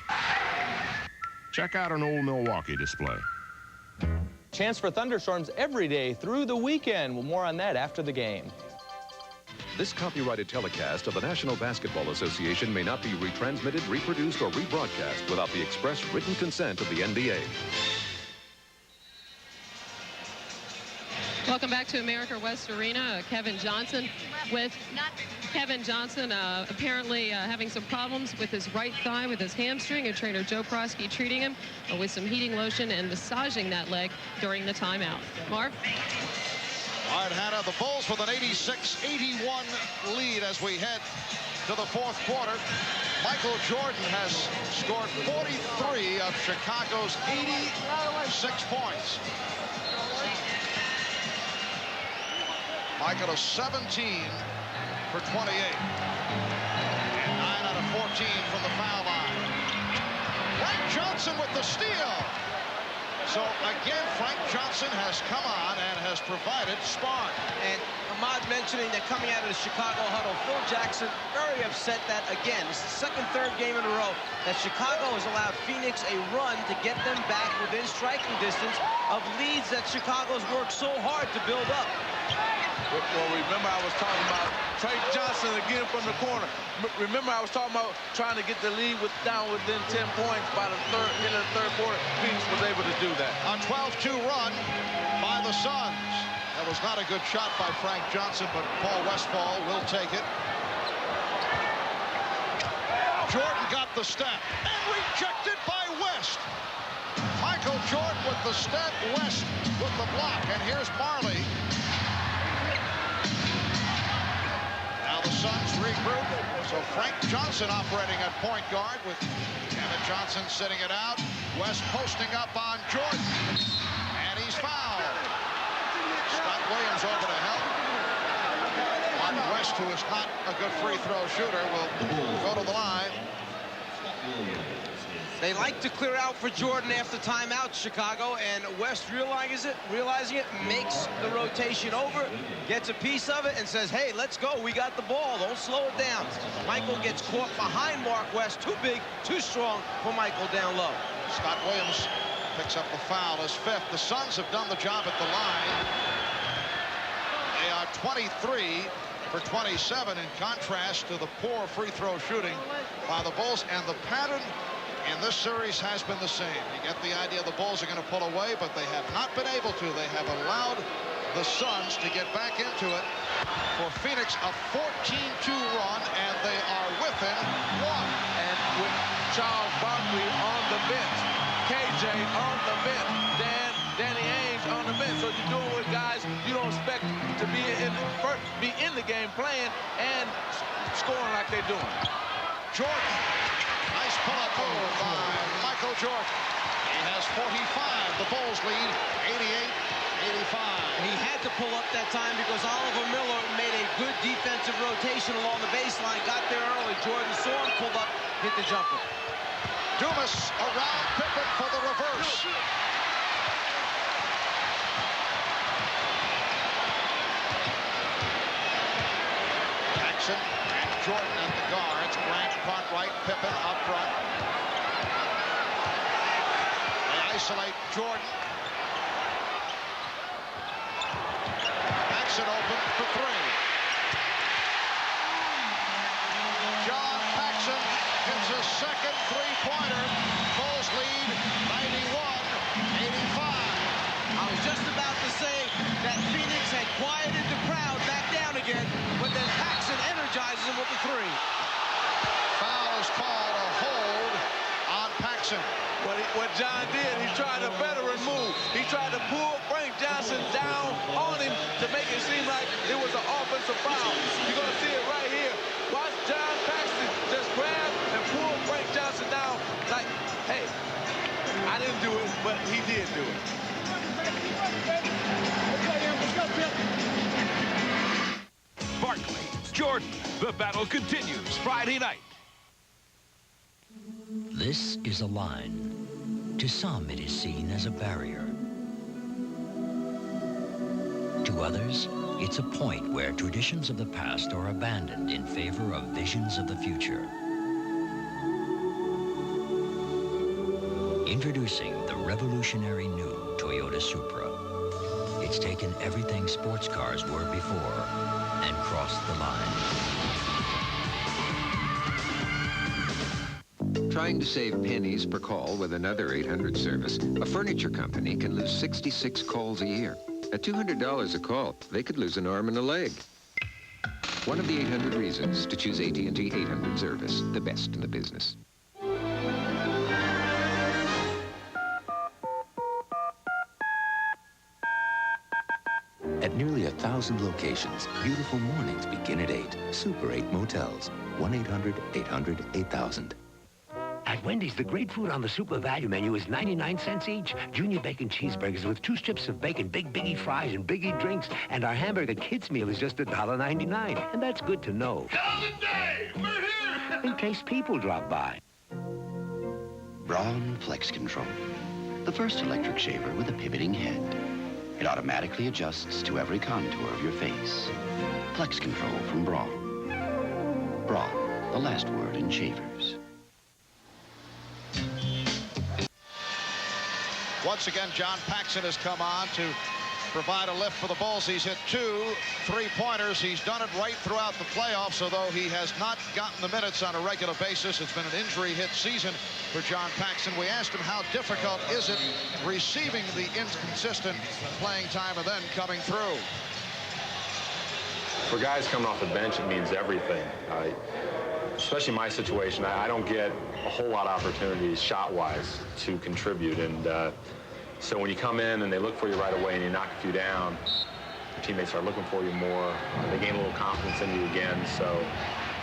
check out an old Milwaukee display. Chance for thunderstorms every day through the weekend. Well, more on that after the game. This copyrighted telecast of the National Basketball Association may not be retransmitted, reproduced, or rebroadcast without the express written consent of the NBA. Welcome back to America West Arena. Kevin Johnson with Kevin Johnson apparently having some problems with his right thigh with his hamstring, and trainer Joe Prosky treating him with some heating lotion and massaging that leg during the timeout. Marv? All right, Hannah, the Bulls with an 86-81 lead as we head to the fourth quarter. Michael Jordan has scored 43 of Chicago's 86 points. Michael is 17 for 28. And 9 out of 14 from the foul line. Frank Johnson with the steal. So again, Frank Johnson has come on and has provided spark. And Ahmad mentioning that coming out of the Chicago huddle, Phil Jackson very upset that, again, it's the second, third game in a row that Chicago has allowed Phoenix a run to get them back within striking distance of leads that Chicago's worked so hard to build up. Well, remember I was talking about Frank Johnson again from the corner. Remember I was talking about trying to get the lead down within 10 points by the end of the third quarter. Phoenix was able to do that. A 12-2 run by the Suns. That was not a good shot by Frank Johnson, but Paul Westphal will take it. Jordan got the step and rejected by West. Michael Jordan with the step, West with the block, and here's Marley. Now the Suns regroup. So Frank Johnson operating at point guard with Kevin Johnson sitting it out. West posting up on Jordan, and he's fouled. Scott Williams over to help. Mark West, who is not a good free throw shooter, will go to the line. They like to clear out for Jordan after timeout, Chicago, and West realizing it, makes the rotation over, gets a piece of it, and says, hey, let's go. We got the ball. Don't slow it down. Michael gets caught behind Mark West. Too big, too strong for Michael down low. Scott Williams picks up the foul, his fifth. The Suns have done the job at the line. They are 23 for 27 in contrast to the poor free throw shooting by the Bulls, and the pattern in this series has been the same. You get the idea the Bulls are going to pull away, but they have not been able to. They have allowed the Suns to get back into it. For Phoenix, a 14-2 run, and they are within one. And with Charles Barkley on the bench, KJ on the bench, Danny Ainge on the bench. So you're doing with guys you don't expect to be in the game playing and scoring like they're doing. Jordan. Nice pull-up move by Michael Jordan. He has 45. The Bulls lead 88-85. He had to pull up that time because Oliver Miller made a good defensive rotation along the baseline, got there early. Jordan saw him, pulled up, hit the jumper. Dumas around Pippen for the reverse. Jackson and Jordan at the guards. Grant front right, Pippen up front. They isolate Jordan. Paxson open for three. John Paxson hits a second three-pointer. Bulls lead 91-85. I was just about to say that Phoenix had quieted the crowd back down again, but then Paxson energizes him with the three. Foul is called, a hold on Paxson. What John did, he tried a veteran move. He tried to pull Frank Johnson down on him to make it seem like it was an offensive foul. You're going to see it right here. Watch John Paxson just grab and pull Frank Johnson down like, hey, I didn't do it, but he did do it. Barkley, Jordan, the battle continues Friday night. This is a line. To some, it is seen as a barrier. To others, it's a point where traditions of the past are abandoned in favor of visions of the future. Introducing the revolutionary new Toyota Supra. It's taken everything sports cars were before and crossed the line. Trying to save pennies per call with another 800 service, a furniture company can lose 66 calls a year. At $200 a call, they could lose an arm and a leg. One of the 800 reasons to choose AT&T 800 service, the best in the business. At nearly 1,000 locations, beautiful mornings begin at 8. Super 8 Motels. 1-800-800-8000. At Wendy's, the great food on the Super Value menu is 99 cents each. Junior bacon cheeseburgers with 2 strips of bacon, big biggie fries, and biggie drinks. And our hamburger kids meal is just $1.99. And that's good to know. In case people drop by. Braun Flex Control. The first electric shaver with a pivoting head. It automatically adjusts to every contour of your face. Flex Control from Braun. Braun, the last word in shavers. Once again, John Paxson has come on to provide a lift for the Bulls. He's hit 2 3-pointers. He's done it right throughout the playoffs, although he has not gotten the minutes on a regular basis. It's been an injury-hit season for John Paxson. We asked him how difficult is it receiving the inconsistent playing time and then coming through. For guys coming off the bench, it means everything. Especially my situation, I don't get a whole lot of opportunities shot-wise to contribute. And so when you come in and they look for you right away and you knock a few down, your teammates start looking for you more. They gain a little confidence in you again. So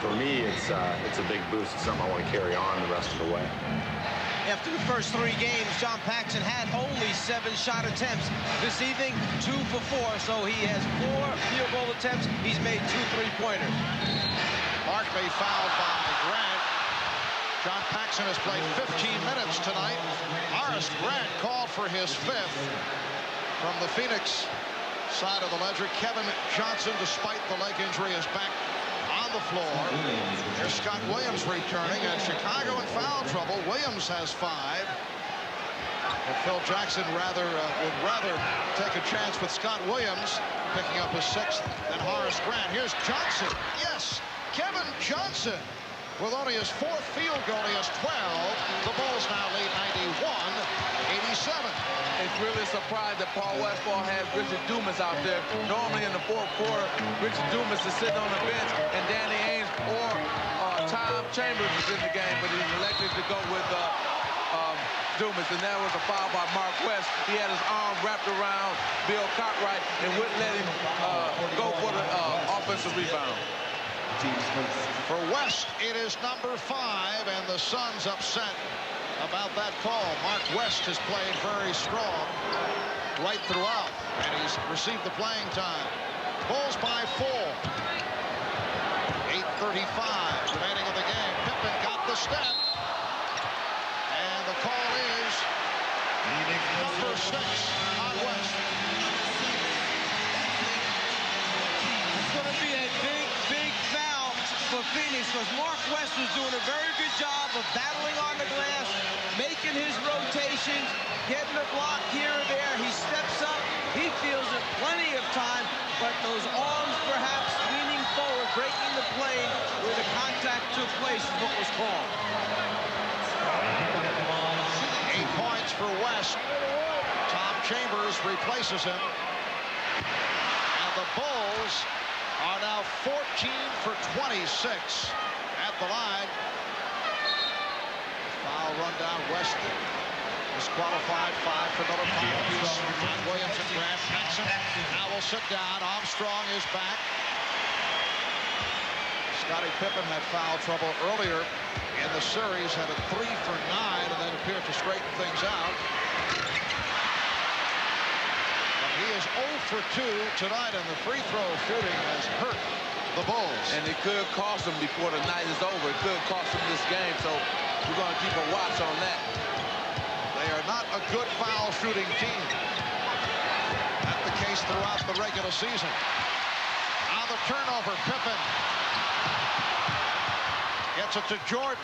for me, it's a big boost. It's something I want to carry on the rest of the way. After the first 3 games, John Paxson had only 7 shot attempts. This evening, 2 for 4, so he has 4 field goal attempts. He's made 2 3-pointers. Barkley fouled by Grant. John Paxson has played 15 minutes tonight. Horace Grant called for his 5th. From the Phoenix side of the ledger, Kevin Johnson, despite the leg injury, is back on the floor. Here's Scott Williams returning, and Chicago in foul trouble. Williams has 5. And Phil Jackson would rather take a chance with Scott Williams picking up his 6th than Horace Grant. Here's Johnson. Yes, Kevin Johnson with only his 4th field goal. He has 12. The Bulls now lead 91-87. It's really a surprise that Paul Westphal has Richard Dumas out there. Normally in the 4th quarter, Richard Dumas is sitting on the bench, and Danny Ainge or Tom Chambers is in the game, but he's elected to go with Dumas, and that was a foul by Mark West. He had his arm wrapped around Bill Cartwright and wouldn't let him go for the offensive rebound. For West, it is number 5, and the Suns upset about that call. Mark West has played very strong right throughout, and he's received the playing time. Bulls by 4. 8:35 remaining in the game. Pippen got the step, and the call is number 6 on West. It's going to be a big foul for Phoenix, because Mark West was doing a very good job of battling on the glass, making his rotations, getting a block here or there. He steps up. He feels it plenty of time, but those arms perhaps leaning forward, breaking the plane where the contact took place is what was called. 8 points for West. Tom Chambers replaces him. And the Bulls are now 14 for 26 at the line. Foul run down. West disqualified. 5 for Miller. 5 apiece. John Williams and Grant. Paxson now will sit down. Armstrong is back. Scottie Pippen had foul trouble earlier in the series, had a 3 for 9, and then appeared to straighten things out. But he is 0 for 2 tonight, and the free throw shooting has hurt the Bulls. And it could cost them before the night is over. It could cost them this game, so we're going to keep a watch on that. They are not a good foul shooting team. That's the case throughout the regular season. On the turnover, Pippen gets it to Jordan.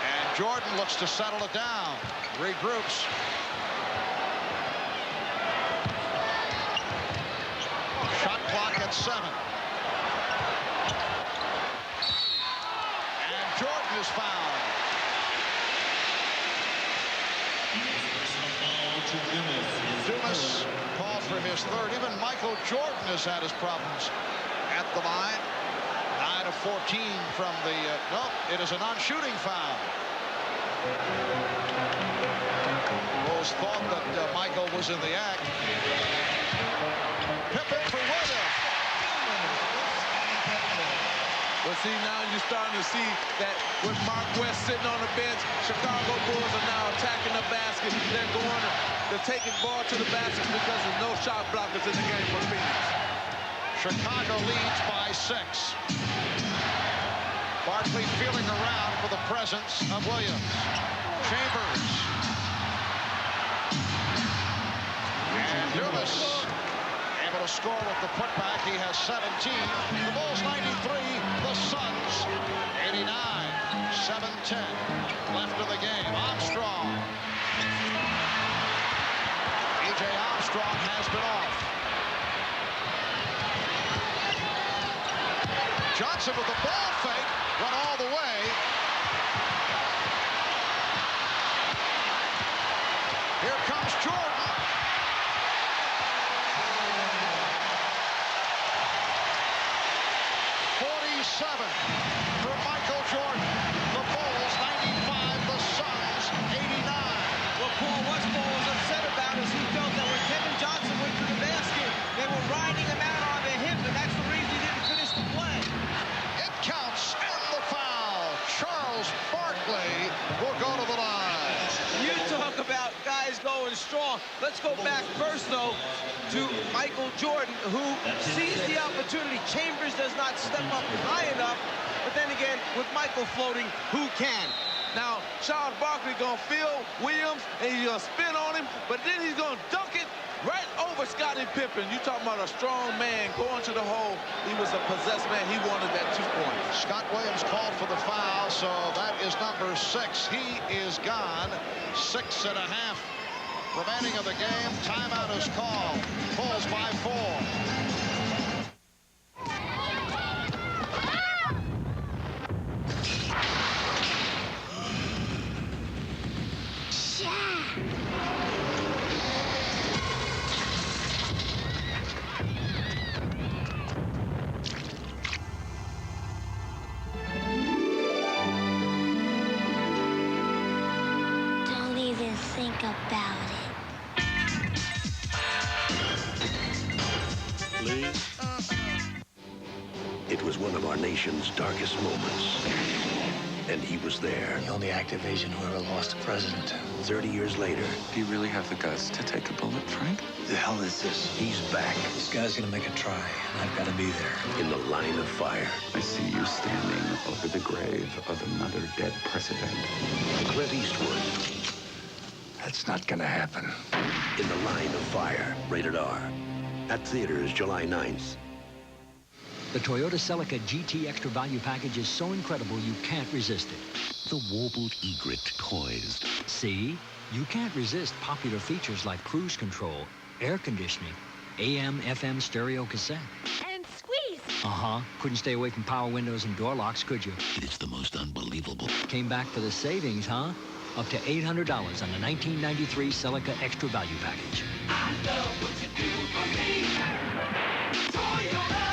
And Jordan looks to settle it down. Regroups. Shot clock at 7. And Jordan is fouled. Dumas called for his third. Even Michael Jordan has had his problems at the line. 9 of 14 from the, nope, it is a non-shooting foul. Bulls thought that Michael was in the act. Pippen for Williams. Well, see, now you're starting to see that with Mark West sitting on the bench, Chicago Bulls are now attacking the basket. They're taking ball to the basket because there's no shot blockers in the game for Phoenix. Chicago leads by 6. Barkley feeling around for the presence of Williams. Chambers. And Dumas able to score with the putback. He has 17. The Bulls 93. The Suns 89. 7:10 left in the game. Armstrong. E.J. Armstrong has been off. Johnson with the ball fake, run all the way. Here comes Jordan. For Michael Jordan. The Bulls 95, the Suns 89. What Paul Westphal was upset about is he felt that when Kevin Johnson went to the basket, they were riding him out on the hip, and that's the reason he didn't finish the play. It counts, and the foul. Charles Barkley will go to the line. You talk about guys going strong. Let's go back first, though, to Michael Jordan, who sees the opportunity. Chambers does not step up high enough, but then again, with Michael floating, who can? Now, Charles Barkley gonna feel Williams, and he's gonna spin on him, but then he's gonna dunk it right over Scottie Pippen. You talking about a strong man going to the hole. He was a possessed man. He wanted that 2 points. Scott Williams called for the foul, so that is number 6. He is gone. 6.5 remaining of the game. Timeout is called. Bulls by 4. Don't even think about it. Please? It was one of our nation's darkest moments. And he was there. The only active agent who ever lost a president. 30 years later. Do you really have the guts to take a bullet, Frank? The hell is this? He's back. This guy's gonna make a try, and I've got to be there. In the line of fire. I see you standing over the grave of another dead president. Clint Eastwood. That's not gonna happen. In the line of fire. Rated R. At theaters July 9th. The Toyota Celica GT Extra Value Package is so incredible you can't resist it. The warbled egret poised. See? You can't resist popular features like cruise control, air conditioning, AM, FM stereo cassette. And squeeze. Uh-huh. Couldn't stay away from power windows and door locks, could you? It's the most unbelievable. Came back for the savings, huh? Up to $800 on the 1993 Celica Extra Value Package. I love what you do for me. Toyota.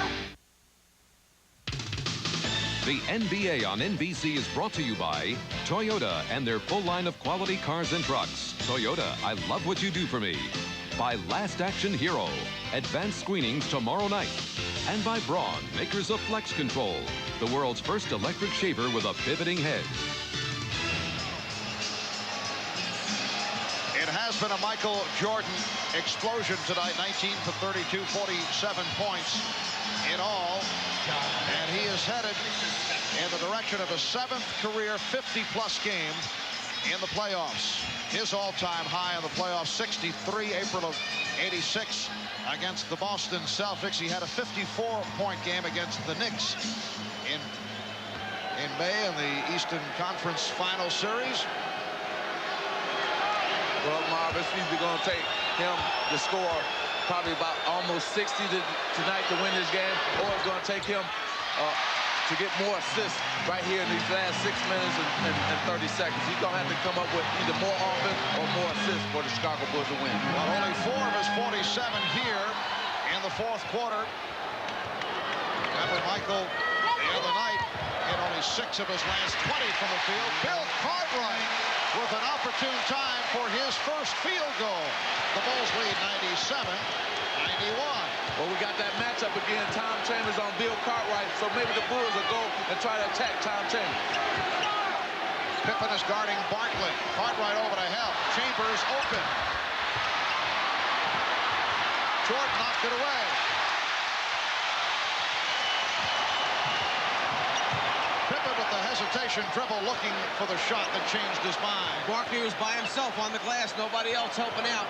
The NBA on NBC is brought to you by Toyota and their full line of quality cars and trucks. Toyota, I love what you do for me. By Last Action Hero, advanced screenings tomorrow night. And by Braun, makers of Flex Control, the world's first electric shaver with a pivoting head. It has been a Michael Jordan explosion tonight. 19 for 32, 47 points in all. And he is headed in the direction of a 7th career 50-plus game in the playoffs. His all-time high in the playoffs, 63, April of 86 against the Boston Celtics. He had a 54-point game against the Knicks in May in the Eastern Conference Final Series. Well, Marv, it's either going to take him to score probably about almost 60 tonight to win this game, or it's going to take him to get more assists right here in these last 6 minutes and 30 seconds. He's going to have to come up with either more offense or more assists for the Chicago Bulls to win. Well, only 4 of his 47 here in the fourth quarter. Remember, Michael, the other night, hit only 6 of his last 20 from the field. Bill Cartwright with an opportune time for his first field goal. The Bulls lead 97-91. Well, we got that matchup again. Tom Chambers on Bill Cartwright, so maybe the Bulls will go and try to attack Tom Chambers. Pippen is guarding Barkley. Cartwright over to help. Chambers open. Jordan knocked it away. Pippen with the hesitation dribble looking for the shot that changed his mind. Barkley was by himself on the glass. Nobody else helping out.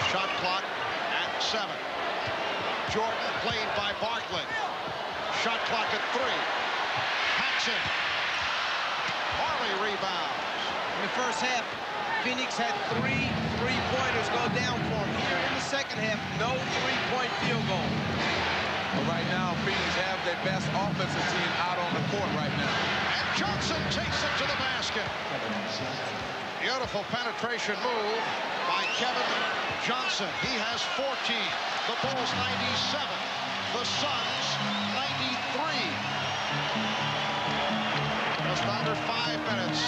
Shot clock at 7. Jordan played by Barkley. Shot clock at 3. Paxson. Marley rebounds. In the first half, Phoenix had 3 3-pointers go down for him. Here in the second half, no 3-point field goal. But right now, Phoenix have their best offensive team out on the court right now. And Johnson takes it to the basket. Beautiful penetration move by Kevin Johnson. He has 14. The Bulls 97. The Suns 93. Just under 5 minutes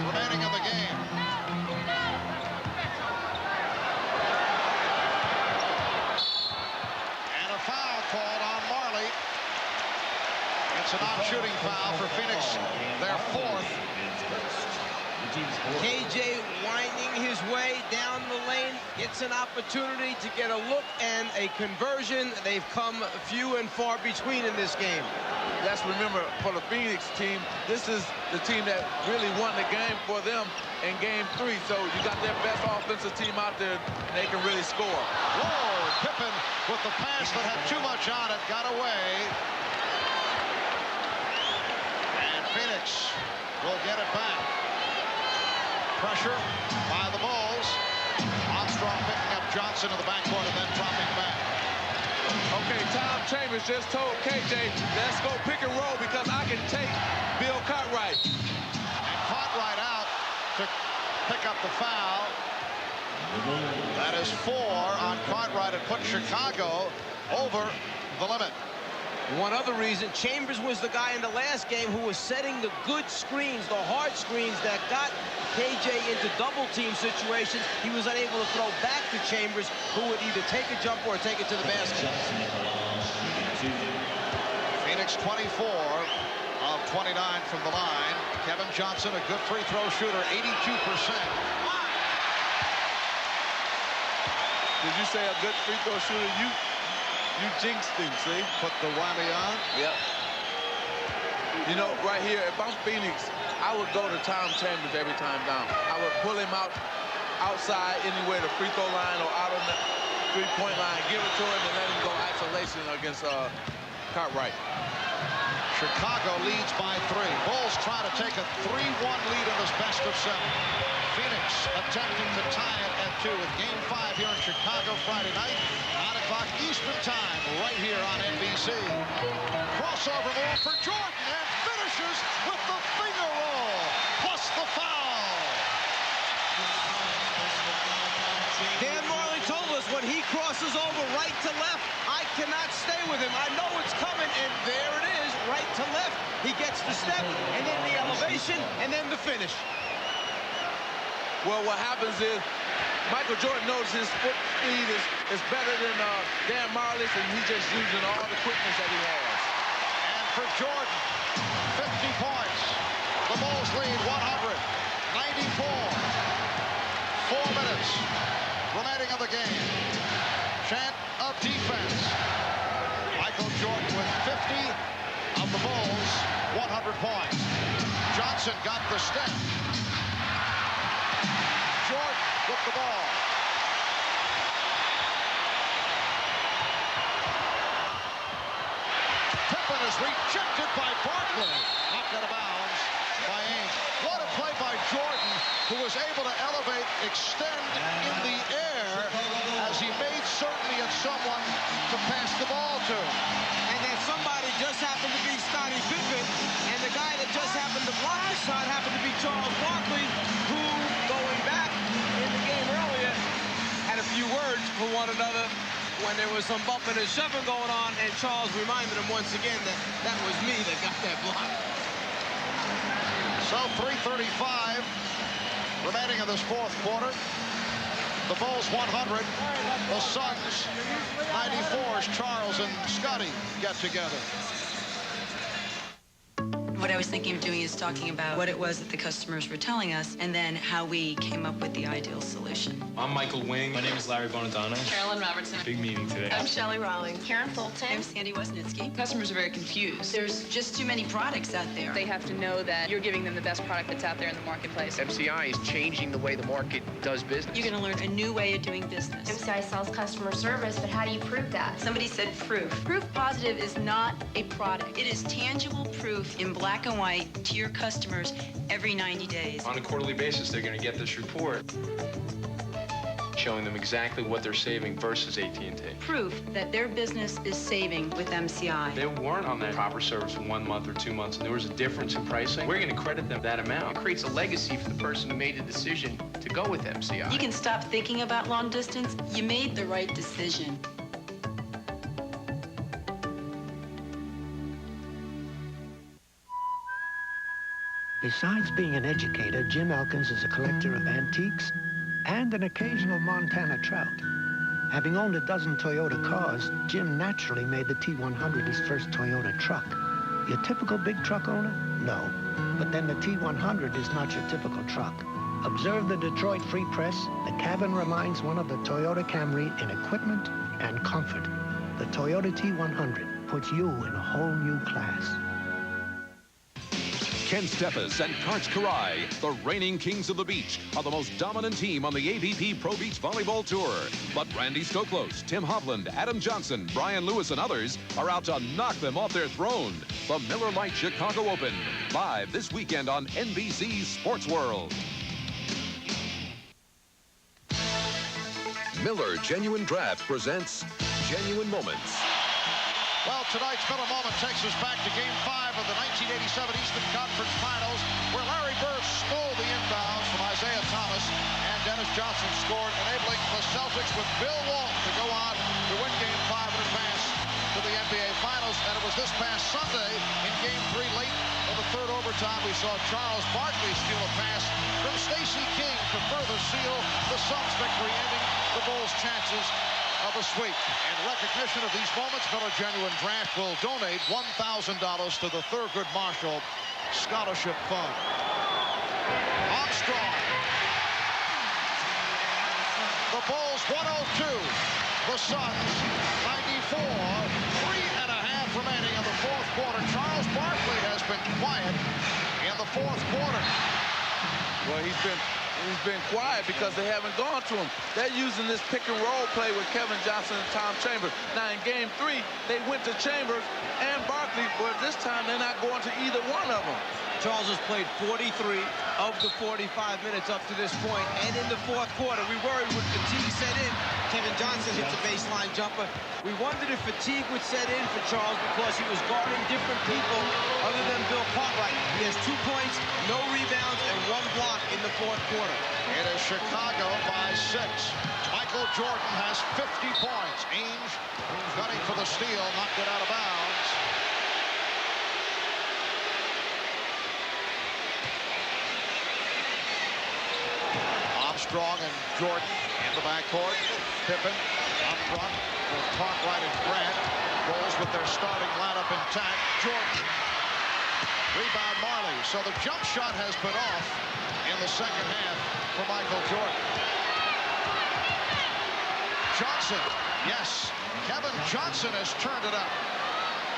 remaining in the game. And a foul called on Marley. It's a non-shooting foul for Phoenix, their 4th. KJ winding his way down the lane, gets an opportunity to get a look and a conversion. They've come few and far between in this game. Let's remember, for the Phoenix team, this is the team that really won the game for them in game 3. So you got their best offensive team out there, and they can really score. Whoa, Pippen with the pass that had too much on it, got away. And Phoenix will get it back. Pressure by the Bulls. Armstrong picking up Johnson in the backcourt and then dropping back. Okay, Tom Chambers just told KJ, let's go pick and roll because I can take Bill Cartwright. And Cartwright out to pick up the foul. That is 4 on Cartwright and put Chicago over the limit. One other reason, Chambers was the guy in the last game who was setting the good screens, the hard screens that got KJ into double-team situations. He was unable to throw back to Chambers, who would either take a jump or take it to the basket. Phoenix 24 of 29 from the line. Kevin Johnson, a good free throw shooter, 82%. Did you say a good free throw shooter? You jinxed him, see? Put the whammy on? Yep. You know, right here, if I'm Phoenix, I would go to Tom Chambers every time down. I would pull him out outside anywhere, the free throw line or out on the three-point line, give it to him and let him go isolation against Cartwright. Chicago leads by 3. Bulls try to take a 3-1 lead in this best of 7. Phoenix attempting to tie it at 2 with Game 5 here in Chicago Friday night, 9 o'clock Eastern Time, right here on NBC. Crossover move for Jordan and finishes with the finger roll, plus the foul. Dan Marley told us when he crosses over right to left, I cannot stay with him. I know it's coming, and there it is, right to left. He gets the step, and then the elevation, and then the finish. Well, what happens is Michael Jordan knows his foot speed is better than Dan Marley's, and he's just using all the quickness that he has. And for Jordan, 50 points. The Bulls lead 100-94. 4 minutes remaining of the game. Chant of defense. Michael Jordan with 50 of the Bulls, 100 points. Johnson got the step. Jordan with the ball. Pippen is rejected by Barkley. Knocked out of bounds by Ainge. What a play by Jordan, who was able to elevate, extend in the air as he made certain he had someone to pass the ball 2. And then somebody just happened to be Scottie Pippen, and the guy that just happened to block the shot happened to be Charles Barkley, who, going back in the game earlier, had a few words for one another when there was some bumping and shoving going on, and Charles reminded him once again that that was me that got that block. So 3:35 remaining in this fourth quarter. The Bulls 100, the Suns 94 as Charles and Scotty get together. What I was thinking of doing is talking about what it was that the customers were telling us and then how we came up with the ideal solution. I'm Michael Wing. My name is Larry Bonadonna. Carolyn Robertson. Big meeting today. I'm Shelley Rawlings. Karen Fulton. I'm Sandy Wesnitsky. Customers are very confused. There's just too many products out there. They have to know that you're giving them the best product that's out there in the marketplace. MCI is changing the way the market does business. You're going to learn a new way of doing business. MCI sells customer service, but how do you prove that? Somebody said proof. Proof positive is not a product. It is tangible proof in black and white to your customers every 90 days. On a quarterly basis, they're going to get this report showing them exactly what they're saving versus AT&T. Proof that their business is saving with MCI. They weren't on that proper service for 1 month or 2 months, and there was a difference in pricing. We're going to credit them that amount. It creates a legacy for the person who made the decision to go with MCI. You can stop thinking about long distance. You made the right decision. Besides being an educator, Jim Elkins is a collector of antiques and an occasional Montana trout. Having owned a dozen Toyota cars, Jim naturally made the T100 his first Toyota truck. Your typical big truck owner? No. But then the T100 is not your typical truck. Observe the Detroit Free Press. The cabin reminds one of the Toyota Camry in equipment and comfort. The Toyota T100 puts you in a whole new class. Ken Steffes and Karch Karai, the reigning kings of the beach, are the most dominant team on the AVP Pro Beach Volleyball Tour. But Randy Stoklos, Tim Hovland, Adam Johnson, Brian Lewis, and others are out to knock them off their throne. The Miller Lite Chicago Open, live this weekend on NBC Sports World. Miller Genuine Draft presents Genuine Moments. Well, tonight's Miller Moment takes us back to Game 5 of the 1987 Eastern Conference Finals, where Larry Bird stole the inbounds from Isaiah Thomas, and Dennis Johnson scored, enabling the Celtics with Bill Walton to go on to win Game 5 and advance to the NBA Finals. And it was this past Sunday in Game 3, late in the third overtime, we saw Charles Barkley steal a pass from Stacey King to further seal the Suns' victory, ending the Bulls' chances of a sweep. In recognition of these moments, Miller Genuine Draft will donate $1,000 to the Thurgood Marshall Scholarship Fund. Armstrong. The Bulls 102. The Suns 94. 3.5 remaining in the fourth quarter. Charles Barkley has been quiet in the fourth quarter. Well, he's been quiet because they haven't gone to him. They're using this pick and roll play with Kevin Johnson and Tom Chambers. Now in Game 3, they went to Chambers and Barkley, but this time they're not going to either one of them. Charles has played 43 of the 45 minutes up to this point, and in the fourth quarter, we worried would fatigue set in. Kevin Johnson hits a baseline jumper. We wondered if fatigue would set in for Charles because he was guarding different people other than Bill Cartwright. He has 2 points, no rebounds, and 1 block in the fourth quarter. It is Chicago by 6. Michael Jordan has 50 points. Ainge gunning for the steal, knocked it out of bounds. Armstrong and Jordan in the backcourt. Pippen up front with Cartwright and Grant. Bulls with their starting lineup intact. Jordan. Rebound Marley. So the jump shot has been off in the second half for Michael Jordan. Johnson. Yes. Kevin Johnson has turned it up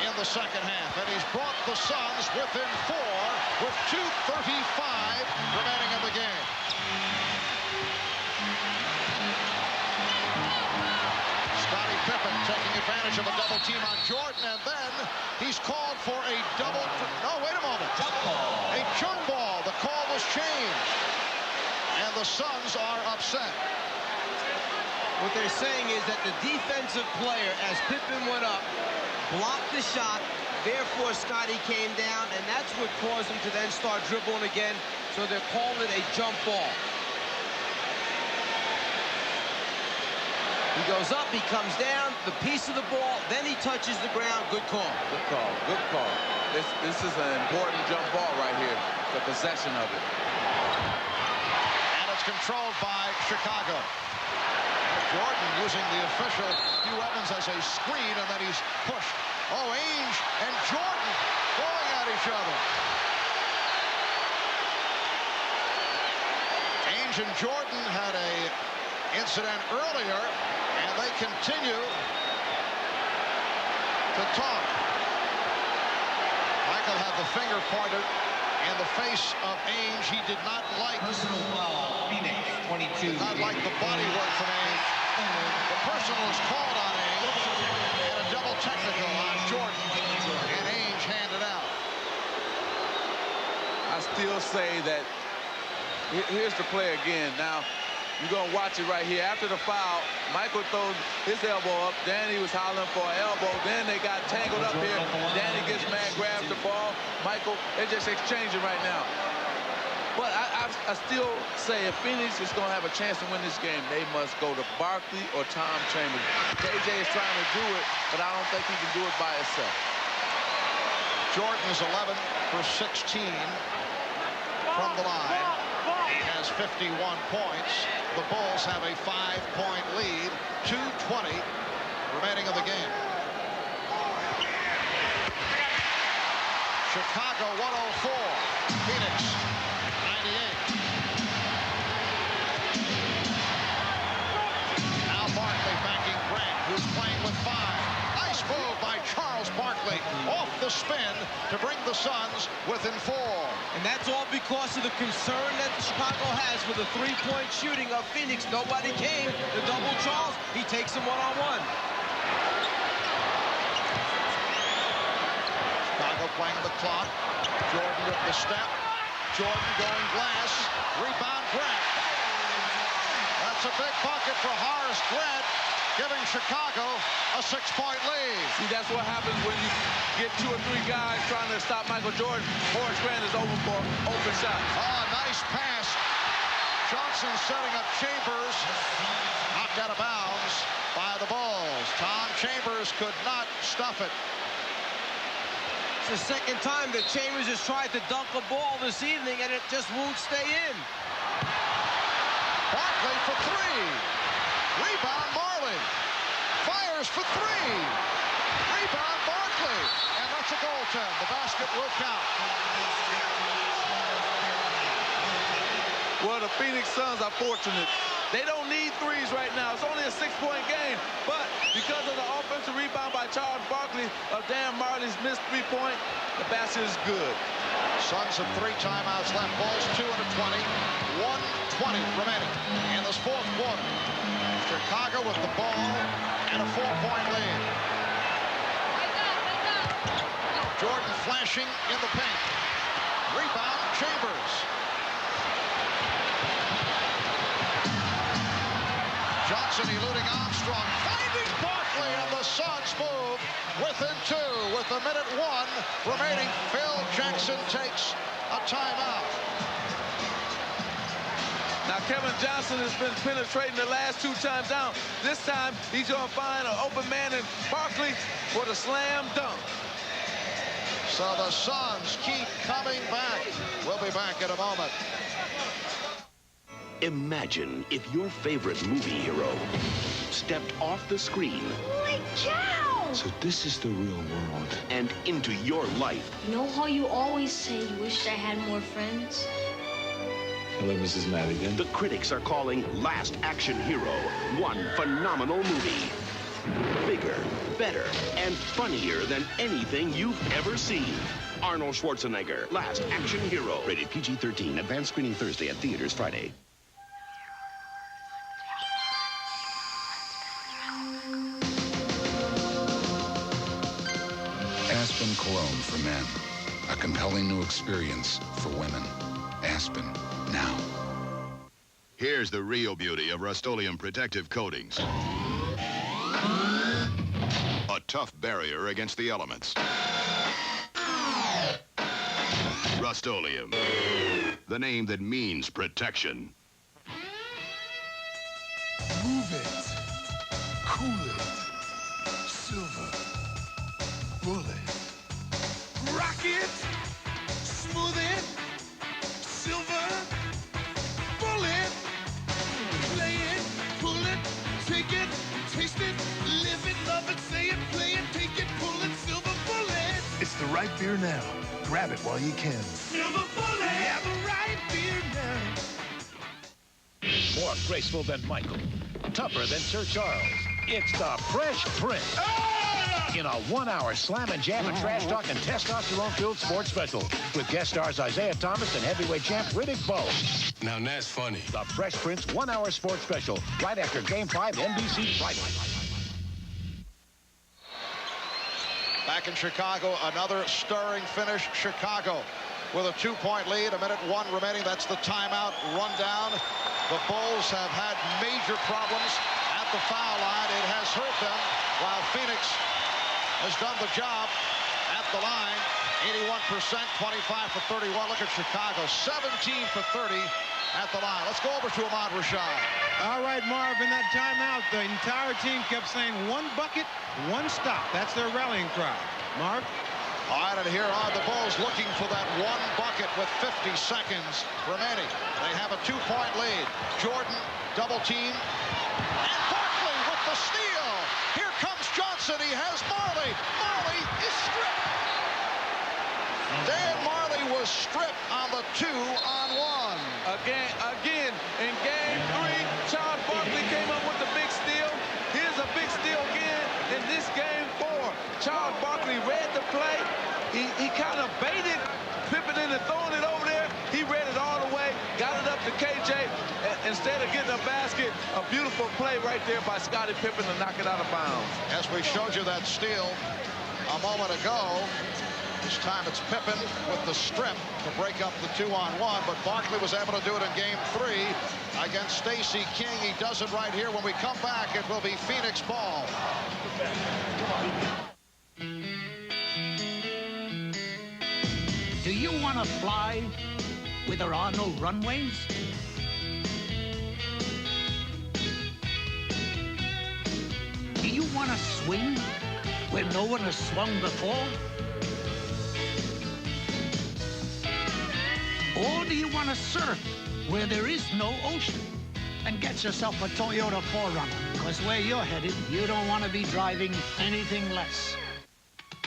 in the second half, and he's brought the Suns within 4 with 2:35 remaining in the game. Scottie Pippen taking advantage of a double team on Jordan, and then he's called for a double. No, wait a moment. Jump ball. A jump ball. The call was changed, and the Suns are upset. What they're saying is that the defensive player, as Pippen went up, blocked the shot. Therefore, Scotty came down, and that's what caused him to then start dribbling again. So they're calling it a jump ball. He goes up, he comes down, the piece of the ball, then he touches the ground. Good call. Good call. Good call. This is an important jump ball right here, the possession of it. And it's controlled by Chicago. Jordan using the official Hugh Evans as a screen, and then he's pushed. Oh, Ainge and Jordan going at each other. Ainge and Jordan had a incident earlier, and they continue to talk. Michael had the finger pointed in the face of Ainge. He did not like personal foul. Phoenix 22. Did not like the body work from Ainge. The personal was called on Ainge, and a double technical on Jordan, and Ainge handed out. I still say that here's the play again. Now, you're going to watch it right here. After the foul, Michael throws his elbow up. Danny was hollering for an elbow. Then they got tangled up here. Danny gets mad, grabs the ball. Michael, they're just exchanging right now. But I still say if Phoenix is going to have a chance to win this game, they must go to Barkley or Tom Chambers. KJ is trying to do it, but I don't think he can do it by himself. Jordan is 11 for 16 from the line. He has 51 points. The Bulls have a 5-point lead. 2:20 remaining of the game. Chicago 104. Phoenix 98. Now Barkley backing Grant, who's playing with 5. Nice move by Charles Barkley off the spin to bring the Suns within 4. And that's all because of the concern that Chicago has for the three-point shooting of Phoenix. Nobody came to double Charles. He takes him one-on-one. Chicago playing the clock. Jordan with the step. Jordan going glass. Rebound Grant. That's a big bucket for Horace Grant, giving Chicago a 6-point lead. See, that's what happens when you get 2 or 3 guys trying to stop Michael Jordan. Horace Grant is over for open shots. Oh, nice pass. Johnson setting up Chambers. Knocked out of bounds by the Bulls. Tom Chambers could not stuff it. It's the second time that Chambers has tried to dunk a ball this evening, and it just won't stay in. Barkley for 3. Rebound Marley. Fires for 3. Rebound Barkley. And that's a goaltend. The basket will count. Well, the Phoenix Suns are fortunate. They don't need threes right now. It's only a 6-point game. But because of the offensive rebound by Charles Barkley of Dan Marley's missed 3-point, the basket is good. Suns have 3 timeouts left. Bulls 2 and a 20. 1:20 remaining in this 4th quarter. Chicago with the ball and a 4-point lead. Jordan flashing in the paint. Rebound Chambers. Johnson eluding Armstrong, finding Barkley, and the Suns move within 2 with a minute 1 remaining. Phil Jackson takes a timeout. Now, Kevin Johnson has been penetrating the last 2 times down. This time, he's going to find an open man in Barkley for the slam dunk. So the Suns keep coming back. We'll be back in a moment. Imagine if your favorite movie hero stepped off the screen. Holy cow! So this is the real world. And into your life. You know how you always say you wish I had more friends? Hello, Mrs. Madigan. The critics are calling Last Action Hero one phenomenal movie. Bigger, better, and funnier than anything you've ever seen. Arnold Schwarzenegger, Last Action Hero. Rated PG-13. Advanced screening Thursday at theaters Friday. Aspen Cologne for men. A compelling new experience for women. Aspen, now. Here's the real beauty of Rust-Oleum protective coatings. A tough barrier against the elements. Rust-Oleum, the name that means protection. Move it. Cool it. Silver. Bullet. Rock it. Smooth it. Silver. Bullet. Play it. Pull it. Take it. Taste it. Live it. Love it. Say it. Play it. Take it. Pull it. Silver Bullet. It's the right beer now. Grab it while you can. Silver Bullet. Yeah, the right beer now. More graceful than Michael. Tougher than Sir Charles. It's the Fresh Prince. In a 1-hour slam and jam and trash talk and testosterone-filled sports special with guest stars Isaiah Thomas and heavyweight champ Riddick Bowe. Now that's funny. The Fresh Prince 1-hour sports special right after Game 5 NBC Friday. Back in Chicago, another stirring finish. Chicago with a 2-point lead, 1:01 remaining. That's the timeout rundown. The Bulls have had major problems at the foul line. It has hurt them, while Phoenix has done the job at the line. 81%, 25 for 31. Look at Chicago, 17 for 30 at the line. Let's go over to Ahmad Rashad. All right, Marv, in that timeout, the entire team kept saying one bucket, one stop. That's their rallying cry. Marv? All right, and here are the Bulls looking for that one bucket with 50 seconds remaining. They have a 2-point lead. Jordan, double team. And Barkley with the steal. Here comes Johnson. He has Marley. Marley is stripped. Dan Marley was stripped on the 2-on-1. Again, in game 3, Charles Barkley came up with the big steal. Here's a big steal again in this game 4. Charles Barkley read the play. He kind of baited Pippen into throwing it over there. He read it all the way, got it up to KJ. Instead of getting a basket, a beautiful play right there by Scottie Pippen to knock it out of bounds. As we showed you that steal a moment ago, this time it's Pippen with the strip to break up the 2-on-1, but Barkley was able to do it in game 3 against Stacey King. He does it right here. When we come back, it will be Phoenix ball. Do you want to fly where there are no runways? Do you want to swing where no one has swung before? Or do you want to surf where there is no ocean? And get yourself a Toyota 4Runner, because where you're headed, you don't want to be driving anything less.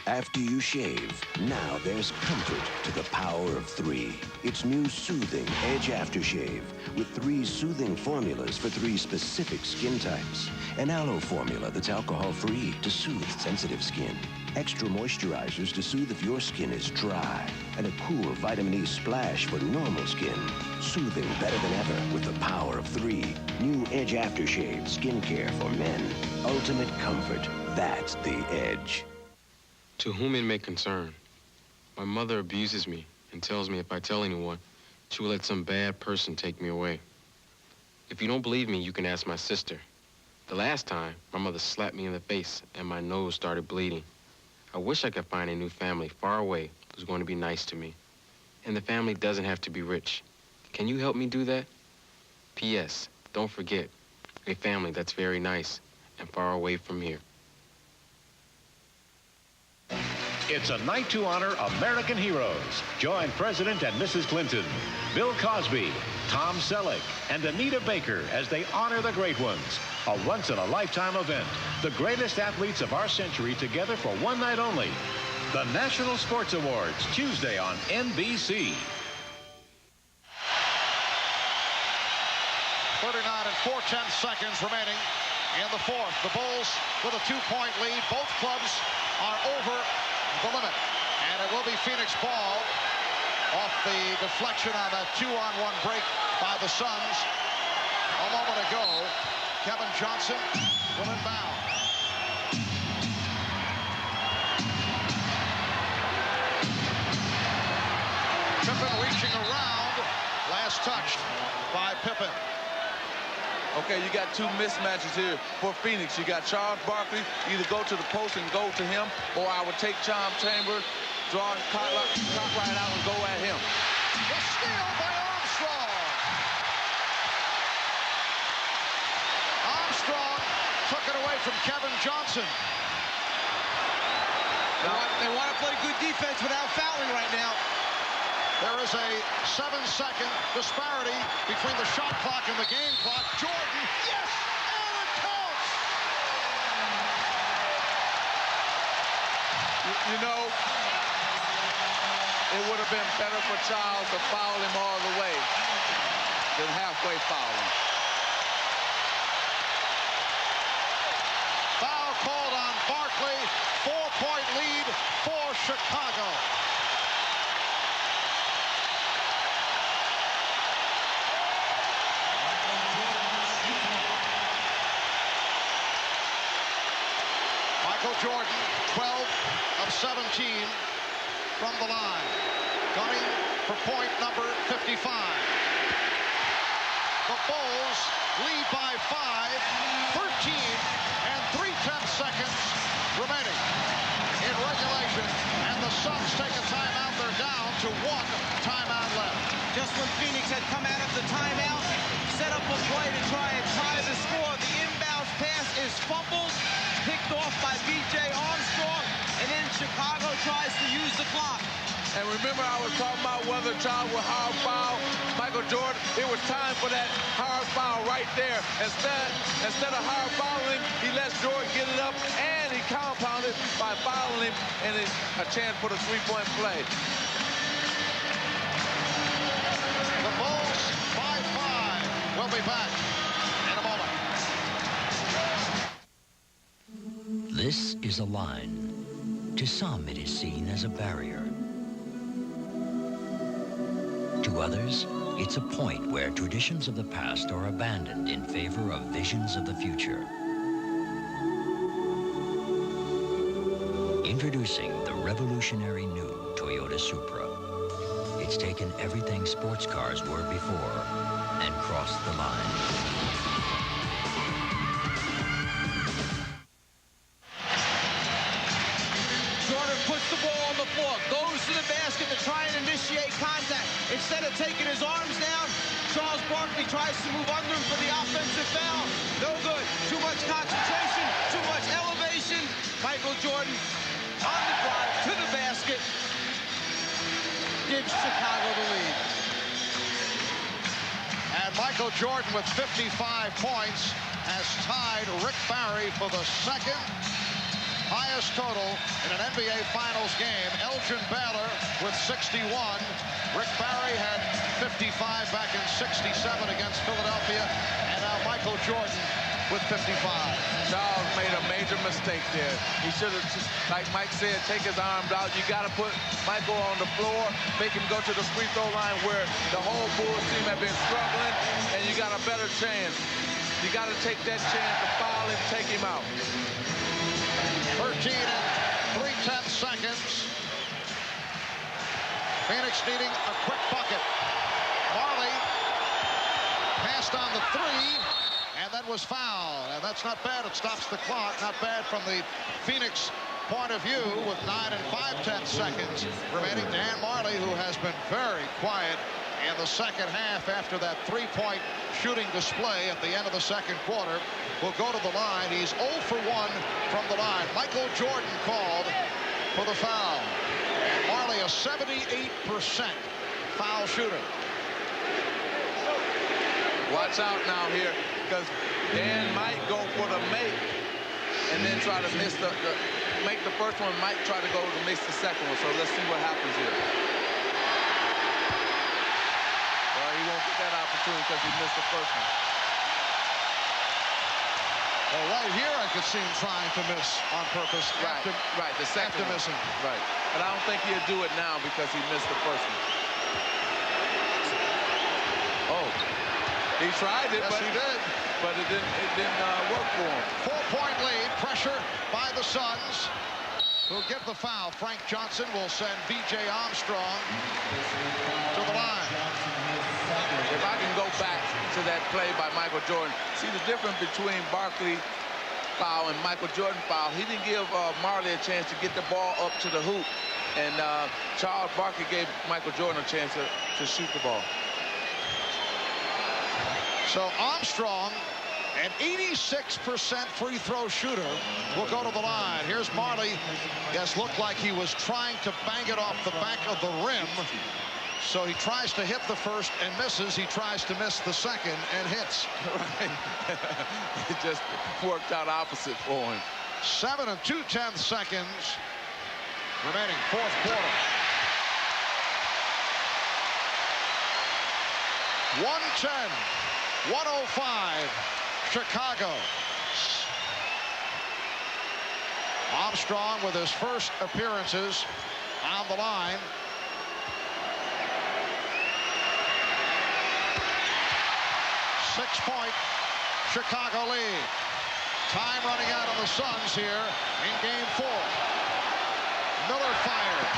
After you shave, now there's comfort to the power of 3. It's new soothing Edge Aftershave with 3 soothing formulas for 3 specific skin types. An aloe formula that's alcohol-free to soothe sensitive skin. Extra moisturizers to soothe if your skin is dry. And a cool vitamin E splash for normal skin. Soothing better than ever with the power of 3. New Edge Aftershave skincare for men. Ultimate comfort. That's the Edge. To whom it may concern, my mother abuses me and tells me if I tell anyone, she will let some bad person take me away. If you don't believe me, you can ask my sister. The last time, my mother slapped me in the face and my nose started bleeding. I wish I could find a new family far away who's going to be nice to me. And the family doesn't have to be rich. Can you help me do that? P.S. Don't forget, a family that's very nice and far away from here. It's a night to honor American heroes. Join President and Mrs. Clinton, Bill Cosby, Tom Selleck, and Anita Baker as they honor the great ones. A once-in-a-lifetime event. The greatest athletes of our century together for one night only. The National Sports Awards, Tuesday on NBC. 39 and 4/10 seconds remaining in the 4th. The Bulls with a 2-point lead. Both clubs are over the limit. And it will be Phoenix ball off the deflection on that 2-on-1 break by the Suns. A moment ago, Kevin Johnson will inbound. Pippen reaching around. Last touched by Pippen. Okay, you got two mismatches here for Phoenix. You got Charles Barkley, either go to the post and go to him, or I would take John Chambers, draw top right out and go at him. The steal by Armstrong. Armstrong took it away from Kevin Johnson. They want to play good defense without fouling right now. There is a 7-second disparity between the shot clock and the game clock. Jordan, yes, and it counts. You know, it would have been better for Charles to foul him all the way than halfway fouling. Foul called on Barkley. 4-point lead for Chicago. Michael Jordan, 12 of 17 from the line. Gunning for point number 55. The Bulls lead by 5, 13 and 3/10 seconds remaining in regulation. And the Suns take a timeout. They're down to 1 timeout left. Just when Phoenix had come out of the timeout, set up a play to try and tie the score. The inbound pass is fumbled, picked off by B.J. Armstrong, and then Chicago tries to use the clock. And remember, I was talking about whether Charles would hard foul Michael Jordan. It was time for that hard foul right there. Instead of hard fouling him, he lets Jordan get it up, and he compounded by fouling him, and it's a chance for the three-point play. The Bulls by 5. We'll be back in a moment. This is a line. To some, it is seen as a barrier. To others, it's a point where traditions of the past are abandoned in favor of visions of the future. Introducing the revolutionary new Toyota Supra. It's taken everything sports cars were before and crossed the line. Jordan puts the ball on the floor, goes to the basket to try and initiate contact. Instead of taking his arms down, Charles Barkley tries to move under him for the offensive foul. No good. Too much concentration, too much elevation. Michael Jordan on the drive to the basket gives Chicago the lead. And Michael Jordan with 55 points has tied Rick Barry for the second highest total in an NBA Finals game. Elgin Baylor with 61. Rick Barry had 55 back in 67 against Philadelphia. And now Michael Jordan with 55. Charles made a major mistake there. He should have, just, like Mike said, take his arms out. You got to put Michael on the floor, make him go to the free throw line where the whole Bulls team have been struggling, and you got a better chance. You got to take that chance to foul him, take him out. 13 and 3/10 seconds. Phoenix needing a quick bucket. Marley passed on the 3, and that was fouled. And that's not bad. It stops the clock. Not bad from the Phoenix point of view with 9 and 5/10 seconds remaining. Dan Marley, who has been very quiet in the second half after that 3-point shooting display at the end of the second quarter, will go to the line. He's 0 for 1 from the line. Michael Jordan called for the foul. And Marley, a 78% foul shooter. Watch out now here, because Dan might go for the make and then try to miss make the first one. Might try to go to miss the second one. So let's see what happens here. Well, he won't get that opportunity because he missed the first one. Well, right here, I could see him trying to miss on purpose. Right, the second after missing. Right, but I don't think he'll do it now because he missed the first one. Oh, he tried it, yes, but he did. But it didn't work for him. 4-point lead, pressure by the Suns, who'll give the foul. Frank Johnson will send B.J. Armstrong to the line. If I can go back to that play by Michael Jordan, see the difference between Barkley foul and Michael Jordan foul. He didn't give Marley a chance to get the ball up to the hoop, and Charles Barkley gave Michael Jordan a chance to shoot the ball. So Armstrong, an 86% free throw shooter, will go to the line. Here's Marley. Yes, looked like he was trying to bang it off the back of the rim. So he tries to hit the first and misses. He tries to miss the second and hits. Right. It just worked out opposite for him. 7 2/10 seconds remaining, fourth quarter. 110, 105, Chicago. Armstrong with his first appearances on the line. Six-point Chicago lead. Time running out on the Suns here in game 4. Miller fires.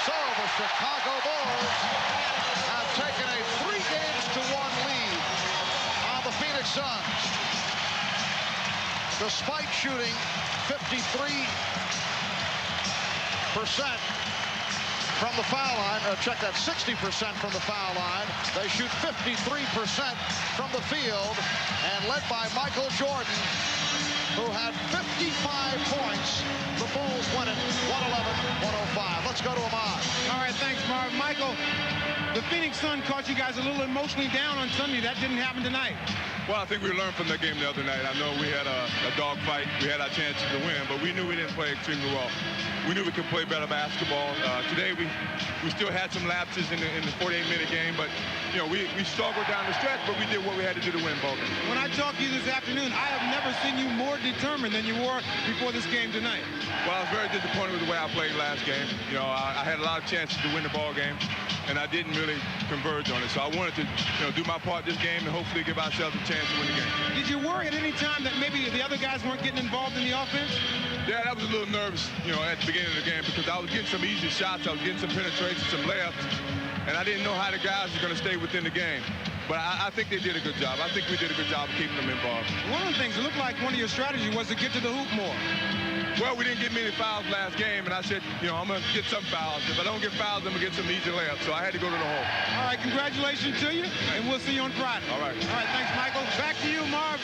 So the Chicago Bulls have taken a 3-1 lead on the Phoenix Suns. Despite shooting 53% from the foul line, check that, 60% from the foul line. They shoot 53% from the field, and led by Michael Jordan, who had 55 points. The Bulls win it 111-105. Let's go to Ahmad. All right, thanks, Marv. Michael, the Phoenix Sun caught you guys a little emotionally down on Sunday. That didn't happen tonight. Well, I think we learned from that game the other night. I know we had a dog fight. We had our chances to win, but we knew we didn't play extremely well. We knew we could play better basketball. Today, we still had some lapses in the 48-minute game, but, you know, we struggled down the stretch, but we did what we had to do to win ball game. When I talked to you this afternoon, I have never seen you more determined than you were before this game tonight. Well, I was very disappointed with the way I played last game. You know, I had a lot of chances to win the ball game, and I didn't really converge on it. So I wanted to, you know, do my part this game and hopefully give ourselves a chance to win the game. Did you worry at any time that maybe the other guys weren't getting involved in the offense? Yeah, I was a little nervous, you know, at the beginning of the game because I was getting some easy shots, I was getting some penetration, some layups, and I didn't know how the guys were going to stay within the game. But I think they did a good job. I think we did a good job of keeping them involved. One of the things, it looked like one of your strategies was to get to the hoop more. Well, we didn't get many fouls last game, and I said, you know, I'm going to get some fouls. If I don't get fouls, I'm going to get some easy layups. So I had to go to the hole. All right, congratulations to you, and we'll see you on Friday. All right. All right, thanks, Michael. Back to you, Marv.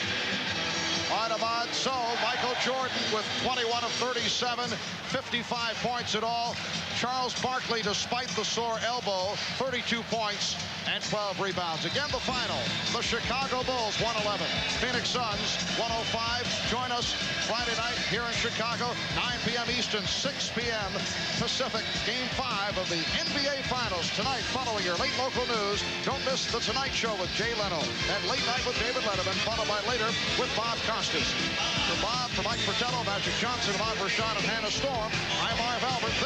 All right, Ahmad. So Michael Jordan with 21 of 37, 55 points in all. Charles Barkley, despite the sore elbow, 32 points and 12 rebounds. Again, the final. The Chicago Bulls, 111. Phoenix Suns, 105. Join us Friday night here in Chicago, 9 p.m. Eastern, 6 p.m. Pacific. Game 5 of the NBA Finals. Tonight, following your late local news, don't miss The Tonight Show with Jay Leno. And Late Night with David Letterman, followed by Later with Bob Costas. For Bob, for Mike Fratello, Magic Johnson, Ahmad Rashad, and Hannah Storm, I'm Marv Albert.